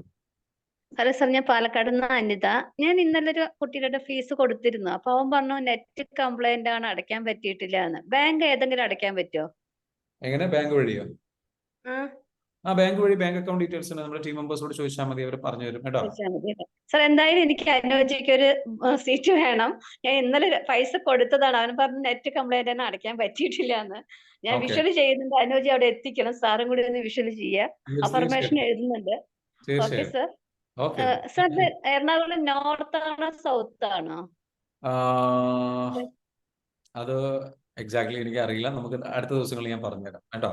Hello sir, ഞാൻ പാലക്കാട് നിന്ന് അനിത. ഞാൻ ഇന്നലെ ഒരു കുട്ടിയുടെ fees കൊടുത്തിരുന്നു. അപ്പൊ അവൻ പറഞ്ഞു നെറ്റ് കംപ്ലൈന്റ് ആണ്, അടയ്ക്കാൻ പറ്റിയിട്ടില്ല എന്ന്. ബാങ്ക് ഏതെങ്കിലും അടയ്ക്കാൻ പറ്റുമോ? എങ്ങനെ? ബാങ്ക് വഴിയോ? ബാങ്ക് വഴി ബാങ്ക് അക്കൗണ്ട് ഡീറ്റെയിൽസ് നമ്മുടെ ടീം മെമ്പേഴ്സോട് ചോദിച്ചാൽ മതി, അവർ പറഞ്ഞു തരും കേട്ടോ. സാർ എന്തായാലും എനിക്ക് അനുവദിക്ക് ഒരു സീറ്റ് വേണം. ഞാൻ ഇന്നലെ പൈസ കൊടുത്തതാണ്. അവൻ പറഞ്ഞു നെറ്റ് കംപ്ലൈന്റ് ആണ്, അടയ്ക്കാൻ പറ്റിയിട്ടില്ല എന്ന്. ഞാൻ വിഷ്വൽ ചെയ്യുന്നുണ്ട്. അനുവദി അവിടെ എത്തിക്കണം. സാറും കൂടി ഒന്ന് വിഷ്വൽ ചെയ്യുക. അഫർമേഷൻ എഴുതുന്നുണ്ട്. Okay sir. Sir Ernakulam north ആണോ സൗത്ത് ആണോ? അത് എക്സാക്ട്ലി എനിക്ക് അറിയില്ല. നമുക്ക് അടുത്ത ദിവസങ്ങളിൽ ഞാൻ പറഞ്ഞുതരാം കേട്ടോ.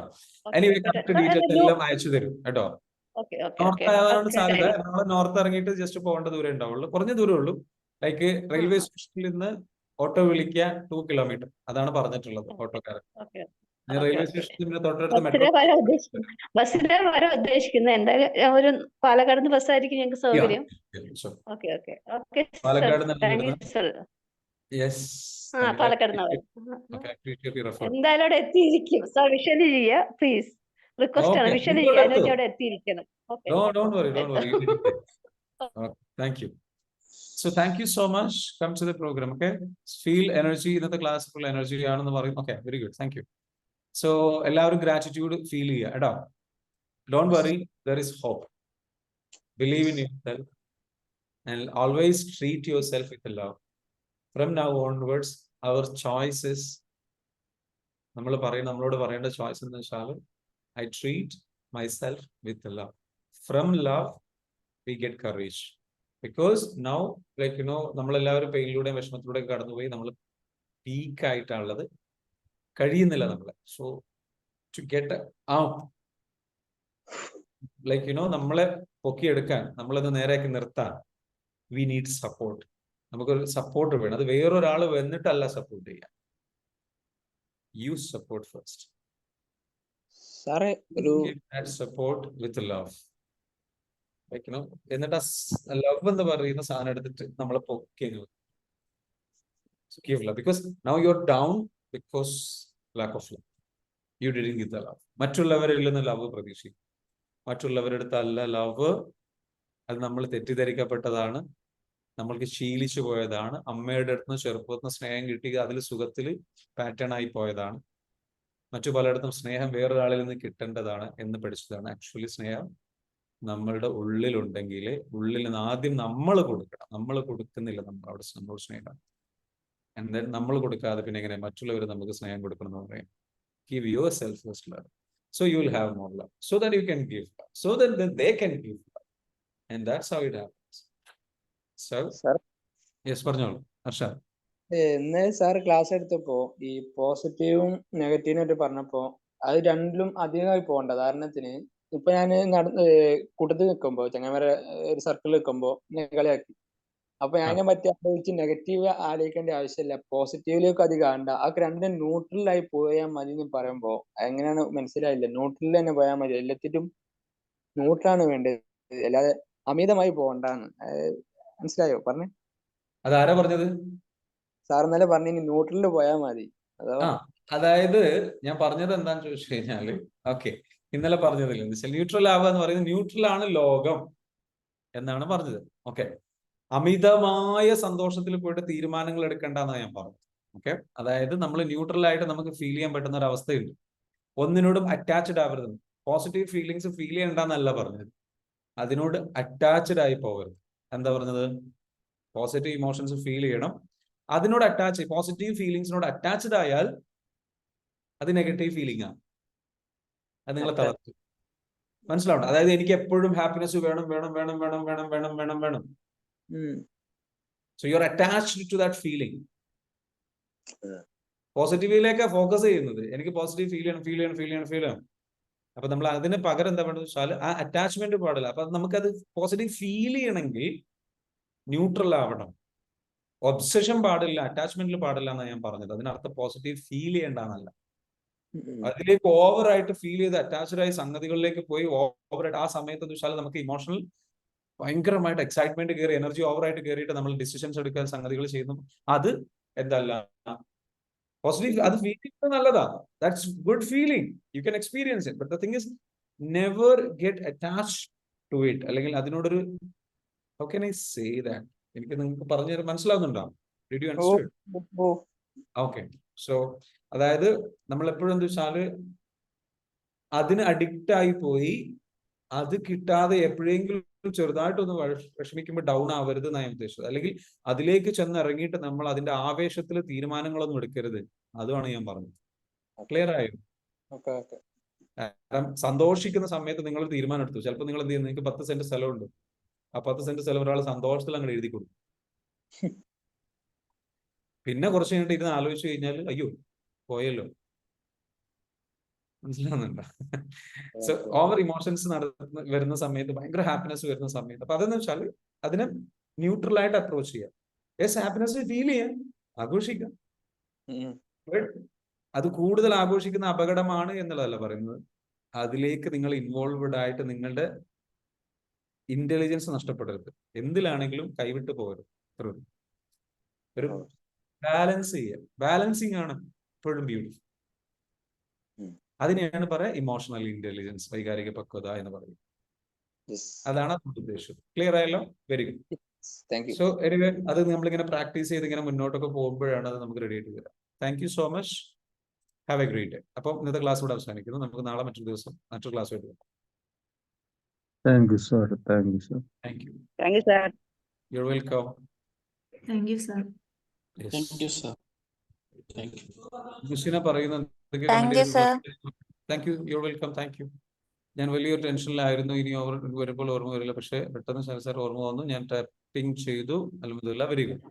എനിവേ കറക്റ്റ് ഡീറ്റെയിൽസ് എല്ലാം അയച്ചു തരും കേട്ടോ. നോർത്ത് ആവാനുള്ള സാധ്യത. നമ്മൾ നോർത്ത് ഇറങ്ങിയിട്ട് ജസ്റ്റ് പോകേണ്ട ദൂരം ഉണ്ടാവുള്ളൂ, കുറഞ്ഞ ദൂരമേ ഉള്ളൂ. ലൈക്ക് റെയിൽവേ സ്റ്റേഷനിൽ നിന്ന് ഓട്ടോ വിളിക്കുക 2 കിലോമീറ്റർ, അതാണ് പറഞ്ഞിട്ടുള്ളത് ഓട്ടോക്കാരൻ. റെയിൽവേ സ്റ്റേഷനിൽ തൊട്ടടുത്ത് മെട്രോ ബസ്സിന് വരാൻ ഉദ്ദേശിക്കുന്നത്. എന്തായാലും ഒരു പാലക്കാട് നിന്ന് ബസ്സായിരിക്കും ഞങ്ങൾക്ക് സൗകര്യം. പാലക്കാട് എന്തായാലും അവിടെ എത്തിയിരിക്കും. സാർ വിഷ്വൽ ചെയ്യുക പ്ലീസ്. റിക്വസ്റ്റ് ആണ്, വിഷ്വൽ ചെയ്യുക. അവിടെ എത്തിയിരിക്കണം. Don't worry. Thank you. So thank you so much. Come to the program, okay? Feel energy. ഇന്നത്തെ ക്ലാസ് ഫുൾ എനർജി ആണെന്ന് പറയും. Okay, very good. Thank you. So എല്ലാവരും gratitude feel ചെയ്യുക കേട്ടോ. Don't worry, there is hope. Believe in yourself and always treat yourself with love. From now onwards, our choices, നമ്മളോട് പറയേണ്ട choice എന്ന് വെച്ചാൽ I treat myself with love. From love, we get courage. Because now, like you know, നമ്മളെല്ലാവരും പെയിനിലൂടെയും വിഷമത്തിലൂടെയും കടന്നുപോയി നമ്മൾ പീക്കായിട്ടാണുള്ളത്, കഴിയുന്നില്ല നമ്മളെ. So to get out, like you know, നമ്മളെ പൊക്കിയെടുക്കാൻ, നമ്മളത് നേരെയാക്കി നിർത്താൻ വി നീഡ് സപ്പോർട്ട്. നമുക്കൊരു സപ്പോർട്ട് വേണം. അത് വേറൊരാൾ വന്നിട്ടല്ല സപ്പോർട്ട് ചെയ്യാൻ. You support first. സാറേ ഒരു support with love. Like you know, എന്നിട്ട് ആ ലവ് എന്ന് പറയുന്ന സാധനം എടുത്തിട്ട് നമ്മളെ പൊക്കി give love, because now you're down because lack of love. You didn't give the love. മറ്റുള്ളവരിൽ നിന്ന് ലവ് പ്രതീക്ഷിക്കും. മറ്റുള്ളവരുടെ അടുത്തല്ല ലവ്. അത് നമ്മൾ തെറ്റിദ്ധരിക്കപ്പെട്ടതാണ്, നമ്മൾക്ക് ശീലിച്ചു പോയതാണ്. അമ്മയുടെ അടുത്ത് നിന്ന് ചെറുപ്പത്തിൽ സ്നേഹം കിട്ടി, അതിൽ സുഖത്തിൽ പാറ്റേൺ ആയി പോയതാണ്. മറ്റു പലയിടത്തും സ്നേഹം വേറൊരാളിൽ നിന്ന് കിട്ടേണ്ടതാണ് എന്ന് പഠിച്ചതാണ്. ആക്ച്വലി സ്നേഹം നമ്മളുടെ ഉള്ളിലുണ്ടെങ്കിൽ ഉള്ളിൽ നിന്ന് ആദ്യം നമ്മൾ കൊടുക്കണം. നമ്മൾ കൊടുക്കുന്നില്ല, അവിടെ നമ്മളോട് സ്നേഹം. And then നമ്മൾ കൊടുക്കാതെ പിന്നെ എങ്ങനെ മറ്റുള്ളവർ നമുക്ക് സ്നേഹം കൊടുക്കണം എന്ന് പറയാം. Give yourself first love, so you will have more love, so that you can give love, so that then they can give love, and that's how it happens. So sir, yes, പറഞ്ഞോളൂ ഹർഷാദ്. ഇന്ന് sir class എടുത്തപ്പോ ഈ പോസിറ്റീവും നെഗറ്റീവും ആയിട്ട് പറഞ്ഞപ്പോ അത് രണ്ടിലും അധികമായി പോകണ്ട. ഉദാഹരണത്തിന് ഇപ്പൊ ഞാൻ കൂട്ടത്തിൽ നിൽക്കുമ്പോ ചങ്ങന്മാരെ ഒരു സർക്കിളിൽ നിൽക്കുമ്പോ കളിയാക്കി, അപ്പൊ അതിനെ പറ്റി ആലോചിച്ച് നെഗറ്റീവ് ആലോചിക്കേണ്ട ആവശ്യമില്ല, പോസിറ്റീവിലേക്ക് അധികം ആണ്ട. ആ രണ്ടിനും ന്യൂട്രലായി പോയാൽ മതി എന്ന് പറയുമ്പോ എങ്ങനെയാണ് മനസ്സിലായില്ല. ന്യൂട്രലിൽ തന്നെ പോയാൽ മതി, എല്ലാത്തിനും ന്യൂട്രലാണ് വേണ്ടത്, അല്ലാതെ അമിതമായി പോകണ്ടാന്ന്. മനസ്സിലായോ പറഞ്ഞേ? അതാരാ പറഞ്ഞത്? സാർ ഇന്നലെ പറഞ്ഞു ന്യൂട്രലിൽ പോയാൽ മതി. അതായത് ഞാൻ പറഞ്ഞത് എന്താന്ന് ചോദിച്ചു കഴിഞ്ഞാല്, ഓക്കെ, ഇന്നലെ പറഞ്ഞതില്ല, ന്യൂട്രൽ ആവുക എന്ന് പറയുന്നത് ന്യൂട്രൽ ആണ് ലോകം എന്നാണ് പറഞ്ഞത്. ഓക്കെ, അമിതമായ സന്തോഷത്തിൽ പോയിട്ട് തീരുമാനങ്ങൾ എടുക്കേണ്ടെന്നാണ് ഞാൻ പറഞ്ഞത്. ഓക്കെ, അതായത് നമ്മൾ ന്യൂട്രൽ ആയിട്ട് നമുക്ക് ഫീൽ ചെയ്യാൻ പറ്റുന്ന ഒരു അവസ്ഥയുണ്ട്. ഒന്നിനോടും അറ്റാച്ച്ഡ് ആവരുത്. പോസിറ്റീവ് ഫീലിങ്സ് ഫീൽ ചെയ്യണ്ടെന്നല്ല പറഞ്ഞത്, അതിനോട് അറ്റാച്ച്ഡ് ആയി പോകരുത്. എന്താ പറഞ്ഞത്? പോസിറ്റീവ് ഇമോഷൻസ് ഫീൽ ചെയ്യണം, അതിനോട് അറ്റാച്ച്. പോസിറ്റീവ് ഫീലിങ്സിനോട് അറ്റാച്ച്ഡ് ആയാൽ അത് നെഗറ്റീവ് ഫീലിംഗ് ആണ്, അത് നിങ്ങളെ തളർത്തും. മനസ്സിലാവണം? അതായത് എനിക്ക് എപ്പോഴും ഹാപ്പിനെസ് വേണം വേണം വേണം വേണം വേണം വേണം വേണം വേണം. So you're attached to that feeling. പോസിറ്റീവിലേക്ക് ഫോക്കസ് ചെയ്യുന്നത്, എനിക്ക് പോസിറ്റീവ് ഫീൽ ചെയ്യണം ഫീൽ ചെയ്യണം ഫീൽ ചെയ്യണം ഫീൽ ചെയ്യണം. അപ്പൊ നമ്മൾ അതിന് പകരം എന്താ വേണ്ടത് വെച്ചാൽ ആ അറ്റാച്ച്മെന്റ് പാടില്ല. അപ്പൊ നമുക്കത് പോസിറ്റീവ് ഫീൽ ചെയ്യണമെങ്കിൽ ന്യൂട്രൽ ആവണം. ഒബ്സഷൻ പാടില്ല, അറ്റാച്ച്മെന്റിൽ പാടില്ല എന്നാണ് ഞാൻ പറഞ്ഞത്. അതിനർത്ഥം പോസിറ്റീവ് ഫീൽ ചെയ്യേണ്ടെന്നല്ല. അതിലേക്ക് ഓവറായിട്ട് ഫീൽ ചെയ്ത് അറ്റാച്ച്ഡ് ആയി സംഗതികളിലേക്ക് പോയി ഓവറായിട്ട് ആ സമയത്ത് എന്ന് വെച്ചാൽ നമുക്ക് ഇമോഷണൽ ഭയങ്കരമായിട്ട് എക്സൈറ്റ്മെന്റ് കയറി, എനർജി ഓവറായിട്ട് കയറിയിട്ട് നമ്മൾ ഡിസിഷൻസ് എടുക്കാൻ സംഗതികൾ ചെയ്യുന്നു. അത് എന്തല്ല പോസിറ്റീവ്, അത് ഫീൽ ചെയ്യുന്നത് നല്ലതാ. That's good feeling, you can experience it. But the thing is never get attached to it. അല്ലെങ്കിൽ അതിനോടൊരു, how can I say that, എനിക്ക് നിങ്ങൾക്ക് പറഞ്ഞു തരാൻ മനസ്സിലാവുന്നുണ്ടോ? Did you understand? Okay, so അതായത് നമ്മൾ എപ്പോഴും എന്താ വെച്ചാല് അതിന് അഡിക്റ്റ് ആയി പോയി, അത് കിട്ടാതെ എപ്പോഴെങ്കിലും ചെറുതായിട്ടൊന്ന് വിഷമിക്കുമ്പോൾ ഡൗൺ ആവരുത് എന്നാണ് ഞാൻ ഉദ്ദേശിച്ചത്. അല്ലെങ്കിൽ അതിലേക്ക് ചെന്ന് ഇറങ്ങിയിട്ട് നമ്മൾ അതിന്റെ ആവേശത്തിൽ തീരുമാനങ്ങളൊന്നും എടുക്കരുത്. അതുമാണ് ഞാൻ പറഞ്ഞത്. ക്ലിയർ ആയോ? കാരണം സന്തോഷിക്കുന്ന സമയത്ത് നിങ്ങൾ തീരുമാനം എടുത്തു. ചിലപ്പോൾ നിങ്ങൾ എന്ത് ചെയ്യുന്നു, നിങ്ങൾക്ക് 10 സെന്റ് സ്ഥലമുണ്ട്, ആ 10 സെന്റ് സ്ഥലം ഒരാൾ സന്തോഷത്തിൽ അങ്ങനെ എഴുതി കൊടുക്കും. പിന്നെ കുറച്ച് കഴിഞ്ഞിട്ട് ഇരുന്ന് ആലോചിച്ച് കഴിഞ്ഞാൽ അയ്യോ പോയല്ലോ. മനസ്സിലാവുന്നുണ്ടോ? സോ ഓവർ ഇമോഷൻസ് വരുന്ന സമയത്ത്, ഭയങ്കര ഹാപ്പിനെസ് വരുന്ന സമയത്ത്, അപ്പൊ അതെന്ന് വെച്ചാൽ അതിനെ ന്യൂട്രൽ ആയിട്ട് അപ്രോച്ച് ചെയ്യാം. യെസ്, ഹാപ്പിനെസ് ഫീൽ ചെയ്യാം, ആഘോഷിക്കാം. അത് കൂടുതൽ ആഘോഷിക്കുന്ന അപകടമാണ് എന്നുള്ളതല്ല പറയുന്നത്. അതിലേക്ക് നിങ്ങൾ ഇൻവോൾവ്ഡ് ആയിട്ട് നിങ്ങളുടെ ഇന്റലിജൻസ് നഷ്ടപ്പെടരുത്. എന്തിലാണെങ്കിലും കൈവിട്ട് പോകരുത്. ഒരു ബാലൻസ് ചെയ്യുക. ബാലൻസിങ് ആണ് എപ്പോഴും ബ്യൂട്ടിഫുൾ. അതിനെയാണ് പറയാ ഇമോഷണൽ ഇന്റലിജൻസ്, വൈകാരിക പക്വത എന്ന് പറയും. അതാണ് ഉദ്ദേശം. ക്ലിയർ ആയല്ലോ? Very good. Thank you. So anyway അത് നമ്മളിങ്ങനെ പ്രാക്ടീസ് ചെയ്ത് ഇങ്ങനെ മുന്നോട്ടൊക്കെ പോകുമ്പോഴാണ് അത് നമുക്ക് റെഡി ആയിട്ട് വരിക. Thank you so much. Have A great day. അപ്പം ഇന്നത്തെ ക്ലാസ് ഇവിടെ അവസാനിക്കുന്നു. നമുക്ക് നാളെ മറ്റൊരു ദിവസം മറ്റൊരു ക്ലാസ് ആയിട്ട് വരാം. Thank you sir. Thank you sir. Thank you. Thank you sir. You welcome. Thank you sir. Musina പറയുന്ന thank you. You welcome. Thank you. ഞാൻ വലിയൊരു ടെൻഷനിലായിരുന്നു, ഇനി വരുമ്പോൾ ഓർമ്മ വരില്ല, പക്ഷെ പെട്ടെന്ന് സാർ ഓർമ്മ വന്നു. ഞാൻ ടൈപ്പിംഗ് ചെയ്തു. അൽഹംദുലില്ലാ. Very good,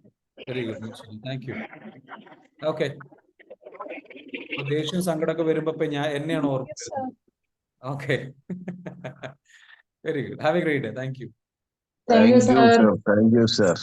very good. Thank you. Okay. ദേഷ്യം സങ്കടമൊക്കെ വരുമ്പോ ഞാൻ എന്നെയാണ് ഓർമ്മ വരുന്നത്. Okay. Very good. Have A great day. Thank you. Thank you sir.